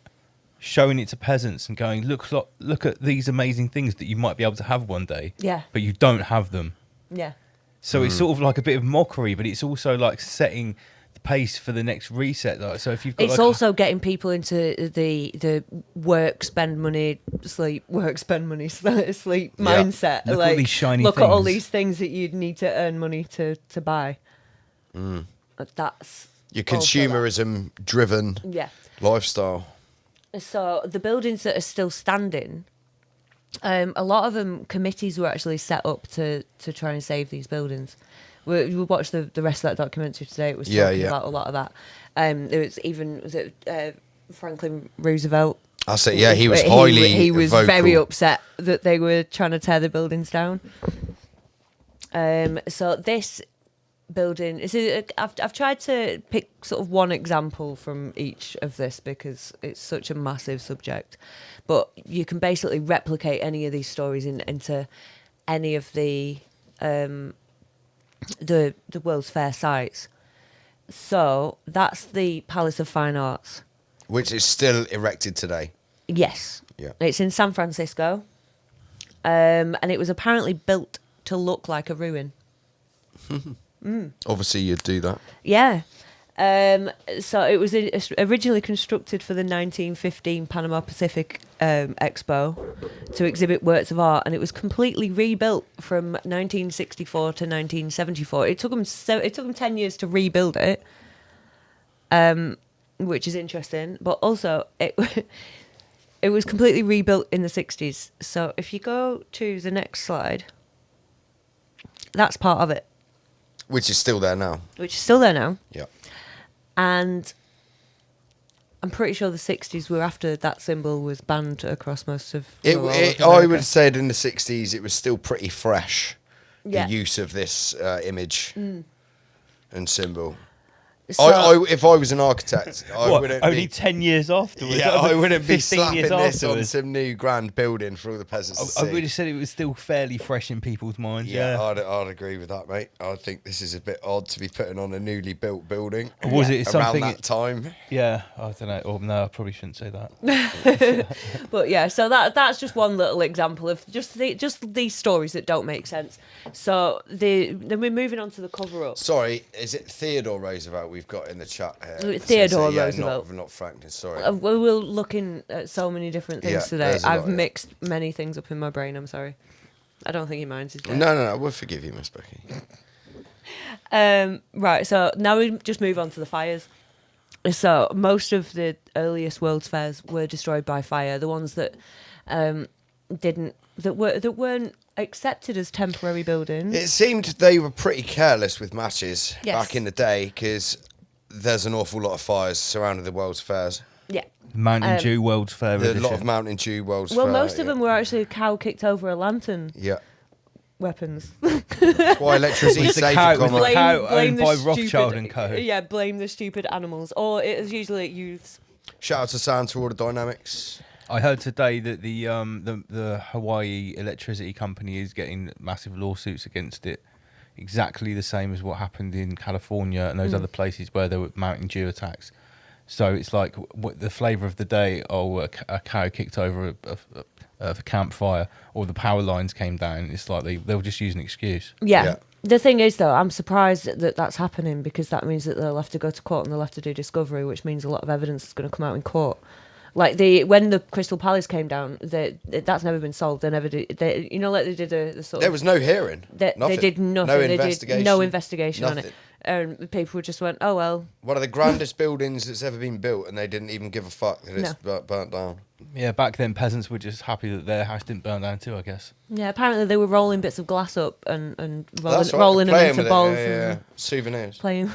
showing it to peasants and going, look at these amazing things that you might be able to have one day, Yeah. but you don't have them. Yeah. So it's sort of like a bit of mockery, but it's also like setting the pace for the next reset. Like, so if you've got, It's like, also getting people into the work, spend money, sleep, work, spend money, sleep mindset. Look at all these shiny look at all things. these things that you'd need to earn money to buy. That's your also that. consumerism driven Yeah. lifestyle. So the buildings that are still standing, a lot of them, committees were actually set up to try and save these buildings. We watched the rest of that documentary today. It was talking about a lot of that. There was even Franklin Roosevelt. I said, yeah, he was highly he was vocal. very upset that they were trying to tear the buildings down. So this building I've tried to pick sort of one example from each of this because it's such a massive subject, but you can basically replicate any of these stories into any of the World's Fair sites. So that's the Palace of Fine Arts, which is still erected today. Yes. Yeah. It's in San Francisco, and it was apparently built to look like a ruin. Obviously, you'd do that. Yeah. So it was originally constructed for the 1915 Panama Pacific Expo to exhibit works of art, and it was completely rebuilt from 1964 to 1974. It took them 10 years to rebuild it, which is interesting. But also, it was completely rebuilt in the 60s. So if you go to the next slide, that's part of it. Which is still there now. Which is still there now. Yeah. And I'm pretty sure the 60s were after that symbol was banned across most of I America. would have said in the 60s it was still pretty fresh, Yeah. the use of this image and symbol. So- If I was an architect, I wouldn't only be, 10 years afterwards? yeah, I wouldn't be 15 slapping years this on afterwards? some new grand building for all the peasants to I see. would have said it was still fairly fresh in people's minds. Yeah, I'd agree with that, mate. I think this is a bit odd to be putting on a newly built building. Or was it around something? that time? Yeah, I don't know. Or no, I probably shouldn't say that. But yeah, so that's just one little example of just these stories that don't make sense. So then we're moving on to the cover up. Sorry, is it Theodore Roosevelt we've got in the chat here? Theodore Yeah, Roosevelt. Not Franklin, sorry. We're looking at so many different things Yeah, today. there's a lot, I've yeah. mixed many things up in my brain. I'm sorry. I don't think he minds his death. No, we'll forgive you, Miss Becky. Right, so now we just move on to the fires. So most of the earliest World's Fairs were destroyed by fire. The ones that weren't accepted as temporary buildings. It seemed they were pretty careless with matches Yes. back in the day because there's an awful lot of fires surrounding the World's Fairs. Yeah. Mountain Dew World's Fair There's a edition. lot of Mountain Dew World's Well, Fair. most of them were actually a cow kicked over a lantern Yeah. weapons. That's why electricity's Was the safe cow- and was the common. cow owned the by Rothschild and Co? Yeah, blame the stupid animals. Or it was usually youths. Shout out to Santa Order Dynamics. I heard today that the Hawaii electricity company is getting massive lawsuits against it. Exactly the same as what happened in California and those other places where there were Mountain Dew attacks. So it's like what the flavour of the day. Oh, a cow kicked over a campfire, or the power lines came down. It's like they'll just use an excuse. Yeah. Yeah. The thing is, though, I'm surprised that that's happening because that means that they'll have to go to court and they'll have to do discovery, which means a lot of evidence is going to come out in court. Like when the Crystal Palace came down, that's never been solved. They never did. They did a sort of. There was no hearing. They did nothing. No They investigation. did no investigation on it. Nothing. And people just went, oh, well. One of the grandest buildings that's ever been built, and they didn't even give a fuck that it's burnt down. Yeah, back then peasants were just happy that their house didn't burn down too, I guess. Yeah, apparently they were rolling bits of glass up and That's right, rolling them playing into with it, balls yeah. and Souvenirs. playing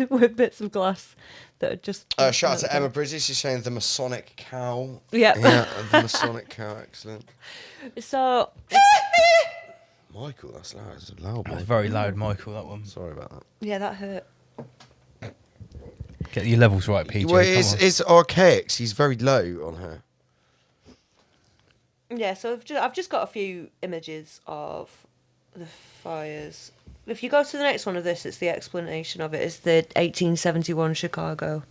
with bits of glass that are just... Shout out to Emma Bridges. She's saying the Masonic cow. Yeah. Yeah, the Masonic cow. Excellent. So... Michael, that's loud. It's a loud That's one. very loud, Michael, that one. Sorry about that. Yeah, that hurt. Get your levels right, PJ. Well, come on. it's archaic. She's very low on her. Yeah, so I've just got a few images of the fires. If you go to the next one of this, it's the explanation of it. It's the 1871 Chicago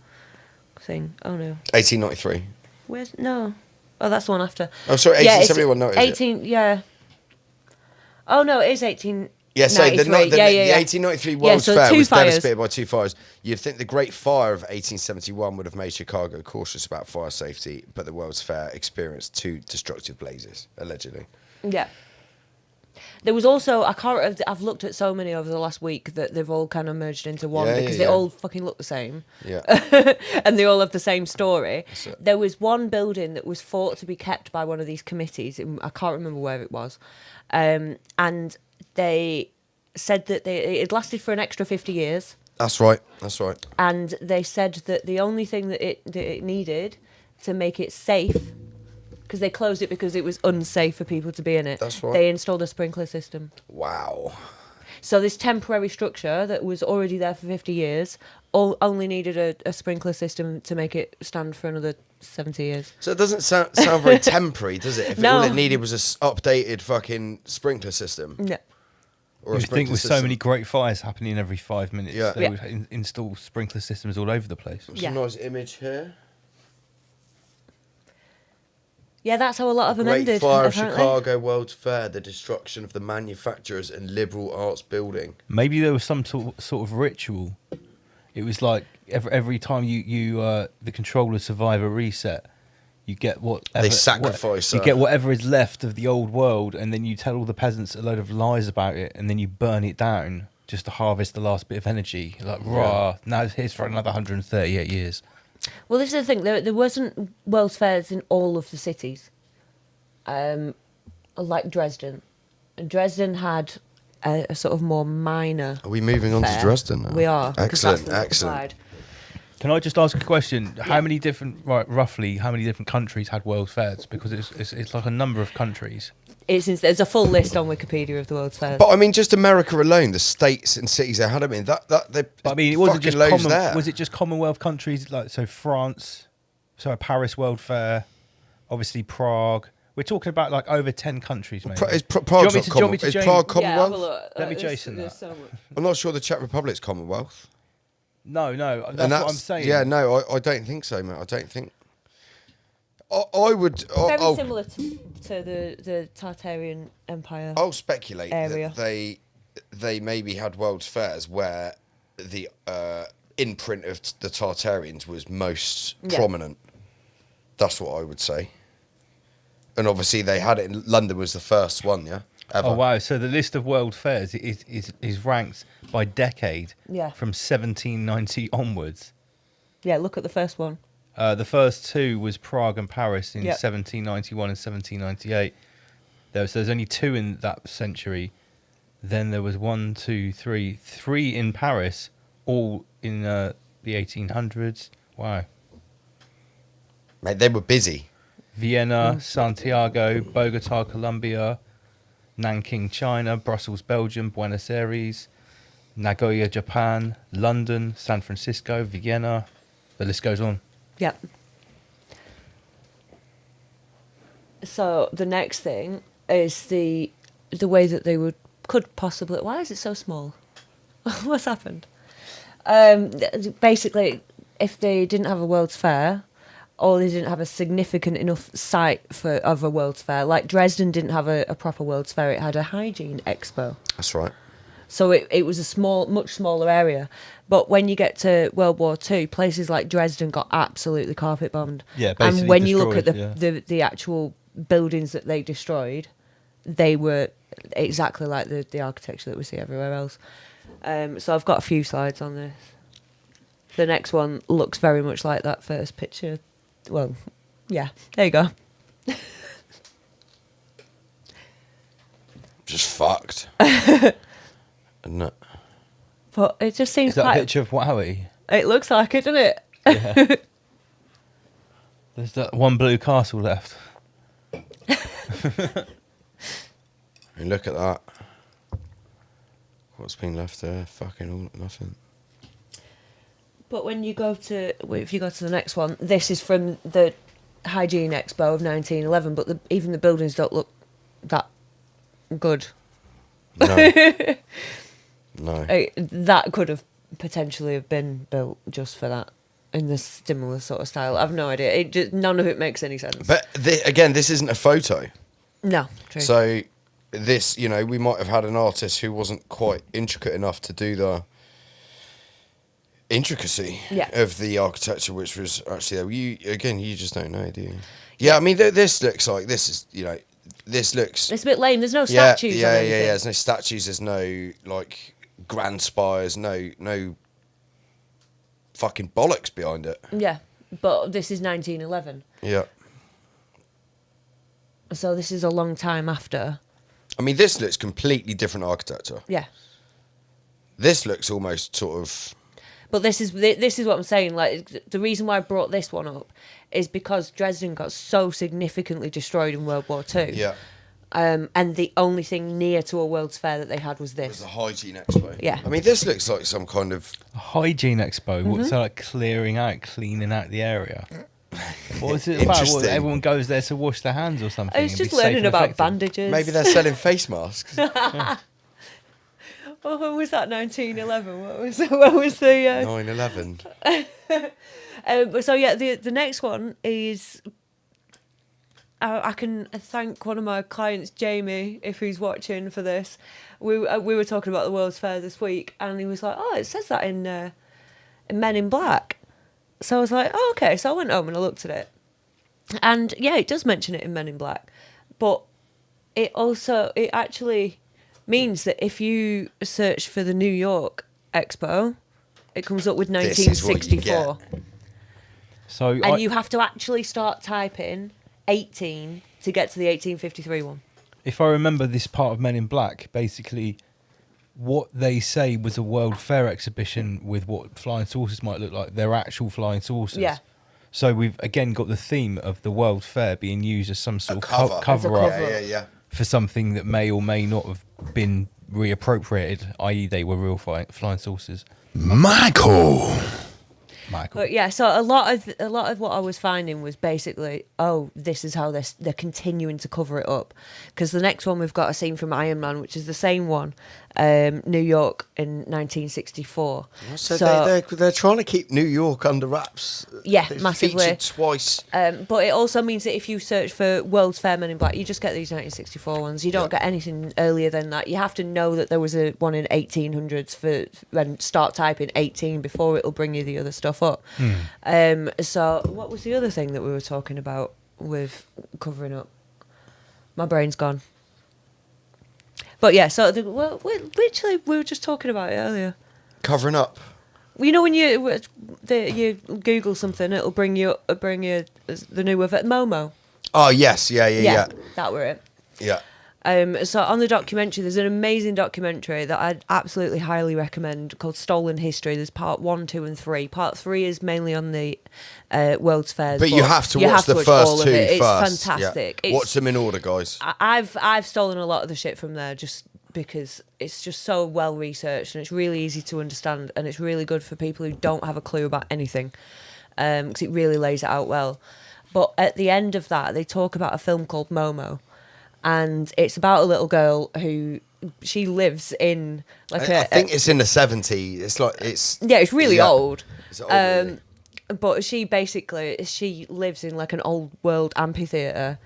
thing. Oh, no. 1893. Where's... No. Oh, that's the one after. Oh, sorry, Yeah, it's 1871. No, is it? Yeah. Oh, no, it is 18... Yeah, so the 1893 World's so Fair two was fires. devastated by two fires. You'd think the Great Fire of 1871 would have made Chicago cautious about fire safety, but the World's Fair experienced two destructive blazes, allegedly. Yeah. There was also I've looked at so many over the last week that they've all kind of merged into one Yeah, because yeah, they yeah. all fucking look the same. Yeah. And they all have the same story. it. There was one building that was thought to be kept by one of these committees. I can't remember where it was, and they said that it lasted for an extra 50 years. That's right. That's right. And they said that the only thing that it needed to make it safe, because they closed it because it was unsafe for people to be in it. That's right. They installed a sprinkler system. Wow. So this temporary structure that was already there for 50 years only needed a sprinkler system to make it stand for another 70 years. So it doesn't sound very temporary, does it? If No. all it needed was a updated fucking sprinkler system. No. Or You a think sprinkler with so system. many great fires happening every 5 minutes, Yeah. they Yeah. would install sprinkler systems all over the place. It's Yeah. a nice image here. Yeah, that's how a lot of them Great ended. Fire of apparently. Chicago World's Fair, the destruction of the manufacturers and liberal arts building. Maybe there was some sort of ritual. It was like every time you the controller survive a reset, you get whatever They sacrifice you her. get whatever is left of the old world, and then you tell all the peasants a load of lies about it, and then you burn it down just to harvest the last bit of energy. Like rah, now here's for another 138 years. Well, this is the thing. There wasn't World's Fairs in all of the cities. Like Dresden. Dresden had a sort of more minor. Are we moving on to fair. Dresden now? We are. 'cause that's Excellent, the little excellent. slide. Can I just ask a question? How many different, roughly, how many different countries had World's Fairs? Because it's like a number of countries. There's a full list on Wikipedia of the World's Fairs. But I mean, just America alone, the states and cities they had. I mean, But I mean, it wasn't just loads common. there. Was it just Commonwealth countries like France? So Paris World Fair, obviously Prague. We're talking about like over 10 countries, maybe. Is Do you Prague want me to- do you want me to Is change- Prague Yeah, have a Commonwealth? look. Let me There's- Jason there's that. so much. I'm not sure the Czech Republic's Commonwealth. No, that's And what I'm saying. Yeah, no, I don't think so, mate. I don't think. I would. Very similar to the Tartarian Empire. I'll speculate area. that they maybe had World's Fairs where the imprint of the Tartarians was most Yeah. prominent. That's what I would say. And obviously they had it in London was the first one, yeah. Ever. Oh wow! So the list of World Fairs is ranked by decade. Yeah. From 1790 onwards. Yeah, look at the first one. The first two was Prague and Paris in Yep. 1791 and 1798. There's only two in that century. Then there was three in Paris, all in the 1800s. Wow. Mate, they were busy. Vienna, Santiago, Bogota, Colombia, Nanking, China, Brussels, Belgium, Buenos Aires, Nagoya, Japan, London, San Francisco, Vienna. The list goes on. Yeah. So the next thing is the way that they could possibly. Why is it so small? What's happened? Basically, if they didn't have a World's Fair, or they didn't have a significant enough site of a World's Fair, like Dresden didn't have a proper World's Fair, it had a hygiene expo. That's right. So it was a much smaller area. But when you get to World War II, places like Dresden got absolutely carpet bombed. Yeah, basically and when you look at destroyed, the actual buildings that they destroyed, they were exactly like the architecture that we see everywhere else. So I've got a few slides on this. The next one looks very much like that first picture. Well, yeah, there you go. Just fucked. Isn't it? But it just seems Is that a quite... picture of Wowie? It looks like it, doesn't it? Yeah. There's that one blue castle left. I mean, look at that. What's been left there? Fucking all nothing. But when you go to, if you go to the next one, this is from the Hygiene Expo of 1911, but even the buildings don't look that good. No. No. That could have potentially have been built just for that, in this similar sort of style. I've no idea. None of it makes any sense. But again, this isn't a photo. No, true. So this, we might have had an artist who wasn't quite intricate enough to do the intricacy of the architecture, which was actually there. You just don't know, do you? Yeah, I mean, this looks like this is, this looks. It's a bit lame. There's no Yeah, statues. yeah, or yeah, anything. yeah. There's no statues. There's no like grand spires. No fucking bollocks behind it. Yeah, but this is 1911, Yeah. so this is a long time after. I mean, this looks completely different architecture. Yeah, This looks almost sort of. but this is what I'm saying. Like the reason why I brought this one up is because Dresden got so significantly destroyed in World War Two. Yeah. And the only thing near to a World's Fair that they had was It was this. the hygiene expo. Yeah. I mean, this looks like some kind of. A hygiene expo. Mm-hmm. What's that, like clearing out, cleaning out the area? What is it about? What, Interesting. everyone goes there to wash their hands or something? I was and just be safe learning and about effective? bandages. Maybe they're selling face masks. Oh, when was that? 1911. What was the? 9/11. So yeah, the next one is. I can thank one of my clients, Jamie, if he's watching for this. We were talking about the World's Fair this week, and he was like, "Oh, it says that in Men in Black." So I was like, "Oh, okay." So I went home and I looked at it, and yeah, it does mention it in Men in Black, but it actually means that if you search for the New York Expo, it comes up with This is what you 1964, So and you have to actually start typing 18 to get to the 1853 one. if I remember this part of Men in Black, basically what they say was a World Fair exhibition with what flying saucers might look like. They're actual flying saucers. Yeah. So we've again got the theme of the World Fair being used as some sort of cover. cover up Yeah. for something that may or may not have been reappropriated, i.e. they were real flying saucers. Michael. But yeah, so a lot of what I was finding was basically, oh, this is how they're continuing to cover it up, because the next one we've got a scene from Iron Man, which is the same one, New York in 1964. So they're trying to keep New York under wraps. Yeah, They've massively. Featured twice. But it also means that if you search for World's Fair Men in Black, you just get these 1964 ones. You don't get anything earlier than that. You have to know that there was a one in 1800s and start typing 18 before it'll bring you the other stuff up. So what was the other thing that we were talking about with covering up? My brain's gone. But yeah, so literally we were just talking about it earlier. Covering up. You know when you Google something, it'll bring you the new of it, Momo. Oh, yes. Yeah. That were it. Yeah. So on the documentary, there's an amazing documentary that I'd absolutely highly recommend called Stolen History. There's part 1, 2, and 3. Part 3 is mainly on the World's Fairs. But you have to watch the first two It's first. fantastic. Yeah. Watch them in order, guys. I've stolen a lot of the shit from there just because it's just so well researched and it's really easy to understand and it's really good for people who don't have a clue about anything, because it really lays it out well. But at the end of that, they talk about a film called Momo. And it's about a little girl who she lives in like I think it's in the 70s. It's really old. It's old, really. But she lives in like an old world amphitheater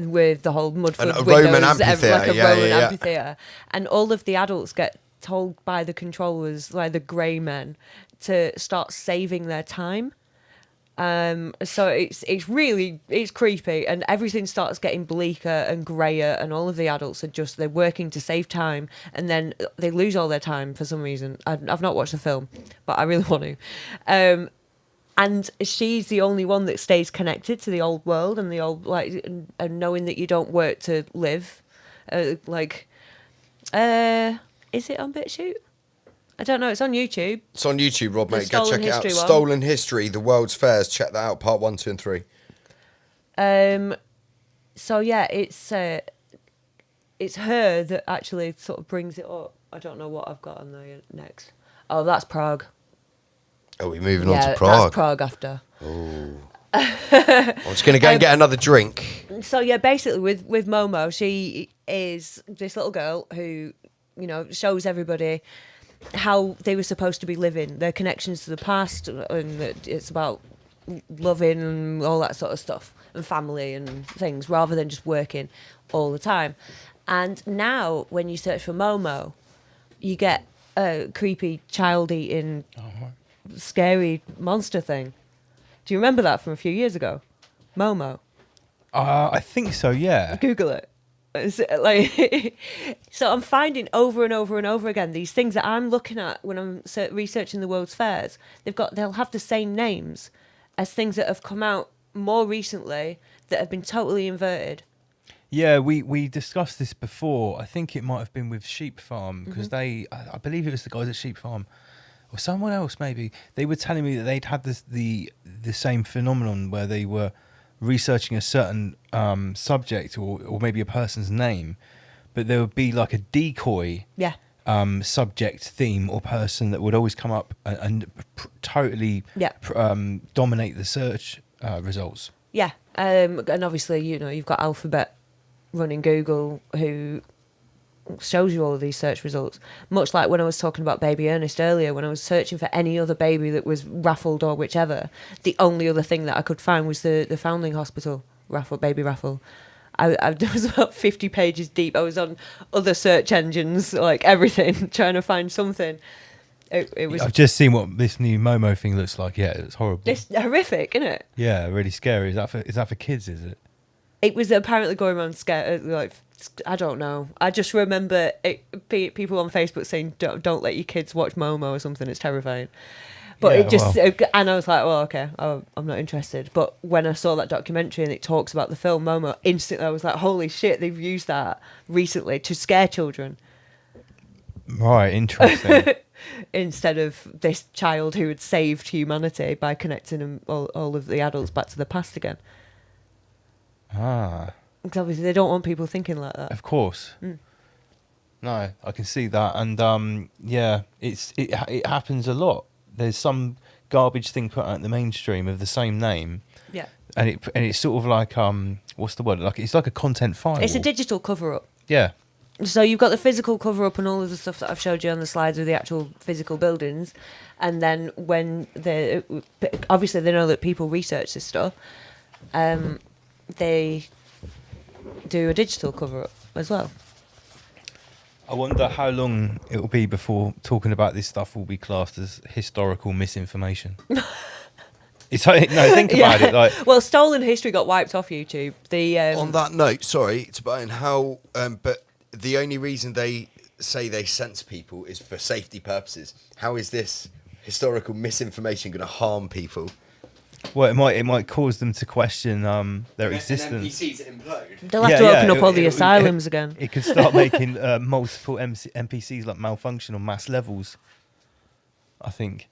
with the whole mud flood windows, Roman amphitheater, like a Roman amphitheater, and all of the adults get told by the controllers, like the grey men, to start saving their time. So it's really creepy, and everything starts getting bleaker and grayer, and all of the adults they're working to save time, and then they lose all their time for some reason. I've not watched the film, but I really want to. And she's the only one that stays connected to the old world and the old and knowing that you don't work to live. Is it on BitChute? I don't know. It's on YouTube. It's on YouTube, Rob, The mate. Go check it out. Stolen History one. Stolen History, the World's Fairs. Check that out. Part 1, 2, and 3. So yeah, it's her that actually sort of brings it up. I don't know what I've got on there next. Oh, that's Prague. Are we moving on to That's Prague? Prague after. I'm just going to go and get another drink. So yeah, basically with Momo, she is this little girl who, shows everybody how they were supposed to be living, their connections to the past, and it's about loving and all that sort of stuff, and family and things, rather than just working all the time. And now, when you search for Momo, you get a creepy child-eating, scary monster thing. Do you remember that from a few years ago? Momo. I think so. Yeah. Google it. It's like, so I'm finding over and over and over again these things that I'm looking at when I'm researching the World's Fairs. They'll have the same names as things that have come out more recently that have been totally inverted. Yeah, we discussed this before. I think it might have been with Sheep Farm because I believe it was the guys at Sheep Farm or someone else maybe. They were telling me that they'd had the same phenomenon where they were researching a certain subject or maybe a person's name, but there would be like a decoy subject, theme, or person that would always come up and totally dominate the search results. Yeah, and obviously, you've got Alphabet running Google, who shows you all of these search results. Much like when I was talking about Baby Ernest earlier, when I was searching for any other baby that was raffled or whichever, the only other thing that I could find was the Foundling Hospital baby raffle. I was about 50 pages deep. I was on other search engines, like everything, trying to find something. It was. I've just seen what this new Momo thing looks like. Yeah, it's horrible. It's horrific, isn't it? Yeah, really scary. Is that for kids? Is it? It was apparently going around scared. Like, I don't know. I just remember people on Facebook saying, "Don't let your kids watch Momo" or something. It's terrifying. But it just, and I was like, well, okay, I'm not interested. But when I saw that documentary and it talks about the film Momo, instantly I was like, holy shit, they've used that recently to scare children. Right, interesting. Instead of this child who had saved humanity by connecting them, all of the adults back to the past again. Ah. Because obviously they don't want people thinking like that. Of course. No, I can see that. And yeah, it happens a lot. There's some garbage thing put out in the mainstream of the same name. Yeah. And it's sort of like what's the word? Like it's like a content file. It's a digital cover up. Yeah. So you've got the physical cover up and all of the stuff that I've showed you on the slides of the actual physical buildings, and then when obviously they know that people research this stuff, they do a digital cover up as well. I wonder how long it will be before talking about this stuff will be classed as historical misinformation. Think about it. Like, well, stolen history got wiped off YouTube. On that note, sorry to butt in, how, but the only reason they say they censor people is for safety purposes. How is this historical misinformation going to harm people? Well, it might cause them to question their existence. NPCs implode. They'll have to open up all the asylums again. It could start making multiple NPCs like malfunction on mass levels, I think.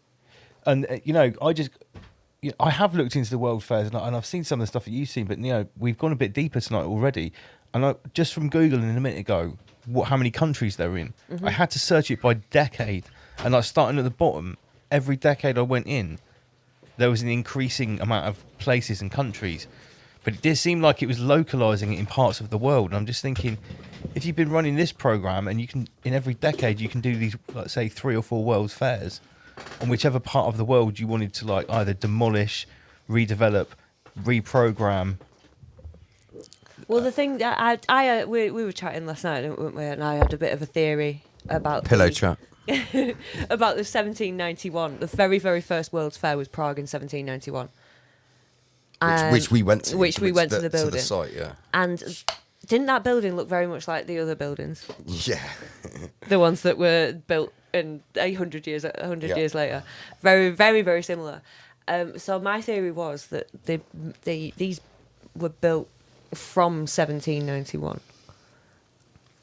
And I have looked into the World Fairs and I've seen some of the stuff that you've seen, but we've gone a bit deeper tonight already. And just from Googling a minute ago, how many countries they're in, I had to search it by decade, and starting at the bottom, every decade I went in, there was an increasing amount of places and countries, but it did seem like it was localizing it in parts of the world. And I'm just thinking, if you've been running this program and you can, in every decade, you can do these, let's say, 3 or 4 World's Fairs on whichever part of the world you wanted to either demolish, redevelop, reprogram. Well, the thing that we were chatting last night, weren't we? And I had a bit of a theory about Pillow chat. about the 1791. The very, very first World's Fair was Prague in 1791. Which we went to. Which we went to the building. To the site, yeah. And didn't that building look very much like the other buildings? Yeah. The ones that were built in 100 years later. Very, very, very similar. So my theory was that these were built from 1791.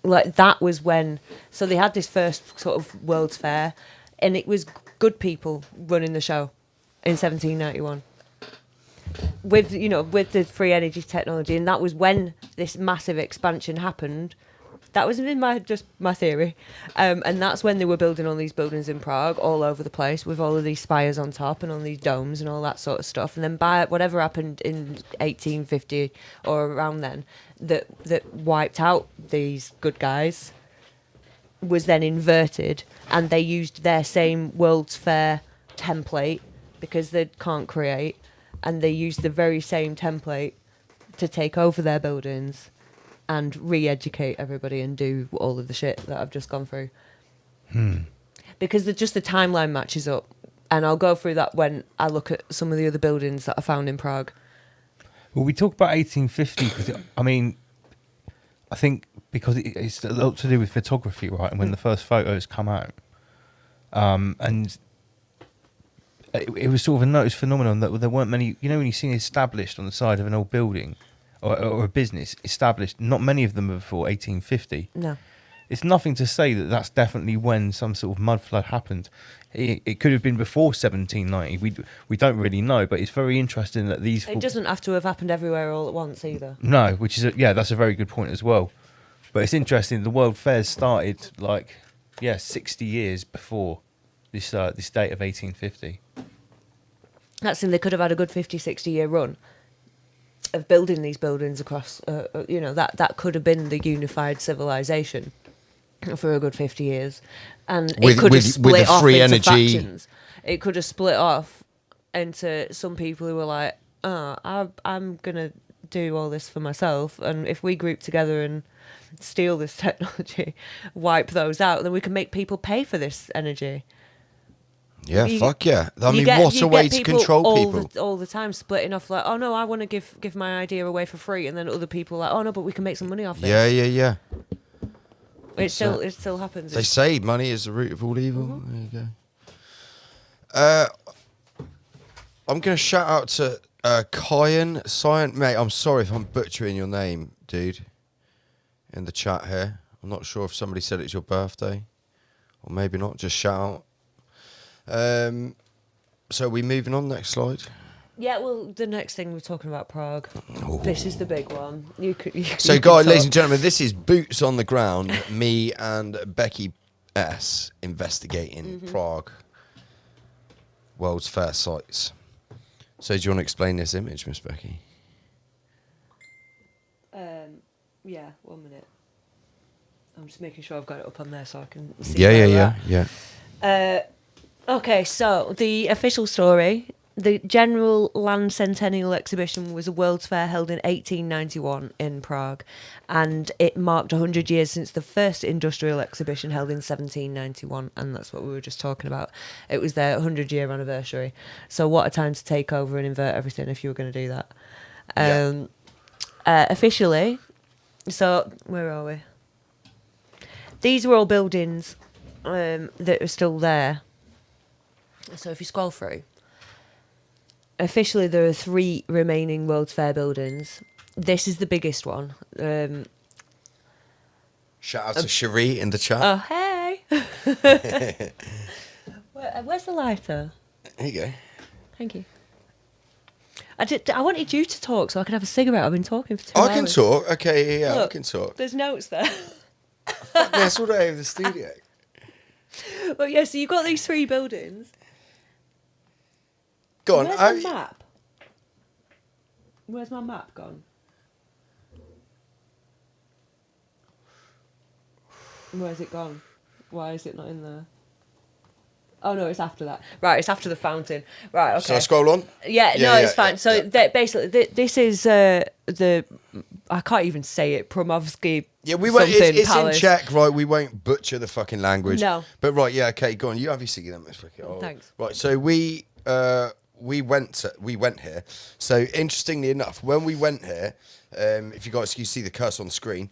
Like that was when, so they had this first sort of World's Fair, and it was good people running the show in 1791 with the free energy technology, and that was when this massive expansion happened. That was in my theory, and that's when they were building all these buildings in Prague all over the place with all of these spires on top and all these domes and all that sort of stuff. And then by whatever happened in 1850 or around then, that wiped out these good guys, was then inverted, and they used their same World's Fair template because they can't create, and they used the very same template to take over their buildings and re-educate everybody and do all of the shit that I've just gone through. Because the timeline matches up. And I'll go through that when I look at some of the other buildings that I found in Prague. Well, we talk about 1850 because I think because it's a lot to do with photography, right? And when the first photos come out, and it was sort of a noticed phenomenon that there weren't many. You know, when you see established on the side of an old building or a business established, not many of them are before 1850. No. It's nothing to say that that's definitely when some sort of mud flood happened. It could have been before 1790. We don't really know, but it's very interesting that these. It doesn't have to have happened everywhere all at once either. No, which is that's a very good point as well. But it's interesting. The World Fairs started 60 years before this date of 1850. That's in they could have had a good 50, 60 year run of building these buildings across. That could have been the unified civilization for a good 50 years, and it could have split off free into energy. factions. It could have split off into some people who were like, I'm gonna do all this for myself, and if we group together and steal this technology, wipe those out, then we can make people pay for this energy. Yeah, fuck yeah. I mean, what a way to control people. All the time splitting off like, oh no, I want to give my idea away for free, and then other people are like, oh no, but we can make some money off this. Yeah. It still happens. They say money is the root of all evil. Mm-hmm. There you go. I'm going to shout out to Kyan Cyan. Mate, I'm sorry if I'm butchering your name, dude, in the chat here. I'm not sure if somebody said it's your birthday, or maybe not. Just shout out. So are we moving on? Next slide. Yeah, well, the next thing we're talking about Prague. Oh. This is the big one. So, guys, ladies and gentlemen, this is boots on the ground. Me and Beki S investigating Prague World's Fair sites. So, do you want to explain this image, Miss Becky? Yeah, 1 minute. I'm just making sure I've got it up on there so I can see. Yeah. Okay, so the official story. The General Land Centennial Exhibition was a World's Fair held in 1891 in Prague, and it marked 100 years since the first industrial exhibition held in 1791, and that's what we were just talking about. It was their 100-year anniversary. So what a time to take over and invert everything if you were going to do that. Officially, so where are we? These were all buildings that are still there. So if you scroll through, officially there are 3 remaining World's Fair buildings. This is the biggest one. Shout out to Cherie in the chat. Oh, hey! Where's the lighter? There you go. Thank you. I wanted you to talk so I could have a cigarette. I've been talking for 2 hours. I can talk. Okay, yeah, Look, I can talk. There's notes there. That's all day over the studio. Well, yeah, so you've got these 3 buildings. Go on. Where's my map? Where's my map gone? Where's it gone? Why is it not in there? Oh no, it's after that. Right, it's after the fountain. Right, okay. So I scroll on? Yeah, it's fine. So basically, this is the I can't even say it. Promovsky. Yeah, we won't. It's Palace. in Czech, right? We won't butcher the fucking language. No. But right, yeah, okay, go on. You have your ciggy then, Miss Vicky. Thanks. Right, so we went here. So interestingly enough, when we went here, if you guys can see the cursor on the screen,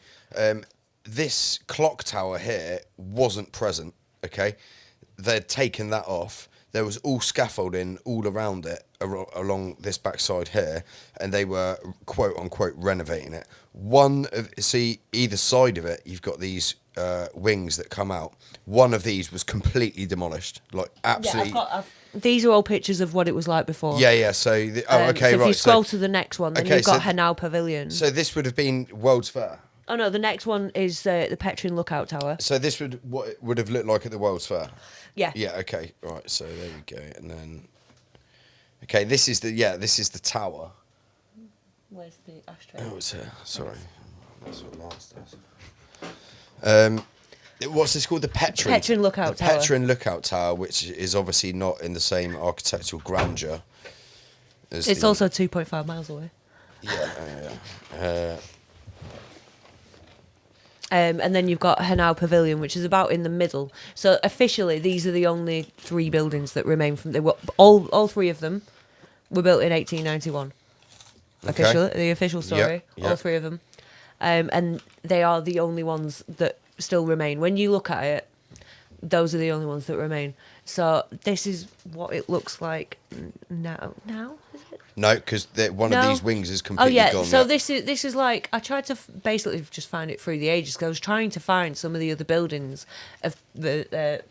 this clock tower here wasn't present. Okay, they'd taken that off. There was all scaffolding all around it along this backside here, and they were quote unquote renovating it. See either side of it, you've got these wings that come out. One of these was completely demolished, like absolutely. Yeah, these are all pictures of what it was like before. Yeah. So okay, so if right. you scroll to the next one, then you've got Hanau Pavilion. So this would have been World's Fair. Oh no, the next one is the Petrin Lookout Tower. So this what it would have looked like at the World's Fair. Yeah. Yeah. Okay. Right. So there we go. And then, okay, this is the tower. Where's the ashtray? Oh, it's here. Sorry. That's what Lance does. What's this called? The Petrin. Petrin Lookout Tower. Petrin Lookout Tower, which is obviously not in the same architectural grandeur. It's also 2.5 miles away. Yeah. And then you've got Hanau Pavilion, which is about in the middle. So officially, these are the only 3 buildings that remain from. They were all 3 of them were built in 1891. the official story, Yeah. all three of them. And they are the only ones that still remain. When you look at it, those are the only ones that remain. So this is what it looks like now. Now is it? No, because one of these wings is Oh completely yeah. gone. So this is like I tried to basically just find it through the ages because I was trying to find some of the other buildings of the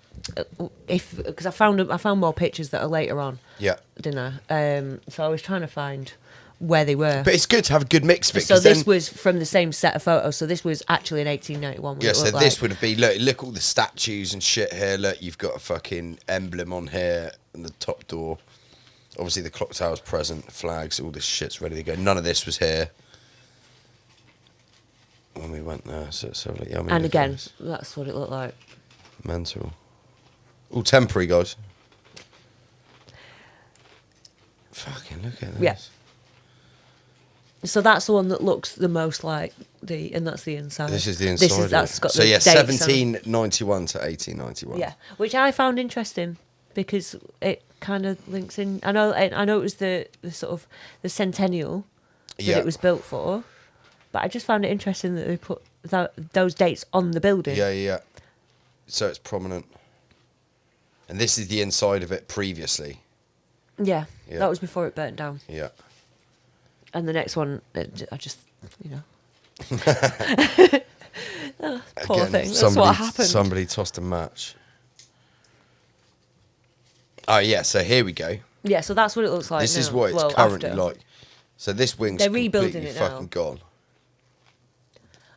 because I found more pictures that are later on. Yeah. Didn't I? So I was trying to find where they were. But it's good to have a good mix of it. So 'cause this then- was from the same set of photos. So this was actually in 1891. Yeah, so this would have been, look all the statues and shit here. Look, you've got a fucking emblem on here and the top door. Obviously, the clock tower's present, flags, all this shit's ready to go. None of this was here when we went there. So like, yeah, I mean, And look at again, this. that's what it looked like. Mental. All temporary, guys. Fucking look at this. Yeah. So that's the one that looks the most like and that's the inside. This is the inside. That's got so the yeah, dates on it. 1791 to 1891. Yeah, which I found interesting because it kind of links in. I know it was the sort of the centennial that it was built for, but I just found it interesting that they put those dates on the building. Yeah. So it's prominent. And this is the inside of it previously. Yeah, Yeah. that was before it burnt down. Yeah. And the next one, I just, oh, poor Again, thing. That's what happened. Somebody tossed a match. Oh yeah, so here we go. Yeah, so that's what it looks like. This is now. what it's Well, currently after. like. So this wing's They're rebuilding completely it now. fucking gone.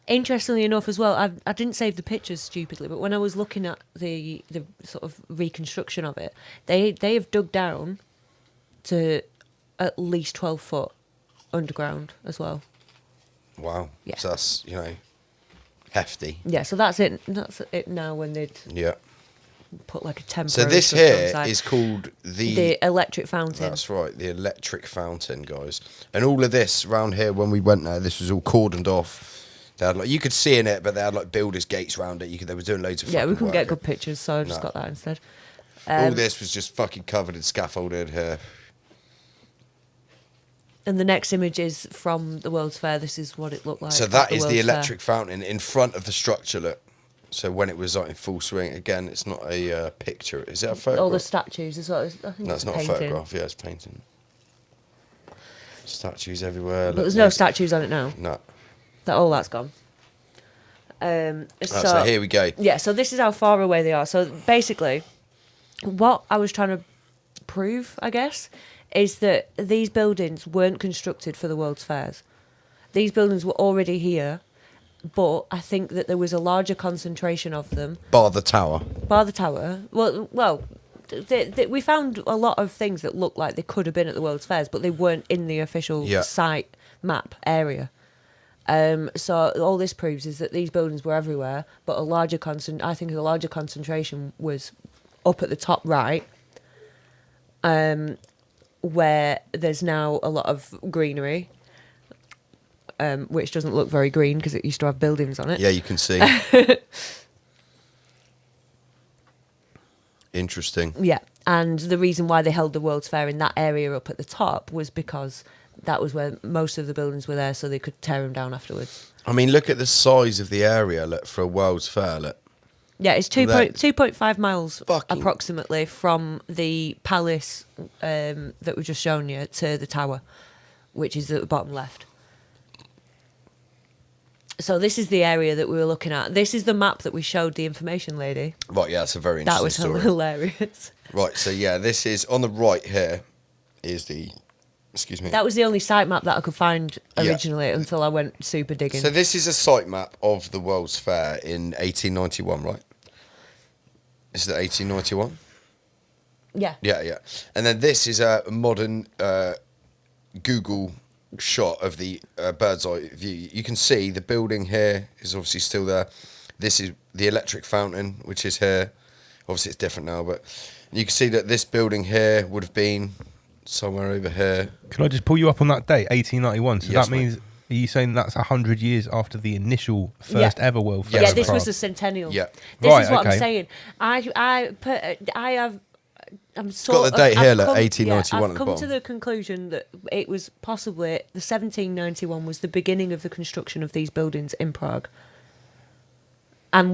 Interestingly enough, as well, I didn't save the pictures stupidly, but when I was looking at the sort of reconstruction of it, they have dug down to at least 12 foot underground as well. Wow. Yeah. So that's, hefty. Yeah, so that's it. That's it now when they'd Yeah. put like a temporary. So this structure on the here side. is called the electric fountain. That's right, the electric fountain, guys. And all of this round here, when we went there, this was all cordoned off. They had you could see in it, but they had builders' gates round it. They were doing loads of Yeah, we fucking couldn't get work. good pictures, so I just No. got that instead. All this was just fucking covered in scaffolded here. And the next image is from the World's Fair. This is what it looked like. So at that is the World's Fair. electric fountain in front of the structure. Look. So when it was in full swing, again, it's not a picture. Is it a photograph? All the statues as well. I think No, it's it's not painting. a photograph. Yeah, it's painting. Statues everywhere. But there's no statues on it now. No. All that's gone. So here we go. Yeah, so this is how far away they are. So basically, what I was trying to prove, I guess, is that these buildings weren't constructed for the World's Fairs. These buildings were already here, but I think that there was a larger concentration of them. Bar the tower. Bar the tower. Well, we found a lot of things that looked like they could have been at the World's Fairs, but they weren't in the official site map area. So all this proves is that these buildings were everywhere, but I think a larger concentration was up at the top right, where there's now a lot of greenery, which doesn't look very green because it used to have buildings on it. Yeah, you can see. Interesting. Yeah, and the reason why they held the World's Fair in that area up at the top was because that was where most of the buildings were there, so they could tear them down afterwards. I mean, look at the size of the area. Look, for a World's Fair. Look. Yeah, it's 2.5 miles Fucking- approximately from the palace that we've just shown you to the tower, which is at the bottom left. So this is the area that we were looking at. This is the map that we showed the information lady. Right, yeah, it's a very That interesting was story. hilarious. Right, so yeah, this is on the right here. Is the excuse me. That was the only site map that I could find Yeah. originally until I went super digging. So this is a site map of the World's Fair in 1891, right? Is it 1891? Yeah. Yeah. And then this is a modern Google shot of the bird's eye view. You can see the building here is obviously still there. This is the electric fountain, which is here. Obviously, it's different now, but you can see that this building here would have been somewhere over here. Can I just pull you up on that date, 1891? So Yes, that means, are you saying that's 100 years after the initial first ever World Fair? Yeah, in this was Prague? the centennial. Yeah. This Right, is what okay. I'm saying. I have I'm sort got the date of, here, I've look, come- 1891 I've at the come to bottom. the conclusion that it was possibly the 1791 was the beginning of the construction of these buildings in Prague. And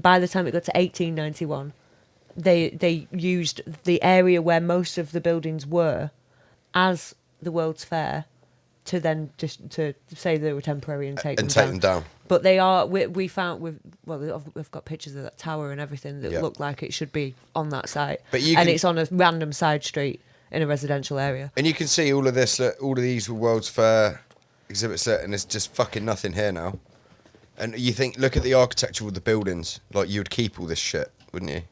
by the time it got to 1891, they used the area where most of the buildings were as the World's Fair to then just to say they were temporary and take them down. But they are. We found we've got pictures of that tower and everything that look like it should be on that site. But it's on a random side street in a residential area. And you can see all of this. Look, all of these were World's Fair exhibits, and there's just fucking nothing here now. And you think, look at the architecture of the buildings. Like, you would keep all this shit, wouldn't you?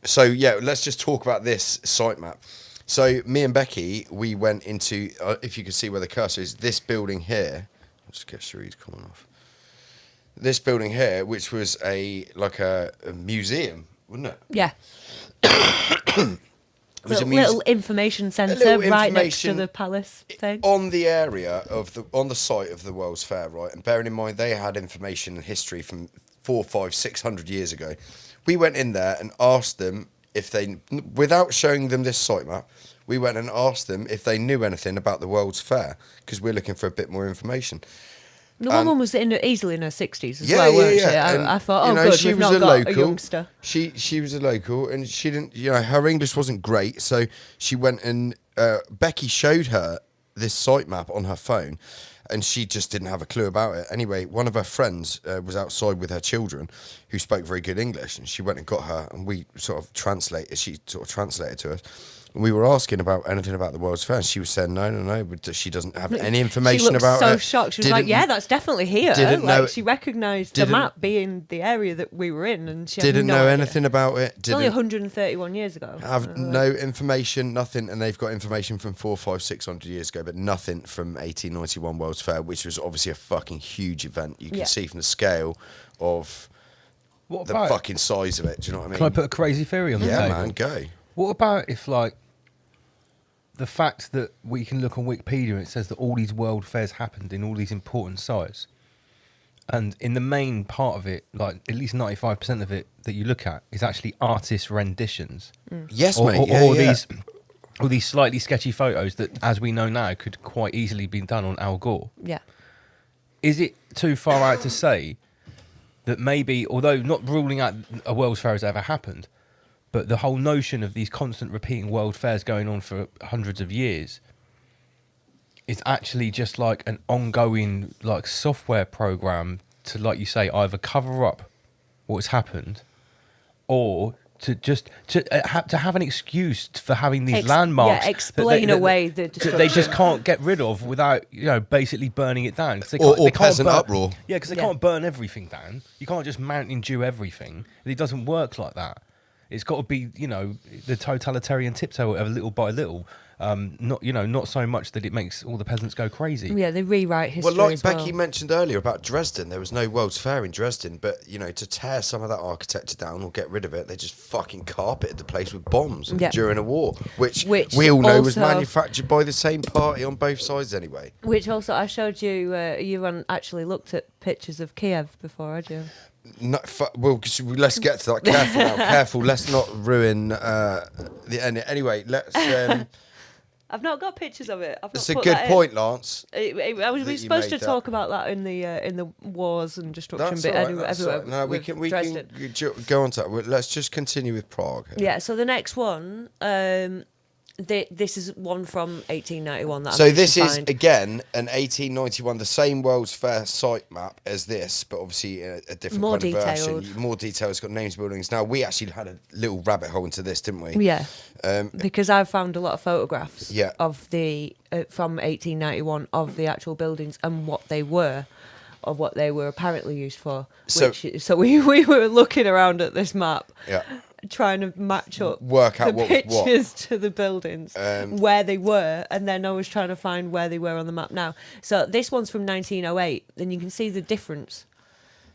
So, yeah, let's just talk about this site map. So, me and Becky, we went into, if you can see where the cursor is, this building here. I'll just get Cherie's coming off. This building here, which was a museum, wasn't it? Yeah. It was little information centre right next to the palace thing. On the area on the site of the World's Fair, right? And bearing in mind they had information and history from 400, 500, 600 years ago. We went in there and asked them if they, without showing them this site map, we went and asked them if they knew anything about the World's Fair because we're looking for a bit more information. The woman was easily in her 60s as well, weren't she? I thought, good, we've not got a youngster. She was a local, and she didn't, her English wasn't great, so she went and Becky showed her this site map on her phone, and she just didn't have a clue about it. Anyway, one of her friends was outside with her children who spoke very good English, and she went and got her, and she sort of translated to us. We were asking about anything about the World's Fair, and she was saying no, but she doesn't have any information about it. She looked so shocked. She was like, "Yeah, that's definitely here." She recognised the map being the area that we were in, and she didn't had know idea. anything about it. It's only 131 years ago. Have no information, nothing, and they've got information from 400, 500, 600 years ago, but nothing from 1891 World's Fair, which was obviously a fucking huge event. You can see from the scale of the fucking size of it. Do you know what I mean? Can I put a crazy theory on the table? Yeah, man, go. What about if, the fact that we can look on Wikipedia and it says that all these world fairs happened in all these important sites, and in the main part of it, at least 95% of it that you look at is actually artist renditions. Yes, or, mate. Or these slightly sketchy photos that, as we know now, could quite easily be done on Al Gore. Yeah. Is it too far out to say that maybe, although not ruling out a World's Fair has ever happened, but the whole notion of these constant repeating world fairs going on for hundreds of years is actually just like an ongoing software program to, like you say, either cover up what's happened or to have an excuse for having these landmarks. Yeah, explain away the destruction. They just can't get rid of without, basically burning it down. Or peasant uproar. Yeah, because they can't burn everything down. You can't just Mountain Dew everything. It doesn't work like that. It's got to be, the totalitarian tiptoe, whatever, little by little. Not so much that it makes all the peasants go crazy. Yeah, they rewrite history. Well, like as Becky mentioned earlier about Dresden, there was no World's Fair in Dresden, but to tear some of that architecture down or get rid of it, they just fucking carpeted the place with bombs during a war, which we all know was manufactured by the same party on both sides anyway. Which also, I showed you. You hadn't actually looked at pictures of Kiev before, had you? No, let's get to that. Careful now, careful. Let's not ruin the end. Anyway, let's. I've not got pictures of it. It's a good point, Lance. We were supposed to talk about that in the wars and destruction bit. Everywhere. No, we can go on to that. Let's just continue with Prague. Yeah. So the next one. This is one from 1891. So this is again an 1891, the same World's Fair site map as this, but obviously a different more kind of detailed. version. More detailed. It's got names, buildings. Now we actually had a little rabbit hole into this, didn't we? Yeah. Because I found a lot of photographs. Yeah. Of the from 1891 of the actual buildings and what they were apparently used for. So we were looking around at this map. Yeah. Trying to match up work out the pictures to the buildings where they were, and then I was trying to find where they were on the map now. So this one's from 1908, then you can see the difference.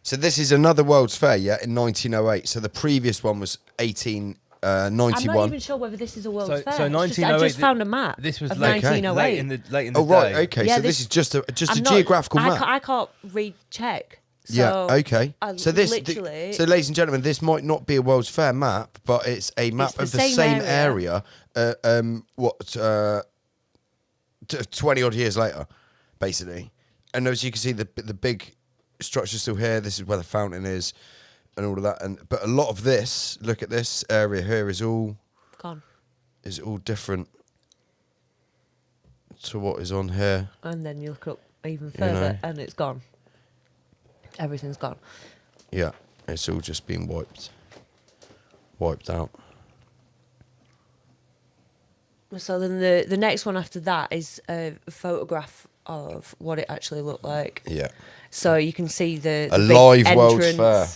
So this is another World's Fair, in 1908. So the previous one was 1891. I'm not even sure whether this is a World's Fair. So 1908. I just found a map. This was of late 1908. late in the Oh right, day. okay. Yeah, so this is just a geographical map. I can't recheck. Yeah. So Okay. I So this, literally, so ladies and gentlemen, this might not be a World's Fair map, but it's a map the of the same same area. 20 odd years later, basically. And as you can see, the big structure's still here. This is where the fountain is, and all of that. But a lot of this, look at this area here, is all gone. Different to what is on here. And then you look up even further, and it's gone. Everything's gone. Yeah, it's all just been wiped out. So then the next one after that is a photograph of what it actually looked like. Yeah. So you can see the A big live World's entrance. Fair.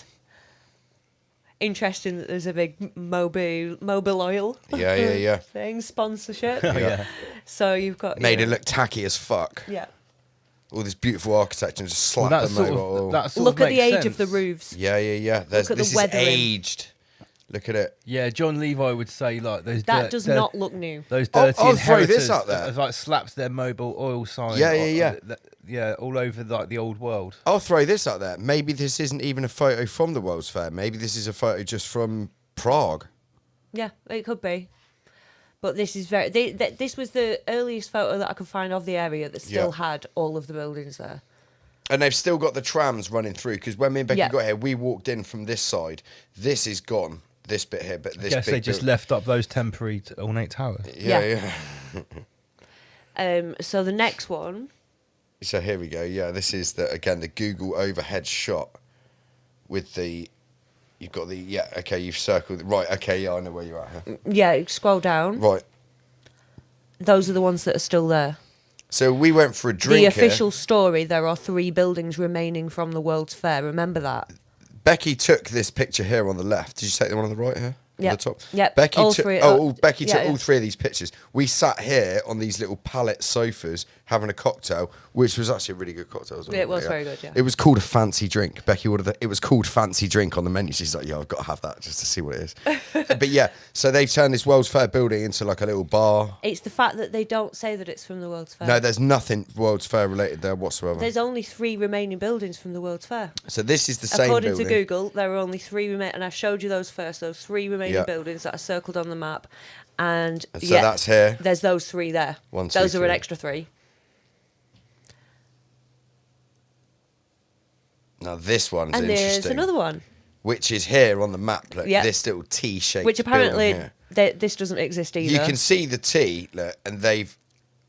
Interesting that there's a big mobile oil Yeah. thing, sponsorship. Yeah. So you've got... Made it look tacky as fuck. Yeah. All this beautiful architecture and just slap Well, the mobile oil. Look at the makes age of the sense. roofs. Yeah. This at the is weathering. aged. Look at it. Yeah, John Levi would say like those. That does not look new. Those I'll dirty throw inheritors this out there. that like slaps their mobile oil sign. Yeah. Yeah, all over like the old world. I'll throw this out there. Maybe this isn't even a photo from the World's Fair. Maybe this is a photo just from Prague. Yeah, it could be. But this is very... this was the earliest photo that I could find of the area that still had all of the buildings there. And they've still got the trams running through, because when me and Becky Yeah. got here, we walked in from this side. This is gone, this bit here, but this Guess big they just building- left up those temporary ornate towers. Yeah. So the next one... So here we go. Yeah, this is the Google overhead shot with the... You've got the... Yeah, okay, you've circled... Right, okay, yeah, I know where you're at here. Yeah, scroll down. Right. Those are the ones that are still there. So we went for a drink The official here. story, there are 3 buildings remaining from the World's Fair. Remember that? Becky took this picture here on the left. Did you take the one on the right here? Yep. On the top? Yep, Becky all took, three. Becky Yeah, took yeah. all 3 of these pictures. We sat here on these little pallet sofas having a cocktail, which was actually a really good cocktail. Wasn't It was very good, yeah. It was called a fancy drink. Becky ordered it was called fancy drink on the menu. She's like, yeah, I've got to have that just to see what it is. But yeah, so they've turned this World's Fair building into like a little bar. It's the fact that they don't say that it's from the World's Fair. No, there's nothing World's Fair related there whatsoever. There's only 3 remaining buildings from the World's Fair. So this is the same According building. to Google, there are only 3 remaining, and I showed you those first, those 3 remaining Yeah. buildings that are circled on the map. And So that's here. There's those 3 there. 1, 2, those are an 3. extra 3. Now this one's And interesting. there's another one, Which is here on the map, look, Yeah. this little T-shaped which apparently building here. this doesn't exist either. You can see the T, look, and they've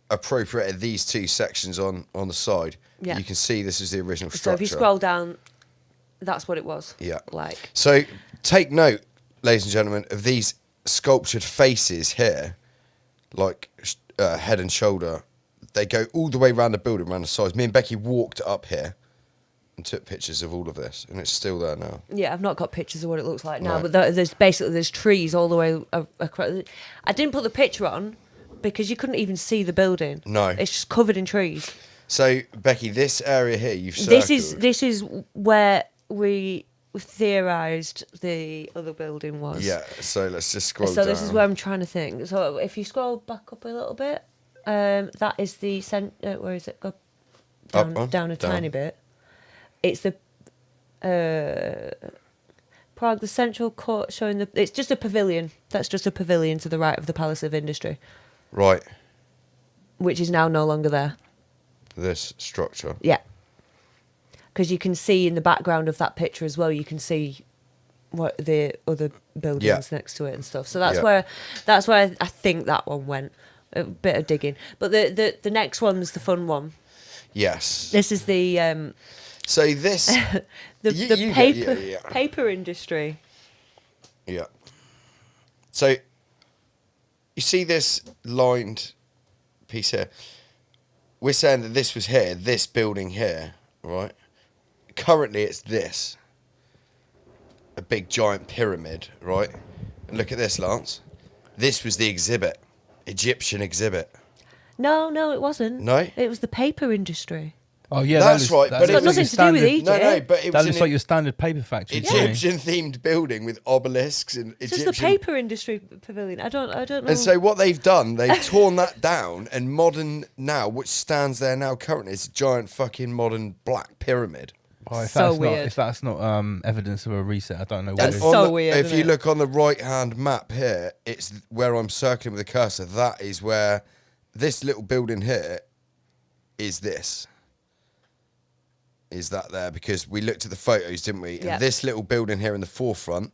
appropriated these 2 sections on the side. Yeah. You can see this is the original structure. So if you scroll down, that's what it was. Yeah. Like. So take note, ladies and gentlemen, of these sculptured faces here, like head and shoulder. They go all the way around the building, around the sides. Me and Becky walked up here and took pictures of all of this, and it's still there now. Yeah, I've not got pictures of what it looks like now, Right. but there's trees all the way across. I didn't put the picture on because you couldn't even see the building. No. It's just covered in trees. So Becky, this area here you've circled. This is where we theorised the other building was. Yeah. So let's just scroll So down. this is where I'm trying to think. So if you scroll back up a little bit, that is the where is it? Go down a tiny bit. It's the Prague, the central court showing the. It's just a pavilion. That's just a pavilion to the right of the Palace of Industry, Right. which is now no longer there. This structure. Yeah. Because you can see in the background of that picture as well, you can see what the other buildings next to it and stuff. So that's where I think that one went. A bit of digging, but the next one's the fun one. Yes. This is the So this. the paper industry. Yeah. So you see this lined piece here. We're saying that this was here, this building here, right? Currently, it's this. A big giant pyramid, right? And look at this, Lance. This was the exhibit. Egyptian exhibit. No, it wasn't. No? It was the paper industry. Oh yeah, That's right, but looks it's like got nothing your to do with standard- Egypt. No, but it That was looks an like your standard paper factory. to me. Egyptian themed building with obelisks and It's Egyptian. just the paper industry pavilion. I don't know. And so what they've done, they've torn that down, and modern now, which stands there now currently, is a giant fucking modern black pyramid. Oh, So weird. If that's not evidence of a reset, I don't know what That's is. so weird, If isn't you it? look on the right-hand map here, it's where I'm circling with the cursor. That is where this little building here is this. Is that there? Because we looked at the photos, didn't we? Yeah. And this little building here in the forefront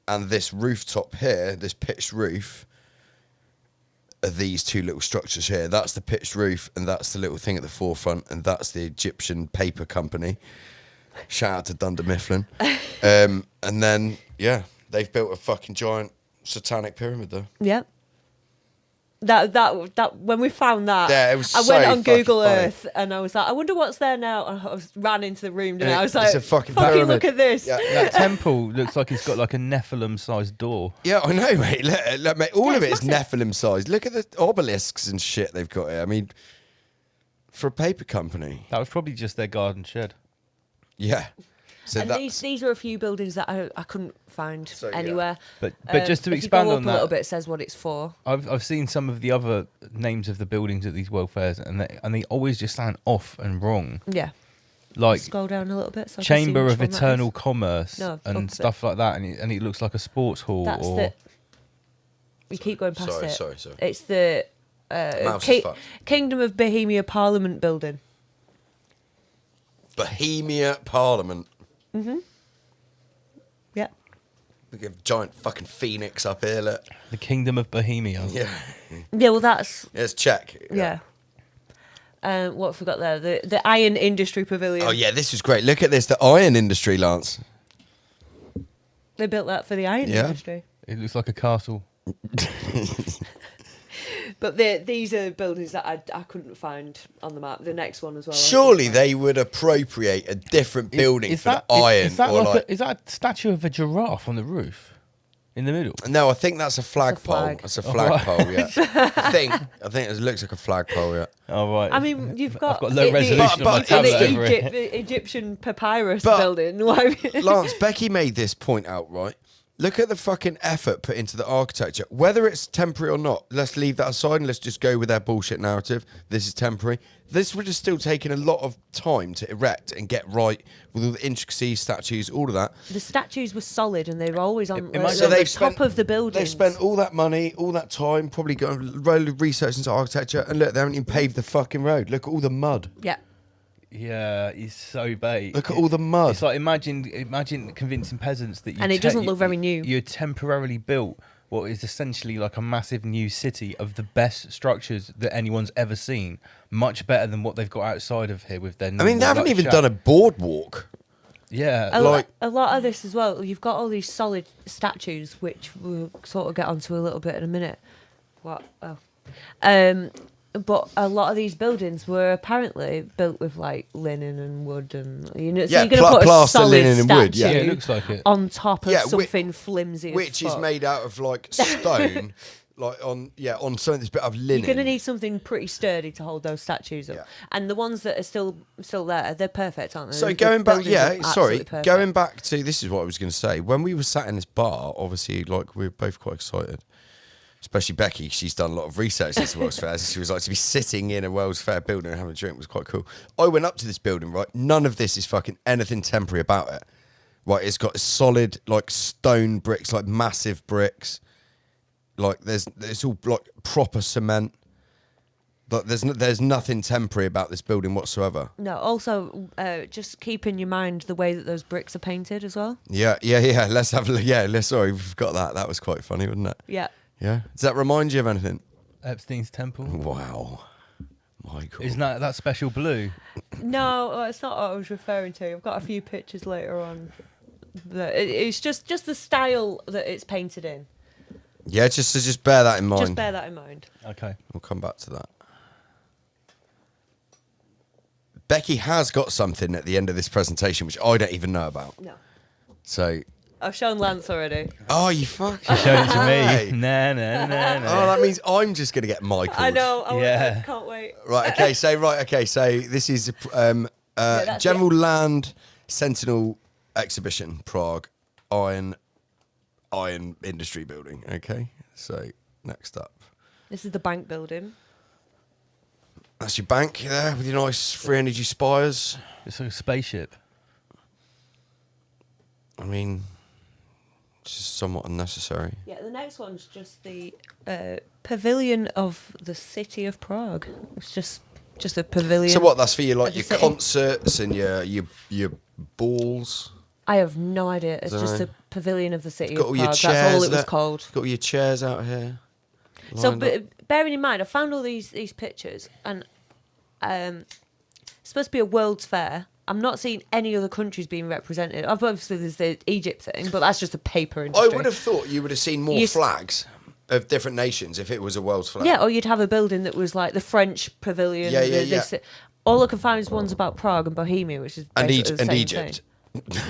and this rooftop here, this pitched roof, are these two little structures here. That's the pitched roof and that's the little thing at the forefront and that's the Egyptian paper company. Shout out to Dunder Mifflin. And then, yeah, they've built a fucking giant satanic pyramid there. Yeah. That when we found that, Yeah, it was I so went on fucking Google funny. Earth and I was like, I wonder what's there now. And I ran into the room and And I was it's like, a fucking fucking pyramid. look at this. Yeah. That temple looks like it's got like a Nephilim-sized door. Yeah, I know, mate. Look, mate, all Yeah, of it it's is Nephilim sized. Look at the obelisks and shit they've got here. I mean, for a paper company. That was probably just their garden shed. Yeah. So And that's these are a few buildings that I couldn't find So, yeah. anywhere. But just to if expand you go on up that, a little bit, it says what it's for. I've seen some of the other names of the buildings at these world fairs, and they always just sound off and wrong. Yeah. Like Scroll down a little bit. So I can see Chamber which of one that is. Eternal Commerce No, up a and bit. stuff like that, and it looks like a sports hall. That's or the. We keep going past it. Sorry. It's the Mouse is fucked. Kingdom of Bohemia Parliament building. Bohemia Parliament. Yeah. Look at a giant fucking phoenix up here, look. the Kingdom of Bohemia. Yeah. Yeah. Well, that's Let's check. yeah. What have we got there? The Iron Industry Pavilion. Oh, yeah, this was great. Look at this, the iron industry, Lance. They built that for the iron Yeah. industry. It looks like a castle. But these are buildings that I couldn't find on the map. The next one as well. I Surely couldn't they would appropriate a different building Is for that, the iron. is that or like like, is that a statue of a giraffe on the roof in the middle? No, I think that's a flagpole. flag. That's a flagpole, yeah. I think it looks like a flagpole, yeah. Oh right. I mean, you've got I've got low resolution on my tablet over it. the Egyptian papyrus But- building. Why? Lance, Becky made this point out, right? Look at the fucking effort put into the architecture. Whether it's temporary or not, let's leave that aside and let's just go with their bullshit narrative. This is temporary. This would have still taken a lot of time to erect and get right with all the intricacies, statues, all of that. The statues were solid and they were always on, It might- on So the top of the building. They've spent all that money, all that time, probably got a load of research into architecture, and look, they haven't even paved the fucking road. Look at all the mud. Yeah. Yeah, it's so bait. Look at all the mud. It's like imagine convincing peasants that you And it doesn't look very new. You temporarily built what is essentially like a massive new city of the best structures that anyone's ever seen. Much better than what they've got outside of here with their. I mean, they normal, haven't like, even shack. done a boardwalk. Yeah, A lot of this as well. You've got all these solid statues, which we'll sort of get onto a little bit in a minute. What? Oh. But a lot of these buildings were apparently built with like linen and wood, and so Yeah, you're going to put a plaster, solid linen and statue wood, yeah. Yeah, it looks like it. on top of Yeah, something flimsy, as Which is fuck. made out of like stone, like on something that's a bit of linen. You're going to need something pretty sturdy to hold those statues up. Yeah. And the ones that are still there, they're perfect, aren't they? So The going back, buildings yeah, are sorry, absolutely perfect. going back to this is what I was going to say. When we were sat in this bar, obviously, like we were both quite excited. Especially Becky, she's done a lot of research into World's Fairs. She was like, to be sitting in a World's Fair building and having a drink was quite cool. I went up to this building, right? None of this is fucking anything temporary about it. Right, it's got solid, like, stone bricks, like massive bricks. Like, there's all, like, proper cement. Like, there's nothing temporary about this building whatsoever. No, also, just keep in your mind the way that those bricks are painted as well. Yeah. Let's have a look. Yeah, sorry, we've got that. That was quite funny, wasn't it? Yeah. Yeah. Does that remind you of anything? Epstein's temple. Wow. Michael. Isn't that special blue? No, it's not what I was referring to. I've got a few pictures later on. It's just the style that it's painted in. Yeah, just bear that in mind. Just bear that in mind. Okay. We'll come back to that. Becky has got something at the end of this presentation which I don't even know about. No. So, I've shown Lance already. oh, you fucking Showed it to Hey. me. Nah. Oh, that means I'm just going to get Michael. I know. Yeah. I can't wait. Right, okay, so this is that's General Land Sentinel Exhibition, Prague, Iron Industry Building. Okay, so next up. This is the bank building. That's your bank there with your nice free energy spires. It's like a spaceship. I mean, it's just somewhat unnecessary. Yeah, the next one's just the pavilion of the city of Prague. It's just a pavilion. So what? That's for your of the your city. concerts and your balls. I have no idea. It's just Dunno. a pavilion of the city Got of all your Prague. chairs. That's all it was there. called. Got all your chairs out here. So, lined up. bearing in mind, I found all these pictures, and it's supposed to be a World's Fair. I'm not seeing any other countries being represented. Obviously, there's the Egypt thing, but that's just a paper I industry. would have thought you would have seen more You- flags of different nations if it was a world's flag. Yeah, or you'd have a building that was like the French pavilion. Yeah, yeah, this- All I can find is ones about Prague and Bohemia, which is And, basically the and same Egypt. thing.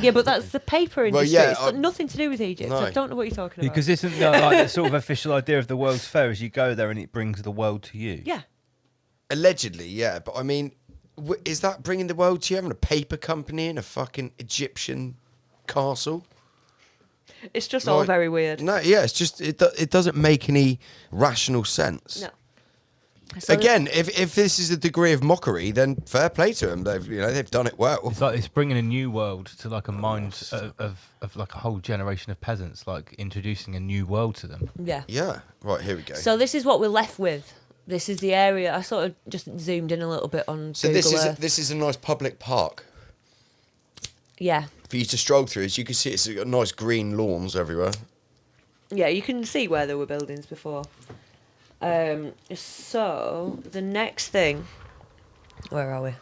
Yeah, but that's the paper Well, industry. yeah, It's got nothing to do with Egypt. no. I don't know what you're talking about. Because isn't that like the sort of official idea of the World's Fair is you go there and it brings the world to you? Yeah. Allegedly, yeah. But I mean, is that bringing the world to you? Having a paper company in a fucking Egyptian castle? It's just all Like, very weird. No, yeah, it's just it doesn't make any rational sense. No. So Again, if this is a degree of mockery, then fair play to them. They've done it well. It's like it's bringing a new world to like a mind of like a whole generation of peasants, like introducing a new world to them. Yeah. Yeah. Right, here we go. So this is what we're left with. This is the area. I sort of just zoomed in a little bit on So Google Earth. this is a nice public park Yeah. for you to stroll through. As you can see, it's got nice green lawns everywhere. Yeah, you can see where there were buildings before. So the next thing, where are we?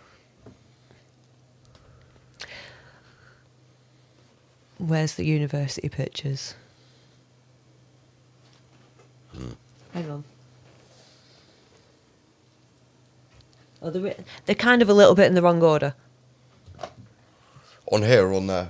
Where's the university pictures? Hang on. Oh, they're kind of a little bit in the wrong order. On here or on there?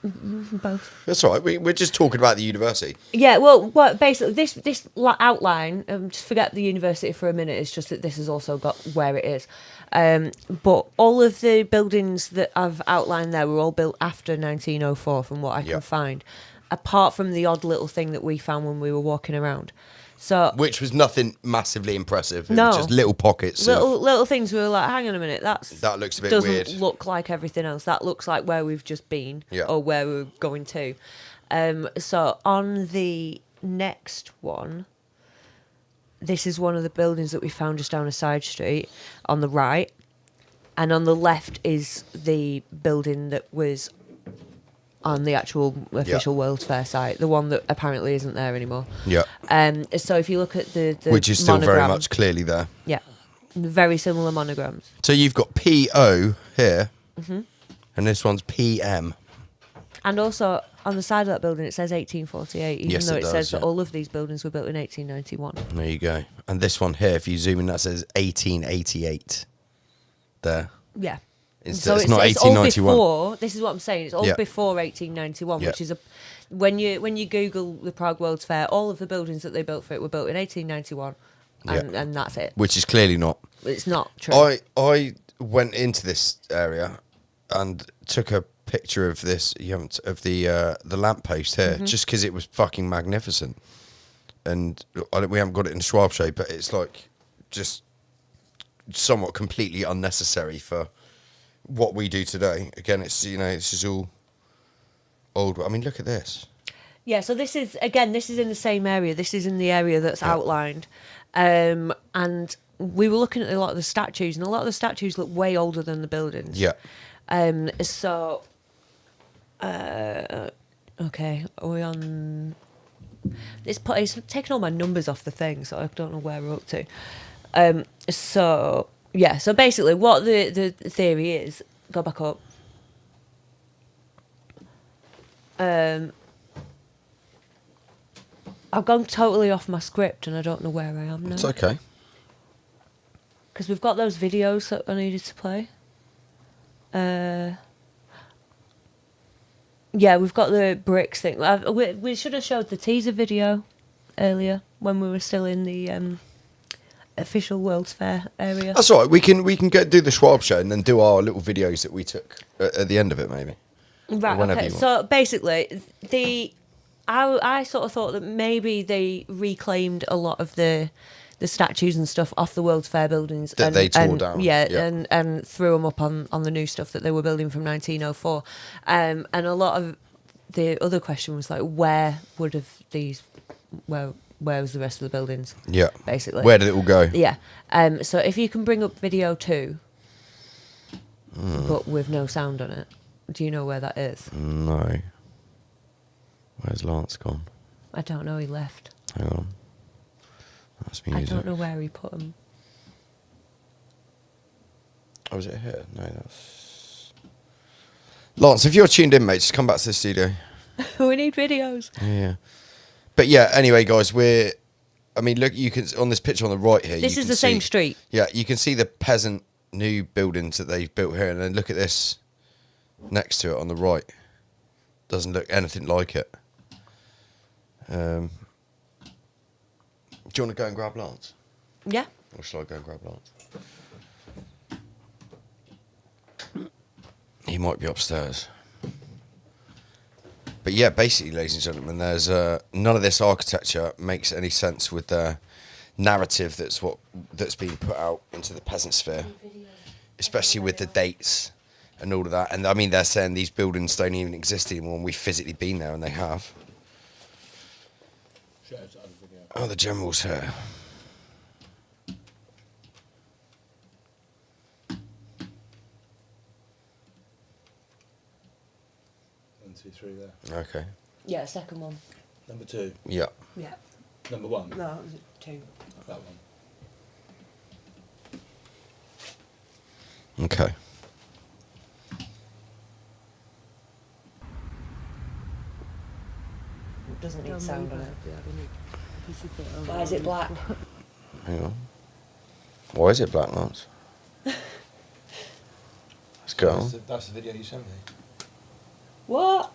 Both. That's all right. We're just talking about the university. Yeah, well, basically, this outline, just forget the university for a minute, it's just that this has also got where it is. But all of the buildings that I've outlined there were all built after 1904, from what I can find, apart from the odd little thing that we found when we were walking around. So, Which was nothing massively impressive. It No. was just little pockets. little things we were like, hang on a minute, That looks a bit doesn't weird. look like everything else. That looks like where we've just been or where we're going to. So on the next one, this is one of the buildings that we found just down a side street on the right, and on the left is the building that was on the actual official World's Fair site, the one that apparently isn't there anymore. Yeah. So if you look at the Which is still very monogram- much clearly there. Yeah, very similar monograms. So you've got PO here, Mm-hmm. and this one's PM. And also on the side of that building it says 1848, even Yes, though it it does, says that yeah. all of these buildings were built in 1891. There you go. And this one here, if you zoom in, that says 1888. There. Yeah. It's So not it's all 1891. before. This is what I'm saying. It's all Yeah. before 1891, Yeah. which is when you Google the Prague World's Fair, all of the buildings that they built for it were built in 1891, and that's it. Which is clearly not. It's not true. I went into this area and took a picture of this of the lamppost here Mm-hmm. just because it was fucking magnificent, and we haven't got it in Schwab shape, but it's like just somewhat completely unnecessary for what we do today. Again, it's it's just all old. I mean, look at this. Yeah, so this is in the same area. This is in the area that's outlined, and we were looking at a lot of the statues, and a lot of the statues look way older than the buildings. Yeah. Okay, are we on? It's taking all my numbers off the thing, so I don't know where we're up to. So basically, what the theory is, go back up. I've gone totally off my script, and I don't know where I am now. It's okay. Because we've got those videos that I needed to play. Yeah, we've got the bricks thing. We should have showed the teaser video earlier when we were still in the official World's Fair area. That's all right. We can do the Schwab show and then do our little videos that we took at the end of it, maybe. Right. whenever Okay. you want. So basically, I sort of thought that maybe they reclaimed a lot of the statues and stuff off the World's Fair buildings That they tore down, Yeah, yeah. and threw them up on the new stuff that they were building from 1904. And a lot of the other question was like, where would have these, where was the rest of the buildings? Yeah. Basically. Where did it all go? Yeah. So if you can bring up video 2, but with no sound on it, do you know where that is? No. Where's Lance gone? I don't know. He left. Hang on. That's music. I don't know where he put them. Oh, was it here? No, that's... Lance, if you're tuned in, mate, just come back to the studio. We need videos. Yeah. But yeah, anyway, guys, I mean, look, you can... On this picture on the right here... This you is can the same see- street. Yeah, you can see the peasant new buildings that they've built here. And then look at this next to it on the right. Doesn't look anything like it. Do you want to go and grab Lance? Yeah. Or shall I go and grab Lance? He might be upstairs. But yeah, basically, ladies and gentlemen, there's none of this architecture makes any sense with the narrative that's being put out into the peasant sphere, especially with the dates and all of that. And I mean, they're saying these buildings don't even exist anymore, and we've physically been there, and they have. Oh, the general's here. Okay. Yeah, second one. Number 2. Yeah. Yeah. Number 1. No, it was 2. That one. Okay. It doesn't need sound on it. Why is it black? Hang on. Why is it black, Lance? Let's go on. That's the video you sent me. What?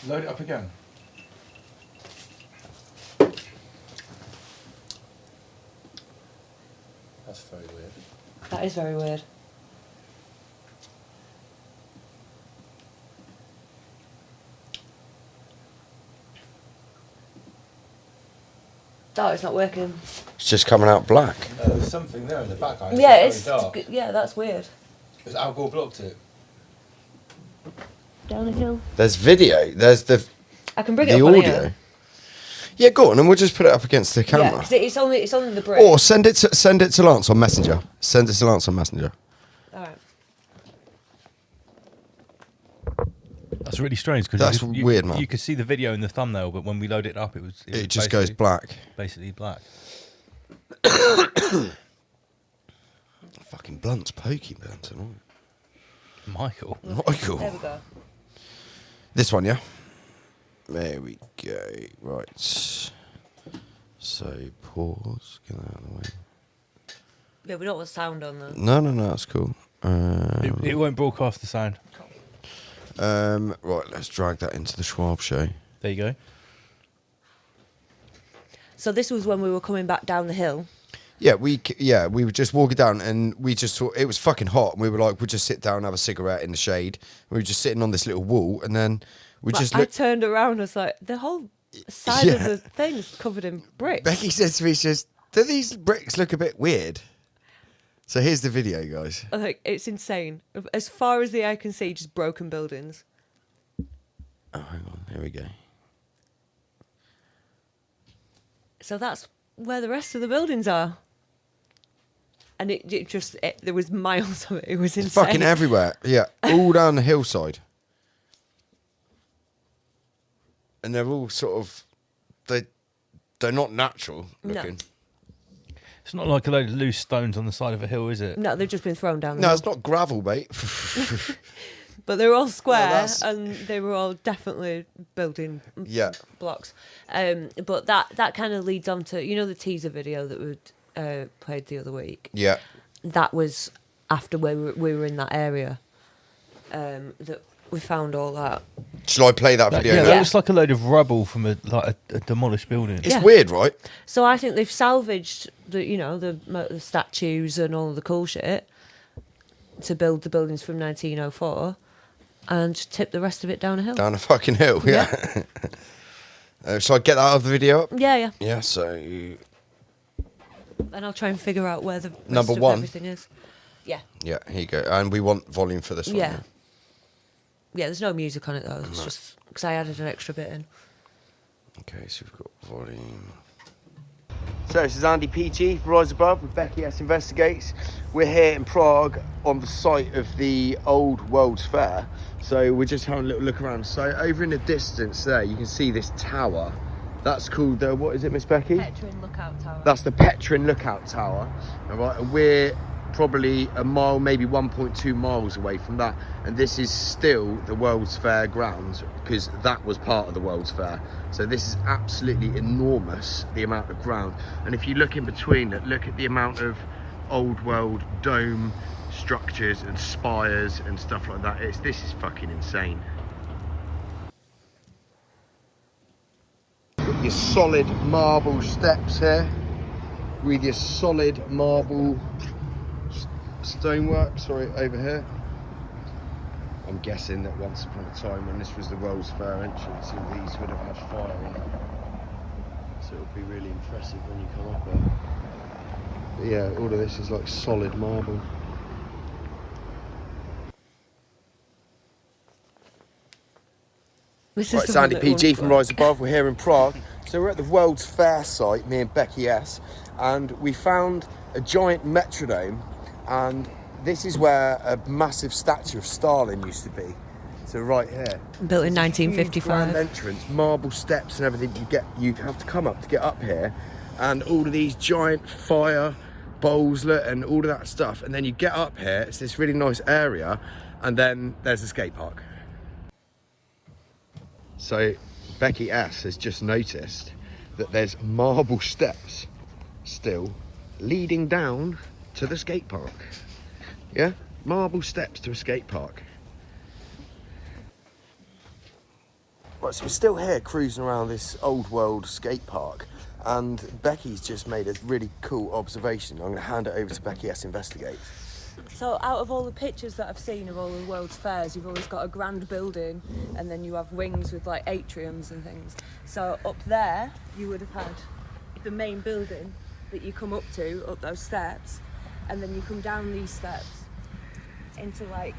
Load it up again. That's very weird. That is very weird. Oh, it's not working. It's just coming out black. There's something there in the back. Yeah, it's very dark. yeah, that's weird. Has Al Gore blocked it? Down the hill. There's video. There's the I can bring it the up on audio. here. Yeah, go on, and we'll just put it up against the Yeah, camera. 'cause it's only the brick. Or send it to Lance on Messenger. Send it to Lance on Messenger. All right. That's really strange because That's weird, man. You could see the video in the thumbnail, but when we load it up, it was just goes black. Basically black. Fucking Blunt's poking me tonight. Michael. Michael. There we go. This one, yeah? There we go. Right. So, pause. Get that out of the way. Yeah, we don't want sound on though. No, that's cool. It won't broadcast the sound. Right, let's drag that into the Schwab show. There you go. So this was when we were coming back down the hill. Yeah, we were just walking down, and we just thought it was fucking hot, and we were like, we'll just sit down and have a cigarette in the shade. We were just sitting on this little wall, and then we just I looked. turned around, I was like, the whole side of Yeah. the thing is covered in bricks. Becky said to me, she says, do these bricks look a bit weird? So here's the video, guys. Like, it's insane. As far as the eye can see, just broken buildings. Oh, hang on, here we go. So that's where the rest of the buildings are. And there was miles of it. It was insane. It's fucking everywhere. Yeah, all down the hillside. And they're all sort of, they're not natural looking. It's not like a load of loose stones on the side of a hill, is it? No, they've just been thrown down. No, it's not gravel, mate. But they were all square, that's- and they were all definitely building Yeah. blocks. But that kind of leads on to, the teaser video that we played the other week. Yeah. That was after we were in that area that we found all that. Shall I play that video? Yeah, now? that looks like a load of rubble from a demolished building. It's weird, right? So I think they've salvaged the statues and all the cool shit to build the buildings from 1904 and tip the rest of it down a hill. Down a fucking hill, yeah. Shall I get that out of the video up? Yeah. Yeah, so... And I'll try and figure out where the rest Number of one. everything is. Yeah. Yeah, here you go. And we want volume for this one. Yeah. Yeah, there's no music on it though. It's just because I added an extra bit in. Okay, so we've got volume. So this is Andy PG from Rise Above with Beki S Investigates. We're here in Prague on the site of the old World's Fair. So we're just having a little look around. So over in the distance there, you can see this tower. That's called the, what is it, Miss Becky? Petrin Lookout Tower. That's the Petrin Lookout Tower. All right, and we're probably a mile, maybe 1.2 miles away from that. And this is still the World's Fair grounds because that was part of the World's Fair. So this is absolutely enormous, the amount of ground. And if you look in between it, look at the amount of old world dome structures and spires and stuff like that. This is fucking insane. Got your solid marble steps here with your solid marble stonework, over here. I'm guessing that once upon a time when this was the World's Fair entrance, all these would have had fire in it. So it'll be really impressive when you come up there. But yeah, all of this is like solid marble. This Right, is it's Andy PG from Rise Above. We're here in Prague. So we're at the World's Fair site, me and Beki S, and we found a giant metronome, and this is where a massive statue of Stalin used to be. So right here. Built in It's a huge 1955. grand entrance, marble steps and everything. You have to come up to get up here, and all of these giant fire bowls and all of that stuff. And then you get up here. It's this really nice area, and then there's a skate park. So Beki S has just noticed that there's marble steps still leading down to the skate park. Yeah, marble steps to a skate park. Right, so we're still here cruising around this old world skate park, and Becky's just made a really cool observation. I'm going to hand it over to Beki S Investigate. So out of all the pictures that I've seen of all the World's Fairs, you've always got a grand building and then you have wings with like atriums and things. So up there, you would have had the main building that you come up to, up those steps, and then you come down these steps into like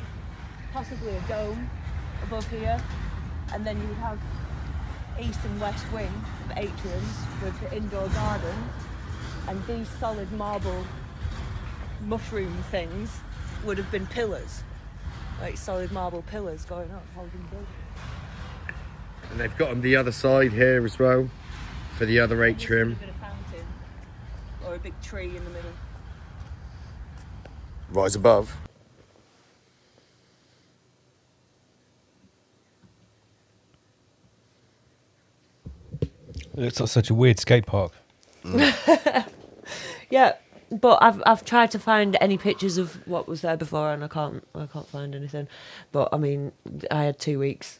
possibly a dome above here, and then you would have east and west wing of atriums with the indoor garden, and these solid marble mushroom things would have been pillars, like solid marble pillars going up holding the building. And they've got on the other side here as well for the other And this would atrium. have been a fountain or a big tree in the middle. Rise Above. It looks like such a weird skate park. Yeah, but I've tried to find any pictures of what was there before, and I can't find anything. But I mean, I had 2 weeks,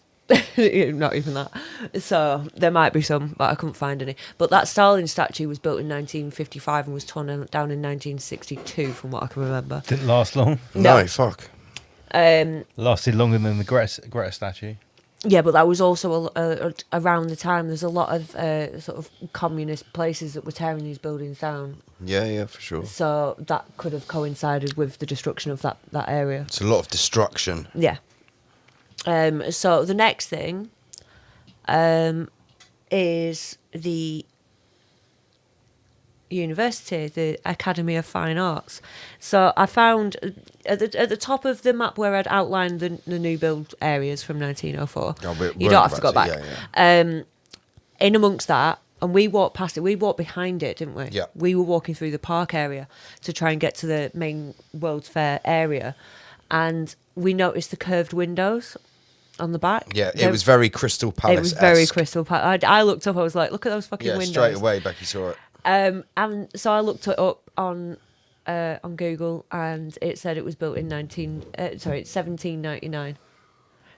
not even that. So there might be some, but I couldn't find any. But that Stalin statue was built in 1955 and was torn down in 1962, from what I can remember. Didn't last long. No, fuck. Lasted longer than the Greta statue. Yeah, but that was also around the time. There's a lot of sort of communist places that were tearing these buildings down. Yeah, for sure. So that could have coincided with the destruction of that area. It's a lot of destruction. Yeah. So the next thing is the university, the Academy of Fine Arts. So I found at the top of the map where I'd outlined the new build areas from 1904. You don't have to go back. In amongst that, and we walked past it, we walked behind it, didn't we? Yeah. We were walking through the park area to try and get to the main World's Fair area, and we noticed the curved windows on the back. Yeah, it was very Crystal Palace. It was very Crystal Palace. I looked up, I was like, look at those fucking windows. Straight away, Becky saw it. And so I looked it up on Google, and it said it was built in 1799.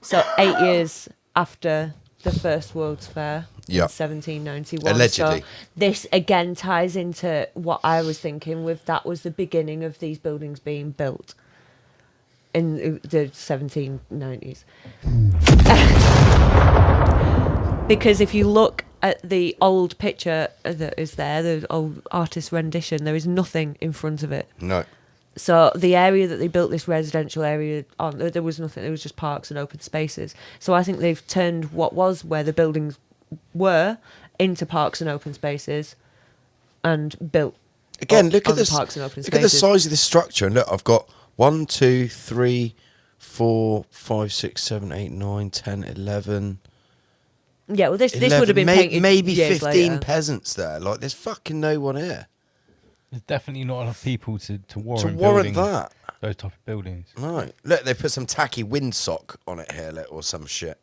So 8 years after the first World's Fair. Yeah. 1791. Allegedly. So this again ties into what I was thinking with that was the beginning of these buildings being built in the 1790s. Because if you look at the old picture that is there, the old artist rendition, there is nothing in front of it. No. So the area that they built this residential area on, there was nothing. There was just parks and open spaces. So I think they've turned what was where the buildings were into parks and open spaces, and built. Again, look at on this. parks and open Look at the spaces. size of this structure, and look, I've got 1, 2, 3, 4, 5, 6, 7, 8, 9, 10, 11. Yeah, well, this 11, would have been painted maybe years 15 later. peasants there. Like, there's fucking no one here There's definitely not enough people to warrant, to warrant building that. those type of buildings. Right. Look, they put some tacky windsock on it here, look, or some shit.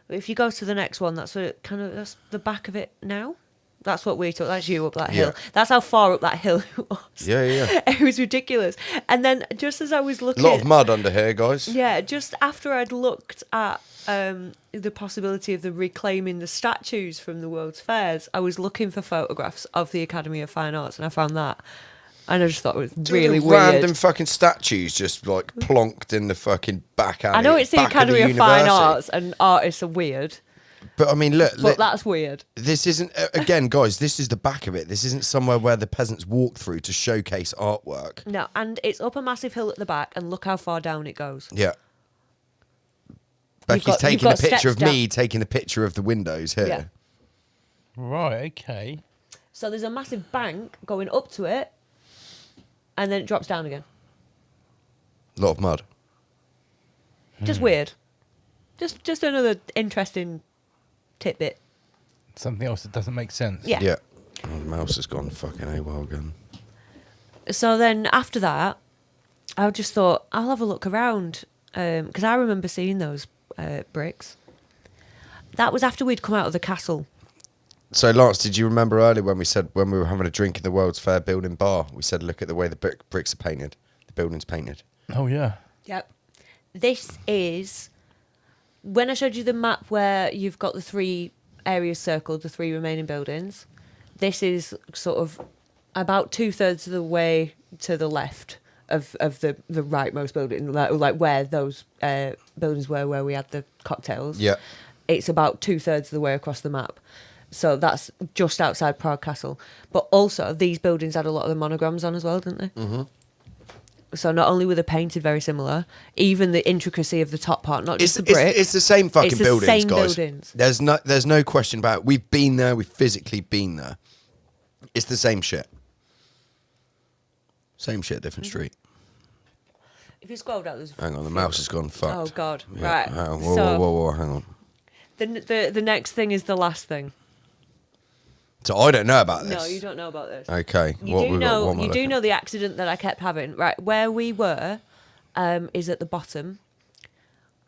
If you go to the next one, that's what it that's the back of it now. That's what we took. That's you up that hill. That's how far up that hill it was. Yeah. It was ridiculous. And then just as I was A looking, lot of mud under here, guys. yeah, just after I'd looked at the possibility of the reclaiming the statues from the World's Fairs, I was looking for photographs of the Academy of Fine Arts, and I found that. And I just thought it was really weird. Random fucking statues just like plonked in the fucking back alley. I know it's the back Academy of Fine university. Arts, and artists are weird, But I mean, look, but that's weird. this isn't, again, guys, this is the back of it. This isn't somewhere where the peasants walk through to showcase artwork. No, and it's up a massive hill at the back, and look how far down it goes. Yeah. Becky's got- you've taking a got picture steps of me, taking a picture of the windows here. Yeah. Right, okay. So there's a massive bank going up to it, and then it drops down again. A lot of mud. Just weird. Just another interesting tidbit. Something else that doesn't make sense. Yeah. Yeah. Oh, the mouse has gone fucking AWOL again. So then after that, I just thought I'll have a look around because I remember seeing those bricks. That was after we'd come out of the castle. So, Lance, did you remember earlier when we said, when we were having a drink in the World's Fair building bar, we said, look at the way the bricks are painted, the building's painted. Oh, yeah. Yep. This is when I showed you the map where you've got the 3 areas circled, the 3 remaining buildings. This is sort of about 2/3 of the way to the left of the rightmost building, like where those buildings were, where we had the cocktails. Yeah. It's about 2/3 of the way across the map. So that's just outside Prague Castle. But also, these buildings had a lot of the monograms on as well, didn't they? Mm-hmm. So not only were they painted very similar, even the intricacy of the top part, not just the brick. It's the same fucking it's the buildings, same guys. buildings. There's no question about it. We've been there. We've physically been there. It's the same shit. Same shit, different street. If you scroll down, there's... Hang on, the mouse has gone fucked. Oh, God. Yeah, Right. hang on. Whoa, So- whoa, hang on. The next thing is the last thing. So I don't know about this. No, you don't know about this. Okay. You what do we got? know. What am I You do looking- know the accident that I kept having. Right, where we were, is at the bottom,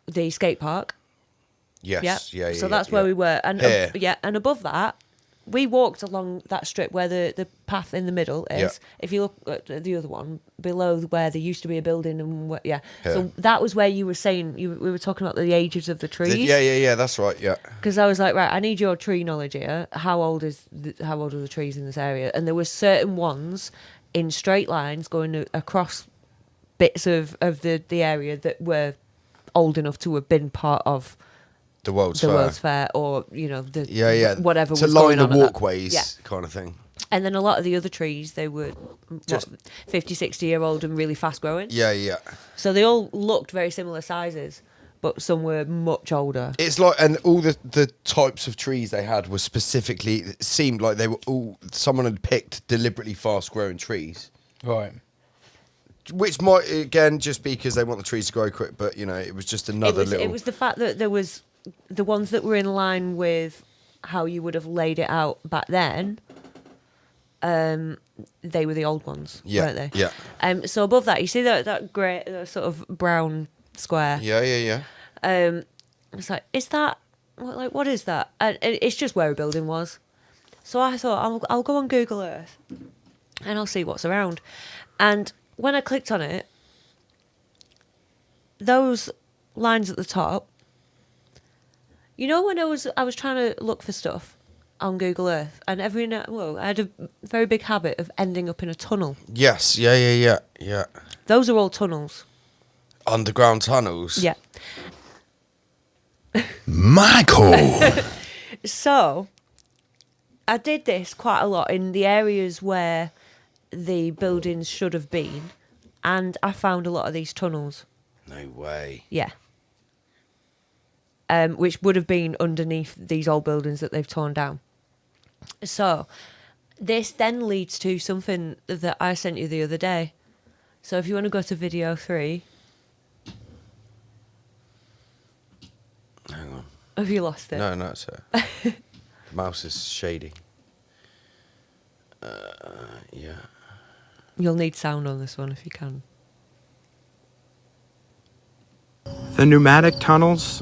the skate park. Yes. Yeah. So that's where we were, and Here. and above that, we walked along that strip where the path in the middle is. Yeah. If you look at the other one below, where there used to be a building, and Here. so that was where you were saying we were talking about the ages of the trees. Yeah. That's right. Yeah. Because I was like, right, I need your tree knowledge here. How old are the trees in this area? And there were certain ones in straight lines going across bits of the area that were old enough to have been part of The World's the Fair. World's Fair, or Yeah. whatever to was line going the on at that- walkways, Yeah. kind of thing. And then a lot of the other trees, they were Just- 50, 60-year-old and really fast growing. Yeah. So they all looked very similar sizes, but some were much older. It's like, and all the types of trees they had were specifically, it seemed like they were all, someone had picked deliberately fast growing trees. Right. Which might, again, just be because they want the trees to grow quick, but, you know, it was just another little... It was the fact that there was the ones that were in line with how you would have laid it out back then. They were the old ones, weren't they? Yeah. So above that, you see that grey, sort of brown square. Yeah. It's like, is that what is that? And it's just where a building was. So I thought I'll go on Google Earth and I'll see what's around. And when I clicked on it, those lines at the top. You know, when I was trying to look for stuff on Google Earth, and I had a very big habit of ending up in a tunnel. Yes, yeah. Those are all tunnels. Underground tunnels. Yeah. Michael! So, I did this quite a lot in the areas where the buildings should have been, and I found a lot of these tunnels. No way. Yeah. Which would have been underneath these old buildings that they've torn down. So this then leads to something that I sent you the other day. So if you want to go to video 3. Hang on. Have you lost it? No, it's mouse is shady. Yeah. You'll need sound on this one if you can. The pneumatic tunnels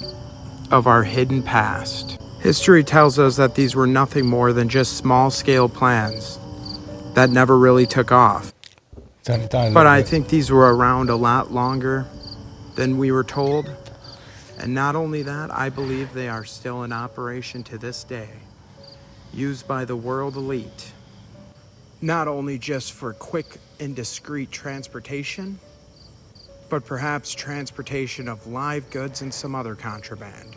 of our hidden past. History tells us that these were nothing more than just small-scale plans that never really took off. Turn it down a But little I bit. think these were around a lot longer than we were told. And not only that, I believe they are still in operation to this day, used by the world elite. Not only just for quick and discreet transportation, but perhaps transportation of live goods and some other contraband.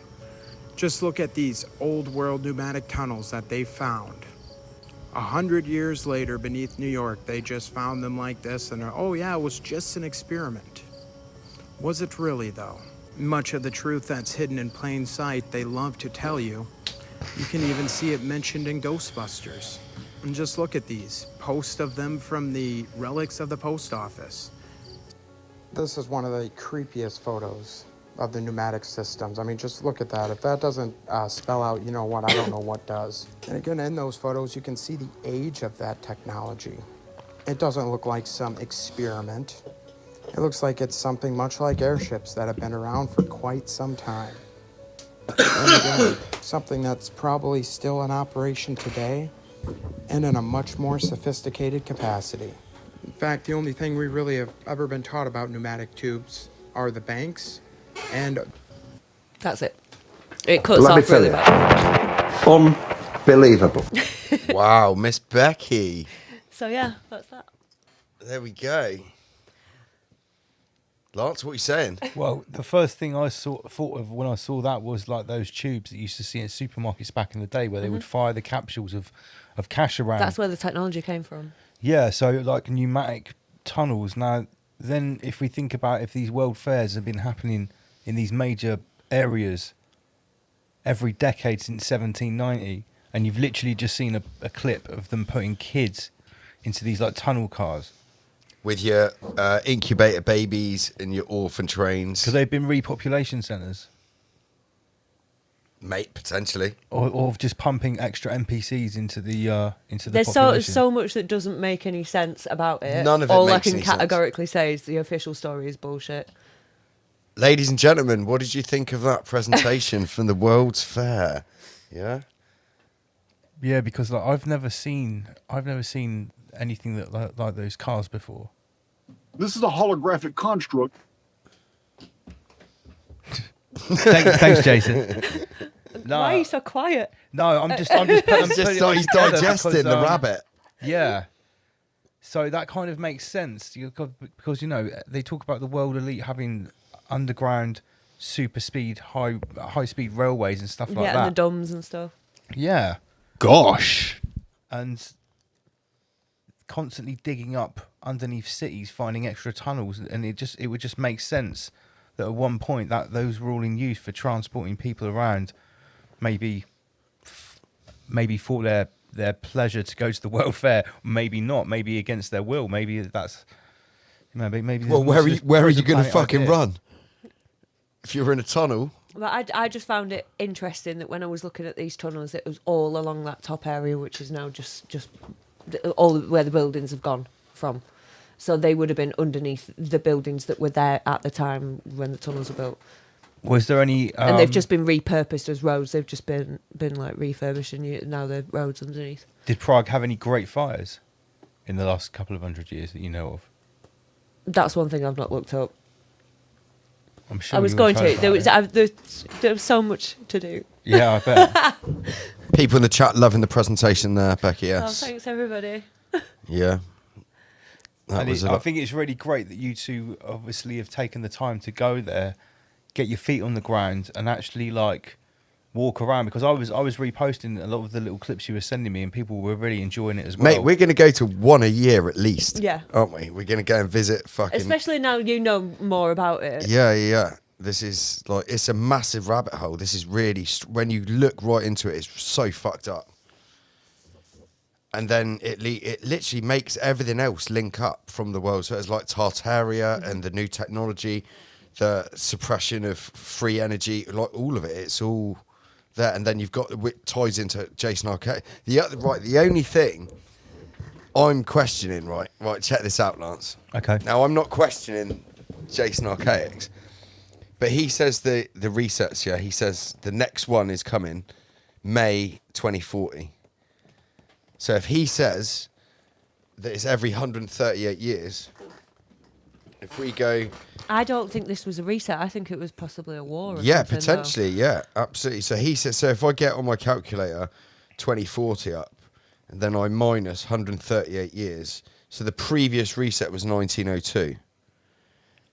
Just look at these old world pneumatic tunnels that they found. 100 years later beneath New York, they just found them like this and oh yeah, it was just an experiment. Was it really though? Much of the truth that's hidden in plain sight, they love to tell you. You can even see it mentioned in Ghostbusters. And just look at these, posts of them from the relics of the post office. This is one of the creepiest photos of the pneumatic systems. I mean, just look at that. If that doesn't spell out, you know what, I don't know what does. And again, in those photos, you can see the age of that technology. It doesn't look like some experiment. It looks like it's something much like airships that have been around for quite some time. And again, something that's probably still in operation today and in a much more sophisticated capacity. In fact, the only thing we really have ever been taught about pneumatic tubes are the banks and... That's it. It cuts Let me off tell really you. bad. Unbelievable. Wow, Miss Becky. So yeah, that's that. There we go. Lance, what are you saying? Well, the first thing I thought of when I saw that was like those tubes that you used to see in supermarkets back in the day where they would fire the capsules of cash around. That's where the technology came from. Yeah, so like pneumatic tunnels. Now, then if we think about if these world fairs have been happening in these major areas every decade since 1790, and you've literally just seen a clip of them putting kids into these like tunnel cars. With your incubator babies and your orphan trains. Because they've been repopulation centres. Mate, potentially. Or just pumping extra NPCs into the There's population. so much that doesn't make any sense about it. None of it All makes I can any sense. categorically say is the official story is bullshit. Ladies and gentlemen, what did you think of that presentation from the World's Fair? Yeah? Yeah, because like I've never seen anything that like those cars before. This is a holographic construct. Thanks, Jason. No, Why are you so quiet? no, I'm just putting He's just it thought he's together digesting because, the rabbit. Yeah. So that kind of makes sense because you know they talk about the world elite having underground super speed high speed railways and stuff like Yeah, that. and the dumbs and stuff. Yeah. Gosh. And constantly digging up underneath cities, finding extra tunnels, and it would just make sense that at one point that those were all in use for transporting people around, maybe for their pleasure to go to the World Fair, maybe not, maybe against their will, maybe that's maybe. Well, where are you going to fucking idea. run? If you're in a tunnel. But I just found it interesting that when I was looking at these tunnels, it was all along that top area, which is now just all where the buildings have gone from. So they would have been underneath the buildings that were there at the time when the tunnels were built. Was there any? And they've just been repurposed as roads. They've just been like refurbished, and now they're roads underneath. Did Prague have any great fires in the last couple of 100 years that you know of? That's one thing I've not looked up. I'm sure I was you going would to. have heard There was so much to do. it. Yeah, I bet. People in the chat loving the presentation there, Becky, yes. Oh, thanks everybody. Yeah. That And was a I lot. think it's really great that you two obviously have taken the time to go there, get your feet on the ground, and actually like walk around, because I was reposting a lot of the little clips you were sending me, and people were really enjoying it as well. Mate, we're going to go to one a year at least. Yeah. Aren't we? We're going to go and visit fucking... Especially now you know more about it. Yeah. This is like, it's a massive rabbit hole. This is really, when you look right into it, it's so fucked up. And then it literally makes everything else link up from the world. So it's like Tartaria and the new technology, the suppression of free energy, like all of it. It's all there. And then you've got it ties into Jason Arquette. The only thing I'm questioning, right, check this out, Lance. Okay. Now, I'm not questioning Jason Arquette, but he says the resets, he says the next one is coming May 2040. So if he says that it's every 138 years, if we go... I don't think this was a reset. I think it was possibly a war. Or yeah, something, potentially, yeah, absolutely. So he says, so if I get on my calculator 2040 up, and then I minus 138 years, so the previous reset was 1902.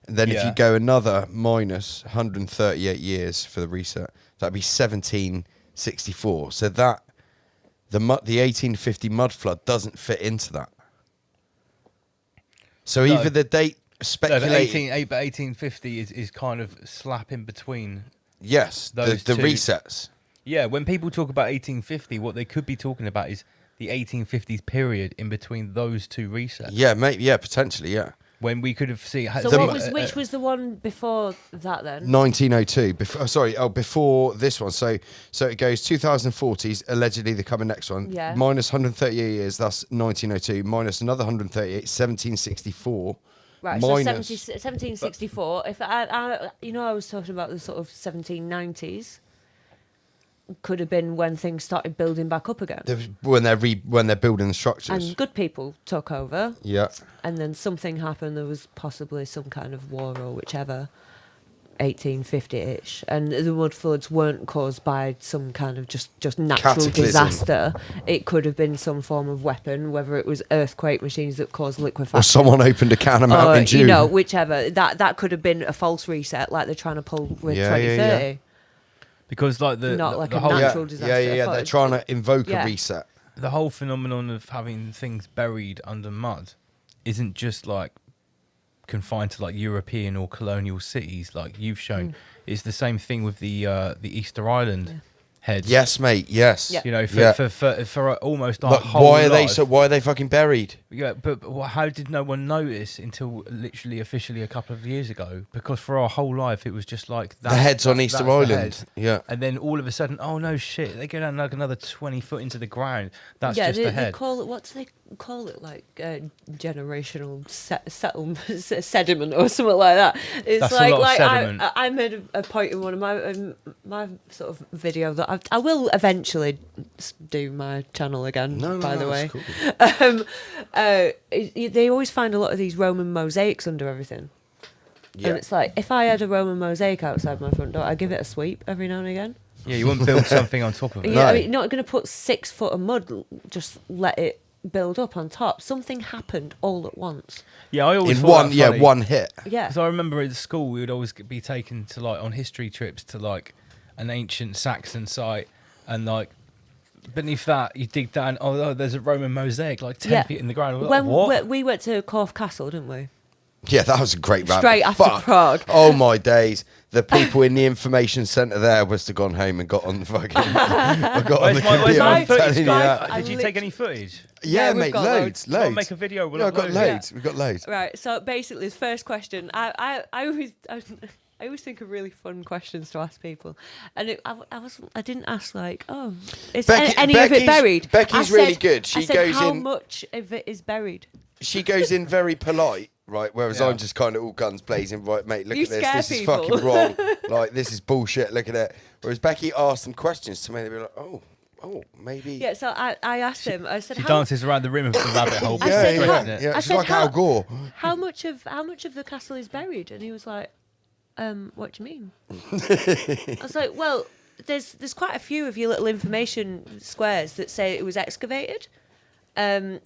And then if you go another minus 138 years for the reset, that'd be 1764. So that... The 1850 mud flood doesn't fit into that. So either the date speculating... No, but 1850 is kind of slap in between. Yes, the resets. Yeah, when people talk about 1850, what they could be talking about is the 1850s period in between those two resets. Yeah, maybe, potentially, yeah. When we could have seen... So which was the one before that then? 1902. Before this one. So it goes 2040s, allegedly the coming next one. Yeah. Minus 138 years, that's 1902. Minus another 138, 1764. Right, minus, so 1764. If I was talking about the sort of 1790s. Could have been when things started building back up again. When they're building the structures. And good people took over. Yeah. And then something happened. There was possibly some kind of war or whichever, 1850-ish. And the mud floods weren't caused by some kind of just natural cataclysm. disaster. It could have been some form of weapon, whether it was earthquake machines that caused liquefaction. Or someone opened a can of Mountain Dew. Whichever. That could have been a false reset like they're trying to pull with 2030. Yeah. Because like the whole natural disaster. Yeah. They're trying to invoke a reset. The whole phenomenon of having things buried under mud isn't just like confined to like European or colonial cities, like you've shown. It's the same thing with the Easter Island heads. Yes, mate. Yes. Yeah. You know, for almost our whole why are life. why are they fucking buried? Yeah, but how did no one notice until literally officially a couple of years ago? Because for our whole life, it was just like that. The heads on Easter Island. Head. Yeah. And then all of a sudden, oh no shit, they go down like another 20 foot into the ground. That's just the head. They call it, what do they call it? Like generational sediment or something like that. It's That's like, a lot of sediment. I made a point in one of my sort of video that I will eventually do my channel again, by the way. Cool. They always find a lot of these Roman mosaics under everything. Yeah. And it's like, if I had a Roman mosaic outside my front door, I'd give it a sweep every now and again. Yeah, you wouldn't build something on top of it. Yeah, I mean, you're not going to put 6 foot of mud, just let it build up on top. Something happened all at once. Yeah, I always In thought that funny. one hit. Yeah. Because I remember at school, we would always be taken to like on history trips to like an ancient Saxon site, and like beneath that you dig down. Oh, there's a Roman mosaic like 10 feet in the ground. Like, what? We went to Corfe Castle, didn't we? Yeah, that was a great rabbit. Straight after Prague. Oh my days! The people in the information centre there must have gone home and got on the fucking. Where's my footage, guys? Did you take any footage? Yeah, we've mate, got loads. I'll make a video. We've got loads. We've got loads. Right. So basically, the first question, I always think of really fun questions to ask people, and I didn't ask like, oh, is any of it buried? Becky's really good. I said, how much of it is buried? She goes in very polite. Right, whereas I'm just kind of all guns blazing. Right, mate, look at this. This is fucking wrong. Like, this is bullshit. Look at it. Whereas Becky asked them questions to me. They'd be like, oh, maybe. Yeah, so I asked him. I said, she dances around the rim of the rabbit hole. Yeah. She's like Al Gore. How much of the castle is buried? And he was like, what do you mean? I was like, well, there's quite a few of your little information squares that say it was excavated. And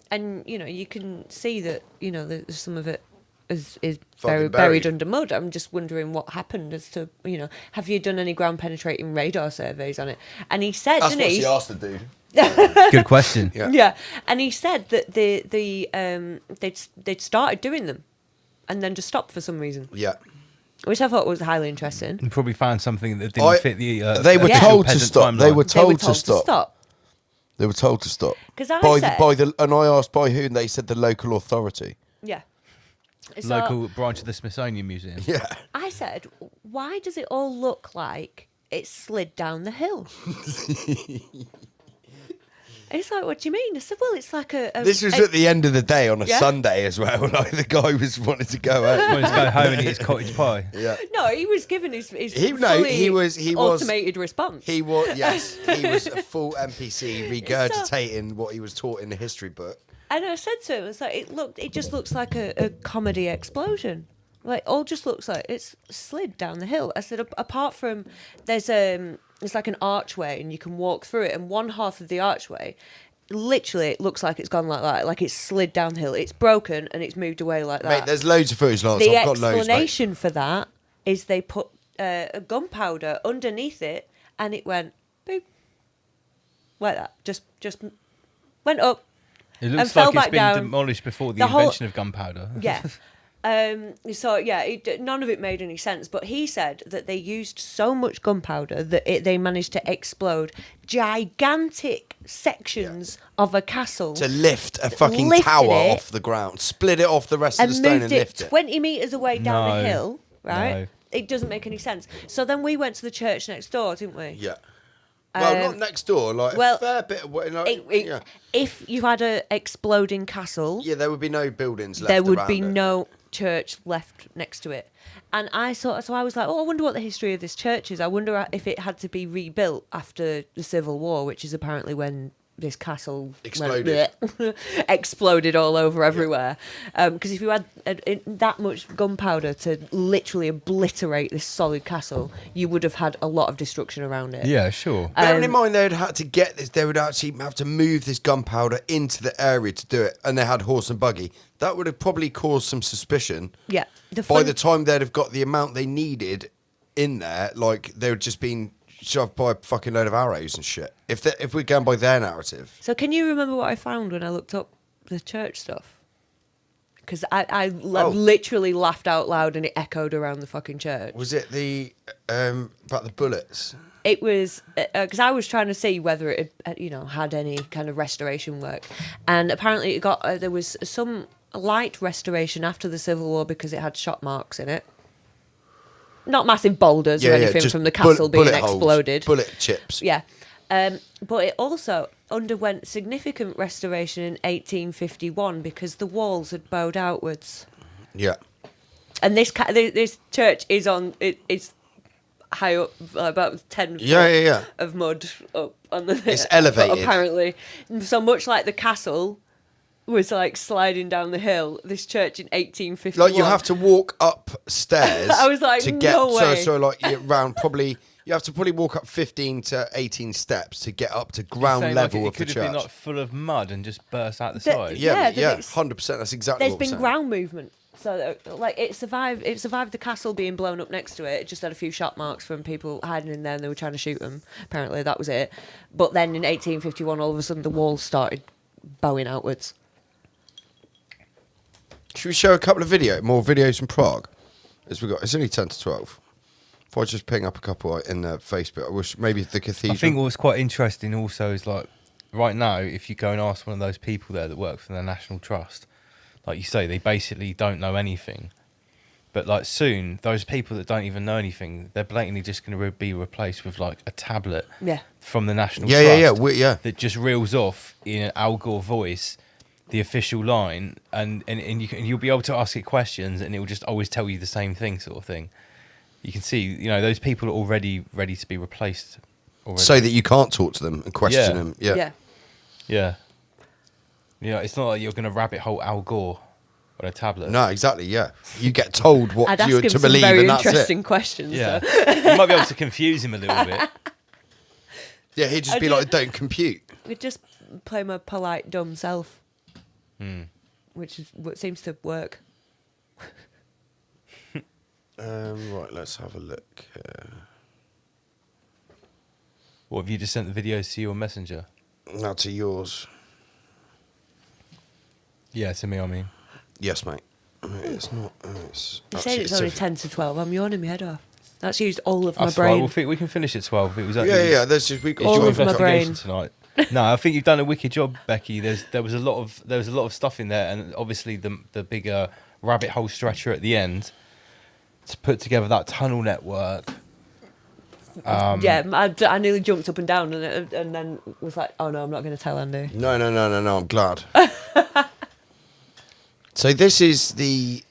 you know, you can see that, you know, there's some of it is Fucking buried under mud. I'm just wondering what happened as to, have you done any ground penetrating radar surveys on it? And he said, That's didn't what he? she asked the dude. Good question. Yeah. Yeah, and he said that they'd started doing them, and then just stopped for some reason, Yeah. which I thought was highly interesting. You probably found something that didn't fit the. They were official told to peasant stop. They timeline. were They were told to stop. They were told to stop. 'Cause I by said- and I asked by who, and they said the local authority. Yeah. So Local branch of the Smithsonian Museum. Yeah. I said, why does it all look like it slid down the hill? It's like, what do you mean? I said, well, it's like a This was at the end of the day on a Yeah. Sunday as well. Like the guy was wanting to go He home. wanted to go home and eat his cottage pie. Yeah. No, he was giving his He fully was automated response. He was he was a full NPC regurgitating what he was taught in the history book. And I said to him, it's like it just looks like a comedy explosion. Like all just looks like it's slid down the hill. I said, apart from there's it's like an archway and you can walk through it, and one half of the archway, literally, it looks like it's gone like that, like it's slid downhill. It's broken and it's moved away like that. Mate, there's loads of footage, Lance. The I've got loads. Mate. explanation for that is they put a gunpowder underneath it, and it went boop like that. Just went up. It And looks fell like it's back been down. demolished before the The whole- invention of gunpowder. Yeah. So yeah, none of it made any sense. But he said that they used so much gunpowder that they managed to explode gigantic sections of a castle To lift a fucking Lifted tower it off the ground, split it off the rest of and the stone, moved and it lift it. 20 metres away down No. a hill, right? No. It doesn't make any sense. So then we went to the church next door, didn't we? Yeah. Well, not next door, like well, a fair bit away. Like, yeah. If you had a exploding castle, Yeah, there would be no buildings left there would around be it. no church left next to it. And I was like, oh, I wonder what the history of this church is. I wonder if it had to be rebuilt after the Civil War, which is apparently when this castle exploded all over everywhere. Because if you had that much gunpowder to literally obliterate this solid castle, you would have had a lot of destruction around it. Yeah, sure. Bearing in mind they would have to get this, they would actually have to move this gunpowder into the area to do it, and they had horse and buggy. That would have probably caused some suspicion. Yeah. By the time they'd have got the amount they needed in there, like they would just been shoved by a fucking load of arrows and shit. If we're going by their narrative. So can you remember what I found when I looked up the church stuff? Because I literally laughed out loud and it echoed around the fucking church. Was it the about the bullets? It was because I was trying to see whether it had, had any kind of restoration work, and apparently it got there was some light restoration after the Civil War because it had shot marks in it. Not massive boulders or anything just from the castle being bullet holes, exploded. bullet chips. Yeah. But it also underwent significant restoration in 1851 because the walls had bowed outwards. Yeah. And this church is it's high up, about 10 Yeah. foot of mud up on the. It's elevated. Apparently, so much like the castle was like sliding down the hill. This church in 1851. Like you have to walk upstairs. I was like, to get no way. so like around probably. You have to probably walk up 15 to 18 steps to get up to ground Saying, level like, of the it could have church. been like full of mud and just burst out the The- side. yeah, Yeah, it's- 100%. That's exactly There's what I'm been saying. ground movement. So, like, it survived the castle being blown up next to it. It just had a few shot marks from people hiding in there and they were trying to shoot them. Apparently, that was it. But then in 1851, all of a sudden, the walls started bowing outwards. Should we show a couple of more videos from Prague? As we got, it's only 10 to 12. If I just ping up a couple in Facebook, I wish maybe the cathedral. I think what's quite interesting also is like right now, if you go and ask one of those people there that work for the National Trust, like you say, they basically don't know anything. But like soon, those people that don't even know anything, they're blatantly just going to be replaced with like a tablet from the National Trust yeah. that just reels off in an Al Gore voice the official line, and you'll be able to ask it questions, and it will just always tell you the same thing, sort of thing. You can see, those people are already ready to be replaced. Already. So that you can't talk to them and question them. Yeah. It's not like you're going to rabbit hole Al Gore on a tablet. No, exactly. Yeah, you get told what I'd ask you're him to some believe, very and that's interesting it. questions. Yeah, though. you might be able to confuse him a little bit. Yeah, he'd just be like, "Don't compute." We'd just play my polite, dumb self, which is what seems to work. Right, let's have a look. What, have you just sent the videos to your messenger? Now to yours. Yeah, to me, I mean. Yes, mate. It's not. It's You said it's actually- only 10 to 12. I'm yawning my head off. That's used all of my That's right, brain. we can finish at 12. It was Yeah. There's just we got All your of my investigation brain. tonight. No, I think you've done a wicked job, Becky. There was a lot of stuff in there, and obviously the bigger rabbit hole stretcher at the end to put together that tunnel network. Yeah, I nearly jumped up and down and then was like, oh no, I'm not going to tell Andy. No. I'm glad. So this is the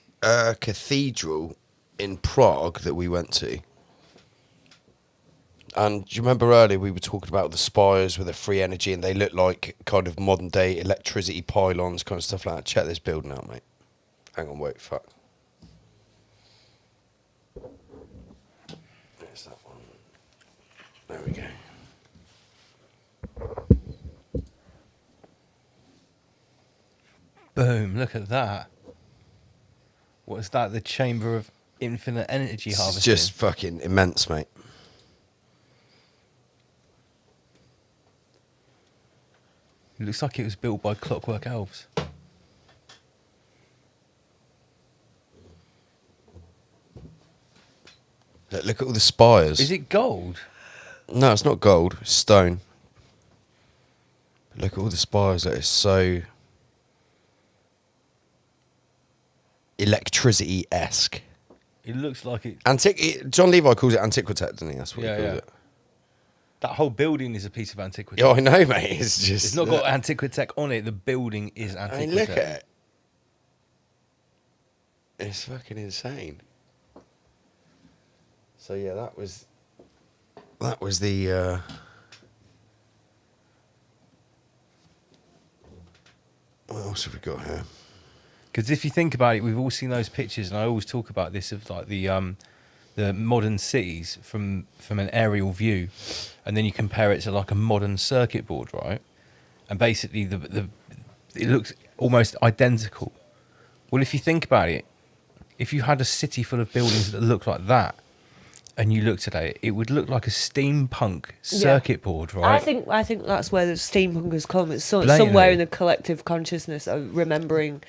cathedral in Prague that we went to. And do you remember earlier we were talking about the spires with the free energy, and they look like kind of modern day electricity pylons, kind of stuff like that. Check this building out, mate. Hang on, wait, fuck. There's that one. There we go. Boom! Look at that. What's that? The chamber of infinite energy It's harvesting. just fucking immense, mate. It looks like it was built by clockwork elves. Look at all the spires. Is it gold? No, it's not gold. It's stone. Look at all the spires. That is so electricity-esque. It looks like it. John Levi calls it antiquitect, doesn't he? That's what he calls it. That whole building is a piece of antiquity. Yeah, I know, mate. It's just... It's not got Antiquitech on it. The building is Antiquitech. I mean, look at it. It's fucking insane. So yeah, that was the what else have we got here? Because if you think about it, we've all seen those pictures, and I always talk about this of like the modern cities from an aerial view, and then you compare it to like a modern circuit board, right? And basically, it looks almost identical. Well, if you think about it, if you had a city full of buildings that looked like that, and you looked at it, it would look like a steampunk circuit board, right? I think that's where the steampunk has come. It's Blatantly. somewhere in the collective consciousness of remembering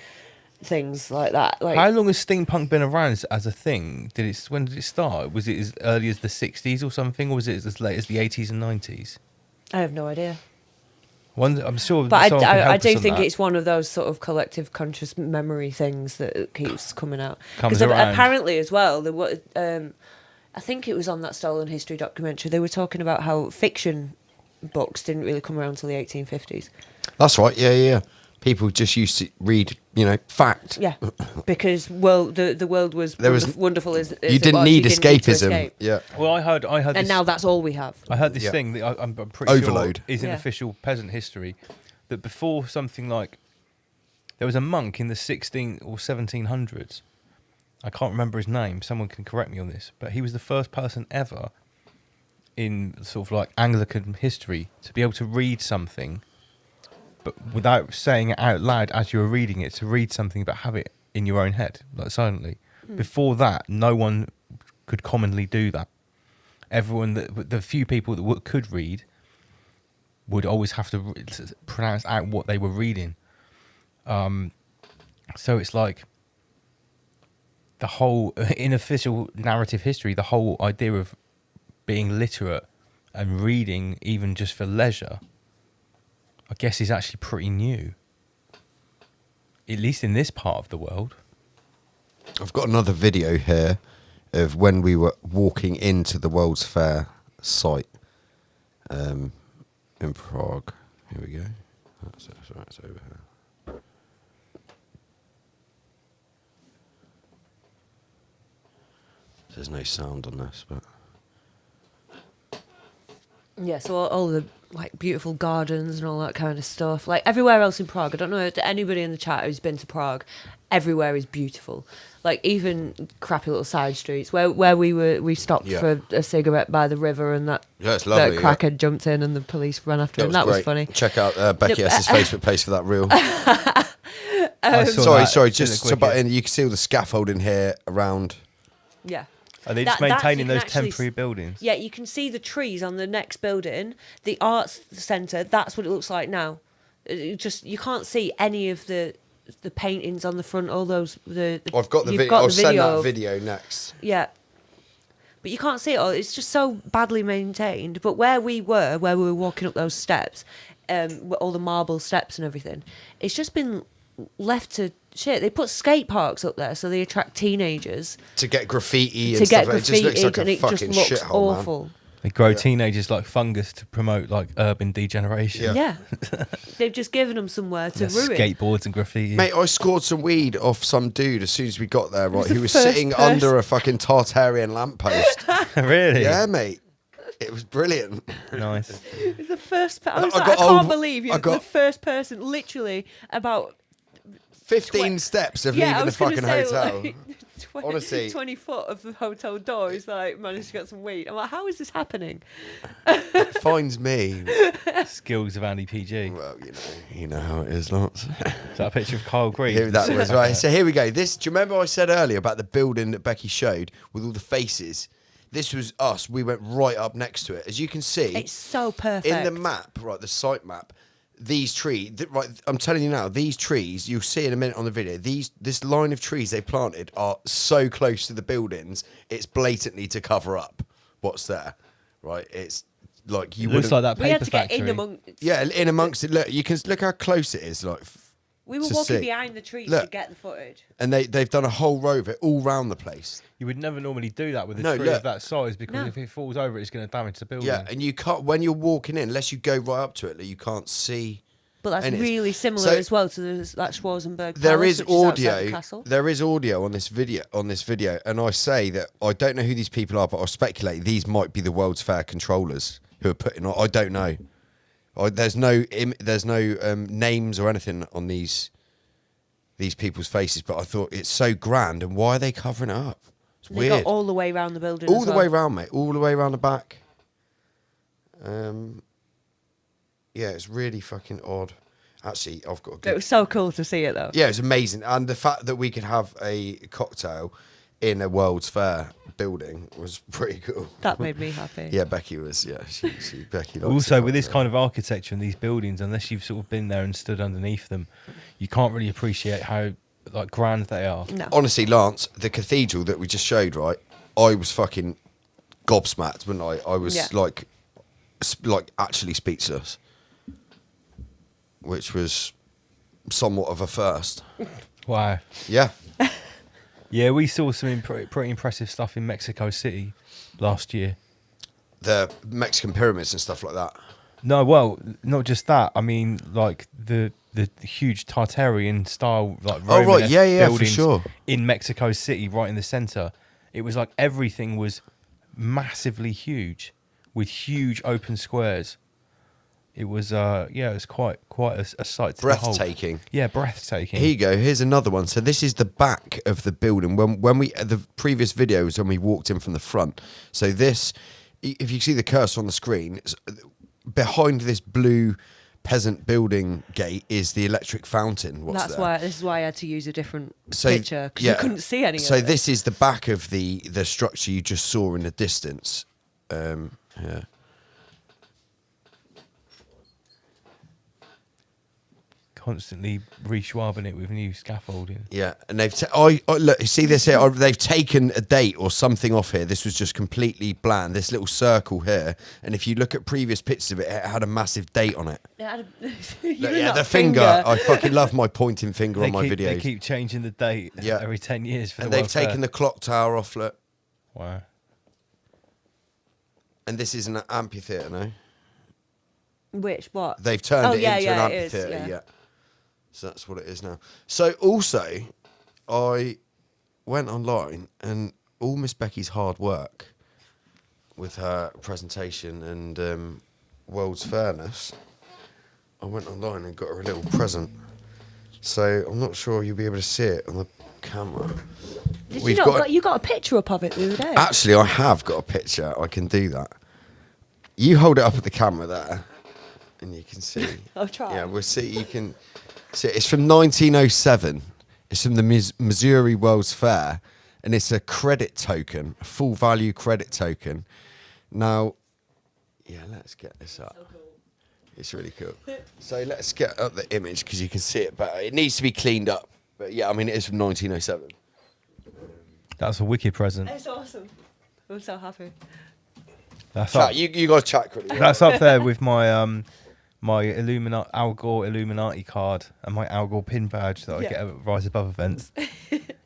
things like that. Like, how long has steampunk been around as a thing? When did it start? Was it as early as the 60s or something, or was it as late as the 80s and 90s? I have no idea. I'm sure. But someone can help I us do on think that. it's one of those sort of collective conscious memory things that keeps coming out. Comes Because around. apparently as well, there were, I think it was on that Stolen History documentary, they were talking about how fiction books didn't really come around until the 1850s. That's right. Yeah. People just used to read, fact. Yeah, because the world was wonderful as you didn't need escapism. Escape. Yeah. Well, I heard. And this, now that's all we have. I heard this thing that I'm pretty Overload. sure is in official peasant history, that before something like, there was a monk in the 16 or 1700s. I can't remember his name. Someone can correct me on this, but he was the first person ever in sort of like Anglican history to be able to read something, but without saying it out loud as you were reading it, to read something but have it in your own head, like silently. Before that, no one could commonly do that. Everyone, the few people that could read would always have to pronounce out what they were reading. So it's like the whole, in official narrative history, the whole idea of being literate and reading, even just for leisure, I guess is actually pretty new. At least in this part of the world. I've got another video here of when we were walking into the World's Fair site in Prague. Here we go. That's right, it's over here. There's no sound on this, but Yeah, so all the like beautiful gardens and all that kind of stuff. Like everywhere else in Prague, I don't know to anybody in the chat who's been to Prague. Everywhere is beautiful. Like even crappy little side streets where we stopped for a cigarette by the river, and that it's lovely, that crackhead jumped in and the police ran after him. That was funny. Check out Becky S's Facebook page for that reel. I saw Sorry, that. sorry. Didn't Just look to butt wicked. in, you can see all the scaffolding here around. Yeah. Are they just That- you maintaining can those actually temporary buildings? Yeah, you can see the trees on the next building. The arts centre, that's what it looks like now. You can't see any of the paintings on the front. All those I've got the you've video. got I'll the send that of- video next. Yeah. But you can't see it all. It's just so badly maintained. But where we were walking up those steps, with all the marble steps and everything, it's just been left to shit. They put skate parks up there so they attract teenagers To get graffiti to and get stuff. It just graffiti, looks like and a it just fucking looks shithole, man. awful. They grow teenagers like fungus to promote like urban degeneration. Yeah. They've just given them somewhere to There's ruin. skateboards and graffiti. Mate, I scored some weed off some dude as soon as we got there, right? the Who was first sitting person- under a fucking Tartarian lamppost. Really? Yeah, mate. It was brilliant. Nice. It's the first person. I I got can't old- believe I you're got- the first person, literally about 15 steps of I leaving the was gonna fucking say, hotel. like, 20, Honestly. 20 foot of the hotel door is like managed to get some weed. I'm like, how is this happening? Finds me. Skills of Andy PG. Well, you know how it is, lots. Is that a picture of Kyle Green? Here, that was right. So here we go. This. Do you remember I said earlier about the building that Becky showed with all the faces? This was us. We went right up next to it. As you can see, It's so perfect. in the map, right, the site map, these trees, right, I'm telling you now, these trees, you'll see in a minute on the video, this line of trees they planted are so close to the buildings, it's blatantly to cover up what's there, right? It's like you It looks wouldn't- like that we had paper to get in factory. among. Yeah, in amongst it, look, you can look how close it is, like. We were to walking see. behind the trees Look. to get the footage. And they've done a whole row of it all round the place. You would never normally do that with a No, tree look. of that size because No. if it falls over, it's going to damage the building. Yeah, and you can't when you're walking in, unless you go right up to it, like, you can't see. But that's And it's- really similar so- as well to that Schwarzenberg. There Palace, is which outside the audio. castle. There is audio on this video, and I say that I don't know who these people are, but I'll speculate these might be the World's Fair controllers who are putting on. I don't know. There's no names or anything on these people's faces, but I thought it's so grand, and why are they covering it up? It's They weird. got all the way around the building. All as the well. way round, mate. All the way around the back. Yeah, it's really fucking odd. Actually, I've got a It good... was so cool to see it though. Yeah, it's amazing. And the fact that we could have a cocktail in a World's Fair building was pretty cool. That made me happy. Yeah, Becky was. Yeah, Becky. likes Also, a with this cocktail. kind of architecture and these buildings, unless you've sort of been there and stood underneath them, you can't really appreciate how like grand they are. No. Honestly, Lance, the cathedral that we just showed, right? I was fucking gobsmacked, wasn't I? I was Yeah. like actually speechless, which was somewhat of a first. Wow. Yeah. Yeah, we saw some pretty impressive stuff in Mexico City last year. The Mexican pyramids and stuff like that. No, well, not just that. I mean, like the huge Tartarian style, like Oh, right. Romanesque Yeah, for buildings sure. in Mexico City, right in the center. It was like everything was massively huge, with huge open squares. It was, it was quite a sight to behold. Breathtaking. Yeah, breathtaking. Here you go. Here's another one. So this is the back of the building. When we the previous video was when we walked in from the front. So this, if you see the cursor on the screen, behind this blue peasant building gate is the electric fountain. What's That's there? why. This is why I had to use a different So, picture because yeah. you couldn't see any. So of it. this is the back of the structure you just saw in the distance. Yeah. Constantly reschwabbing it with new scaffolding. Yeah, and they've look. You see this here? They've taken a date or something off here. This was just completely bland. This little circle here, and if you look at previous pictures of it, it had a massive date on it. It had a- Look, You yeah, lot the finger. I fucking love my pointing finger on my They videos. keep changing the date Yeah. every 10 years for And the they've World Fair. taken the clock tower off. Look, Wow. and this is an amphitheatre now. Which what? They've turned Oh, it yeah, into yeah, an it is, amphitheatre. yeah. Yeah. So that's what it is now. So also, I went online and all Miss Becky's hard work with her presentation and World's Fairness, I went online and got her a little present. So I'm not sure you'll be able to see it on the camera. Did We've you not got- you got a picture up of it the other day? Actually, I have got a picture. I can do that. You hold it up at the camera there. and you can see. I'll try. Yeah, we'll see. You can see. It's from 1907. It's from the Missouri World's Fair, and it's a credit token, a full value credit token. Now, yeah, let's get this up. So cool. It's really cool. So let's get up the image because you can see it better. It needs to be cleaned up, but yeah, I mean it is from 1907. That's a wicked present. It's awesome. I'm so happy. That's Chat, up, you guys chat quickly. that's up there with my my Al Gore Illuminati card and my Al Gore pin badge that I get at Rise Above events.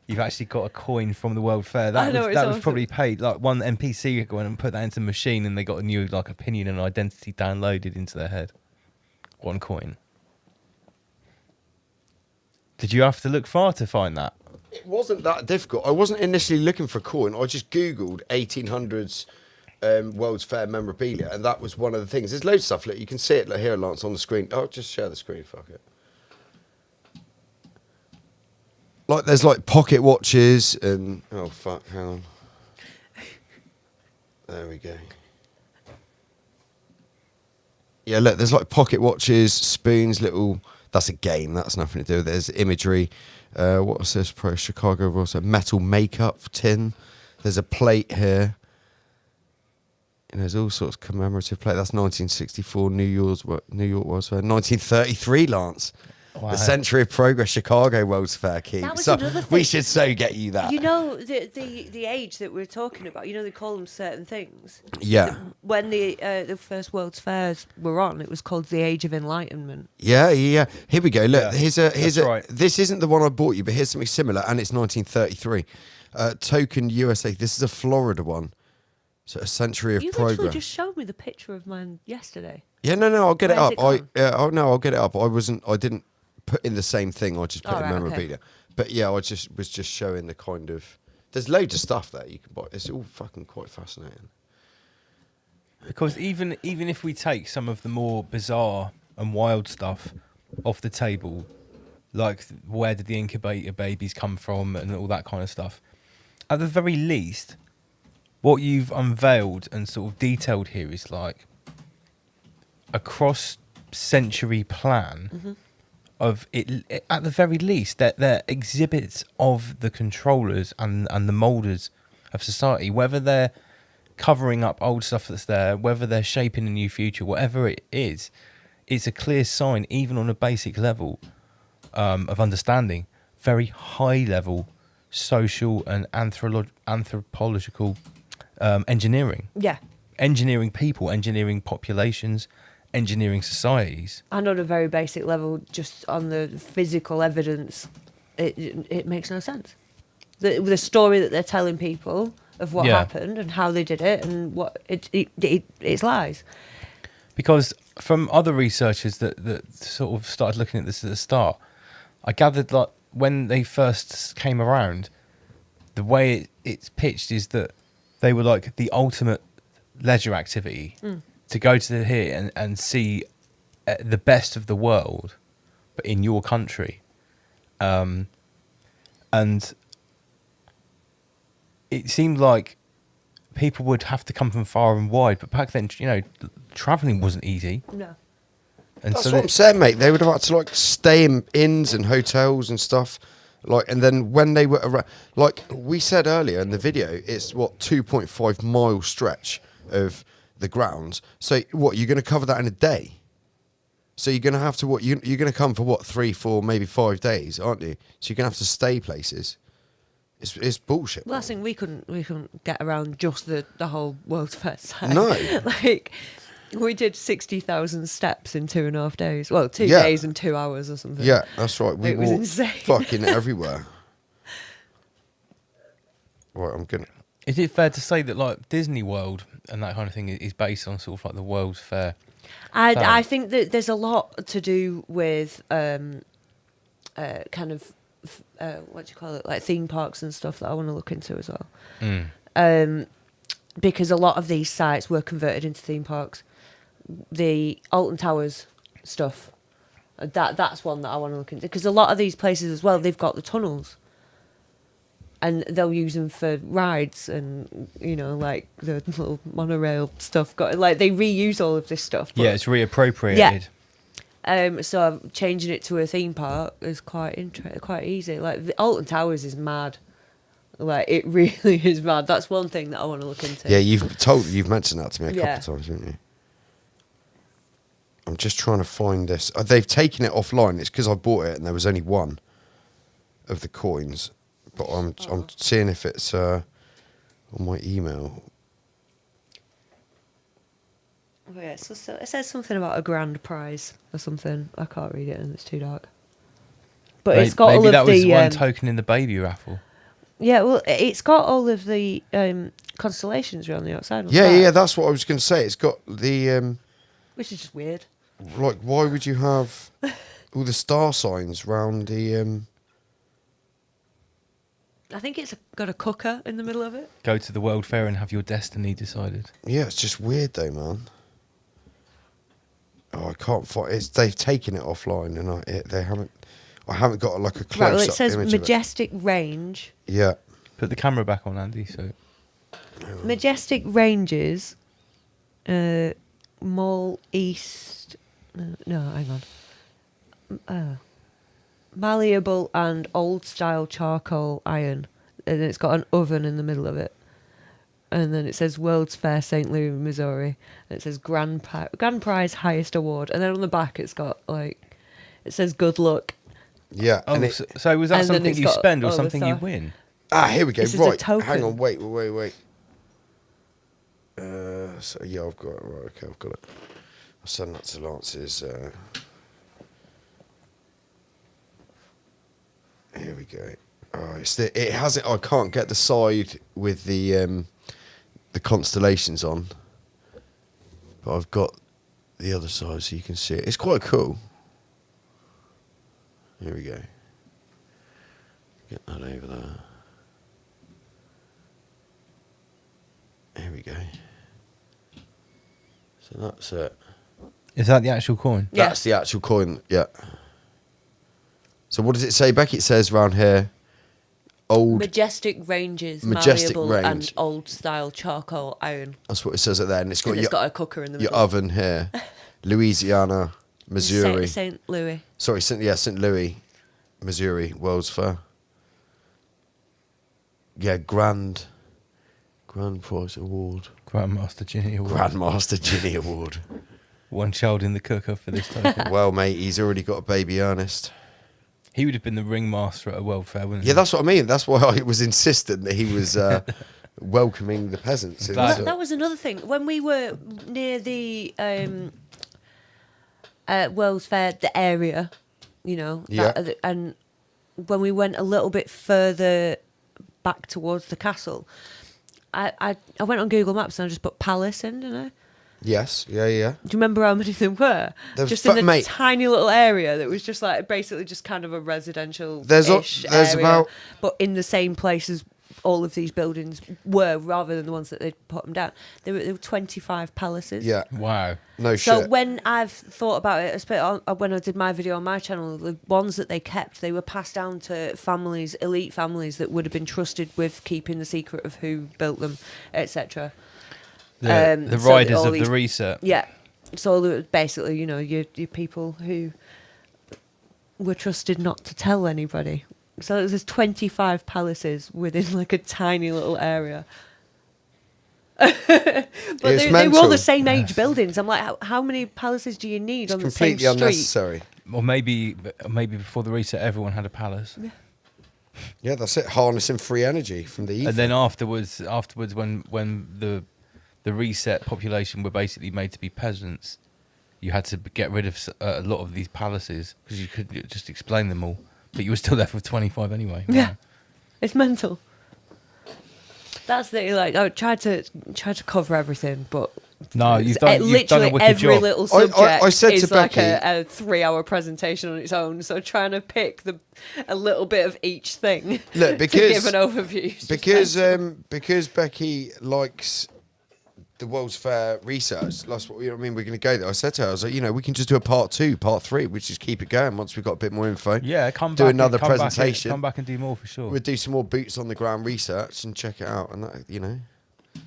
You've actually got a coin from the World Fair. That was awesome. probably paid. Like one NPC go in and put that into the machine, and they got a new like opinion and identity downloaded into their head. One coin. Did you have to look far to find that? It wasn't that difficult. I wasn't initially looking for a coin. I just Googled 1800s World's Fair memorabilia, and that was one of the things. There's loads of stuff. Look, you can see it here, Lance, on the screen. Oh, just share the screen. Fuck it. Like, there's like pocket watches and... Oh, fuck, hang on. There we go. Yeah, look, there's like pocket watches, spoons, little... That's a game. That's nothing to do with it. There's imagery. What's this? Pro Chicago also metal makeup tin. There's a plate here. And there's all sorts of commemorative plate. That's 1964 New York World's Fair. 1933, Lance. Wow. The Century of Progress Chicago World's Fair key. That was So another thing. we should so get you that. You know the age that we're talking about. You know they call them certain things. Yeah. When the first World's Fairs were on, it was called the Age of Enlightenment. Yeah. Here we go. Look, Yeah, here's a. right. This isn't the one I bought you, but here's something similar, and it's 1933. Token USA. This is a Florida one. So a Century of You Progress. literally just showed me the picture of mine yesterday. Yeah, no, I'll get Where's it up. it gone? I'll get it up. I didn't put in the same thing. I just put in Alright, okay. memorabilia. But yeah, I was just showing the kind of. There's loads of stuff there you can buy. It's all fucking quite fascinating. Because even if we take some of the more bizarre and wild stuff off the table, like where did the incubator babies come from and all that kind of stuff, at the very least, what you've unveiled and sort of detailed here is like a cross-century plan of it. At the very least, that they're exhibits of the controllers and the moulders of society, whether they're covering up old stuff that's there, whether they're shaping a new future, whatever it is, it's a clear sign, even on a basic level of understanding, very high level social and anthropological engineering. Yeah. Engineering people, engineering populations, engineering societies. And on a very basic level, just on the physical evidence, it makes no sense. The story that they're telling people of what happened and how they did it and what it's lies. Because from other researchers that sort of started looking at this at the start, I gathered like when they first came around, the way it's pitched is that they were like the ultimate leisure activity to go to here and see the best of the world, but in your country. And it seemed like people would have to come from far and wide, but back then, you know, traveling wasn't easy. No. And That's so what I'm saying, mate. They would have had to like stay in inns and hotels and stuff. Like, and then when they were around, like we said earlier in the video, it's what 2.5 mile stretch of the grounds. So what, you're going to cover that in a day? So you're going to have to you're going to come for what 3, 4, maybe 5 days, aren't you? So you're going to have to stay places. It's bullshit. Last thing we couldn't get around just the whole World's Fair side. No. Like we did 60,000 steps in 2.5 days. Well, 2 Yeah. days and 2 hours or something. Yeah, that's right. We It was walked insane. fucking everywhere. Right, I'm gonna. is it fair to say that like Disney World and that kind of thing is based on sort of like the World's Fair? I think that there's a lot to do with kind of what do you call it, like theme parks and stuff that I want to look into as well. Because a lot of these sites were converted into theme parks. The Alton Towers stuff, that's one that I want to look into because a lot of these places as well, they've got the tunnels. and they'll use them for rides and like the little monorail stuff. They reuse all of this stuff. Yeah, it's reappropriated. Yeah. So changing it to a theme park is quite easy. Like the Alton Towers is mad. Like it really is mad. That's one thing that I want to look into. Yeah, you've mentioned that to me a couple of times, haven't you? I'm just trying to find this. They've taken it offline. It's because I bought it and there was only one of the coins. But I'm seeing if it's on my email. Oh, yeah, so it says something about a grand prize or something. I can't read it and it's too dark. But it's got all of the... Maybe that was one token in the baby raffle. Yeah, well, it's got all of the constellations around the outside. Yeah, that's what I was going to say. It's got the... which is just weird. Like, why would you have all the star signs round the... I think it's got a cooker in the middle of it. Go to the World Fair and have your destiny decided. Yeah, it's just weird though, man. Oh, I can't find it. They've taken it offline and they haven't... I haven't got like a close-up Right, well, it says image Majestic Range. Yeah. Put the camera back on, Andy, so... Majestic Ranges, Mall East... No, hang on. Malleable and old-style charcoal iron. And it's got an oven in the middle of it. And then it says World's Fair, St. Louis, Missouri. And it says Grand Prize Highest Award. And then on the back it's got, like... It says good luck. Yeah. Oh, so was that something you spend or something you win? Here we go. This is right. a token. Hang on. Wait. So yeah, I've got it. Right. Okay, I've got it. I'll send that to Lance's. Here we go. Oh, it has it. I can't get the side with the constellations on, but I've got the other side so you can see it. It's quite cool. Here we go. Get that over there. Here we go. So that's it. Is that the actual coin? Yeah. That's the actual coin, yeah. So what does it say, Becky? It says around here, old... Majestic Ranges, Majestic malleable range. and old-style charcoal iron. That's what it says there, and it's got, And it's got a cooker in the your middle. oven here. Louisiana, Missouri. St. Louis. Sorry, St. Louis, Missouri, World's Fair. Yeah, Grand Prize Award. Grandmaster Ginny Award. Grandmaster Ginny Award. One child in the cooker for this token. Well, mate, he's already got a baby Ernest. He would have been the ringmaster at a World Fair, wouldn't he? Yeah, that's what I mean. That's why I was insistent that he was welcoming the peasants. Glad. That was another thing. When we were near the World's Fair, the area, Yeah. and when we went a little bit further back towards the castle, I went on Google Maps and I just put palace in, didn't I? Yes, yeah. Do you remember how many there were? Just in the mate. tiny little area that was just like basically just kind of a residential There's area, about... but in the same place as all of these buildings were, rather than the ones that they'd put them down. There were 25 palaces. Yeah. Wow. No So shit. when I've thought about it, when I did my video on my channel, the ones that they kept, they were passed down to families, elite families that would have been trusted with keeping the secret of who built them, etc. The so riders all of these- the reset. Yeah. So there was basically, your people who were trusted not to tell anybody. So there's 25 palaces within like a tiny little area. But they were all mental. the same age buildings. I'm like, how many palaces do you need It's on the same completely street? unnecessary. Or maybe before the reset, everyone had a palace. Yeah, that's it. Harnessing free energy from the ether. And then afterwards, when the reset population were basically made to be peasants, you had to get rid of a lot of these palaces because you could just explain them all, but you were still left with 25 anyway. Yeah, it's mental. That's the I tried to cover everything, but No, you've done a literally wicked every job. little subject I said is to like Becky- a 3-hour presentation on its own. So trying to pick a little bit of each thing Look, to give an overview. is just mental. because Becky likes the World's Fair research. Last, you know what I mean? We're going to go there. I said to her, I was like, you know, we can just do a part 2, part 3, which just keep it going once we've got a bit more info. Yeah, come do back. another Come presentation. come back and do more for sure. We'll do some more boots on the ground research and check it out, and that, you know.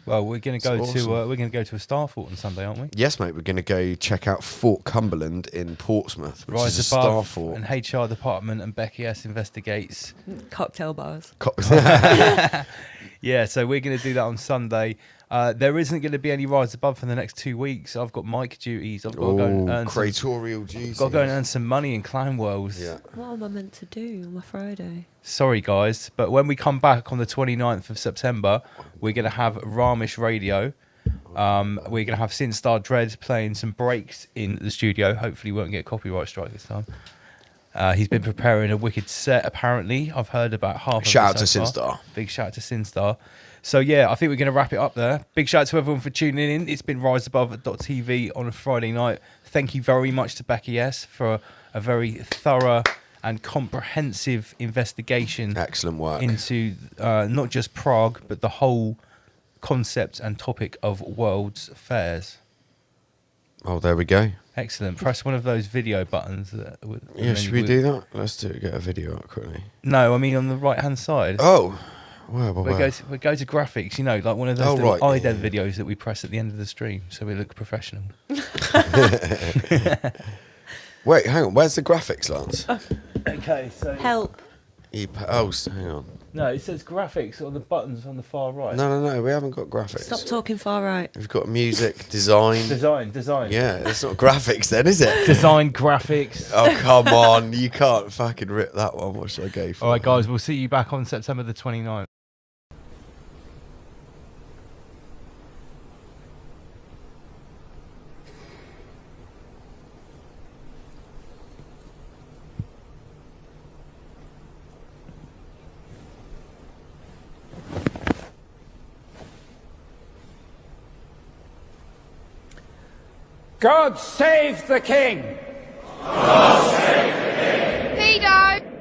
Well, we're going to go awesome. to we're going to go to a star fort on Sunday, aren't we? Yes, mate. We're going to go check out Fort Cumberland in Portsmouth, which is a star Above fort. and HR department and Beki S investigates. Cocktail bars. Yeah, so we're going to do that on Sunday. There isn't going to be any Rise Above for the next 2 weeks. I've got mic duties. I've got to go and earn Cratorial duties. Got to go and earn some money in Clown Worlds. Yeah. What am I meant to do on my Friday? Sorry, guys, but when we come back on the 29th of September, we're going to have Ramish Radio. We're going to have Sinstar Dread playing some breaks in the studio. Hopefully, we won't get a copyright strike this time. He's been preparing a wicked set, apparently. I've heard about half of it. Shout out to so far. Sinstar. Big shout out to Sinstar. So, yeah, I think we're going to wrap it up there. Big shout out to everyone for tuning in. It's been riseabove.tv on a Friday night. Thank you very much to Beki S for a very thorough and comprehensive investigation. Excellent work. Into not just Prague, but the whole concept and topic of World's Fairs. Oh, there we go. Excellent. Press one of those video buttons. Yeah, should we do that? Let's do it. Get a video up quickly. No, I mean on the right-hand side. Oh. Where? We go to graphics, you know, like one of those IDEV videos that we press at the end of the stream, so we look professional. Wait, hang on. Where's the graphics, Lance? Okay, so... Help. Hang on. No, it says graphics on the buttons on the far right. No, we haven't got graphics. Stop talking far right. We've got music, design. Design. Yeah, it's not graphics then, is it? Design, graphics. Oh, come on. You can't fucking rip that one. What should I go for? All right, guys, we'll see you back on September the 29th. God save the King! God save the King! Pedo!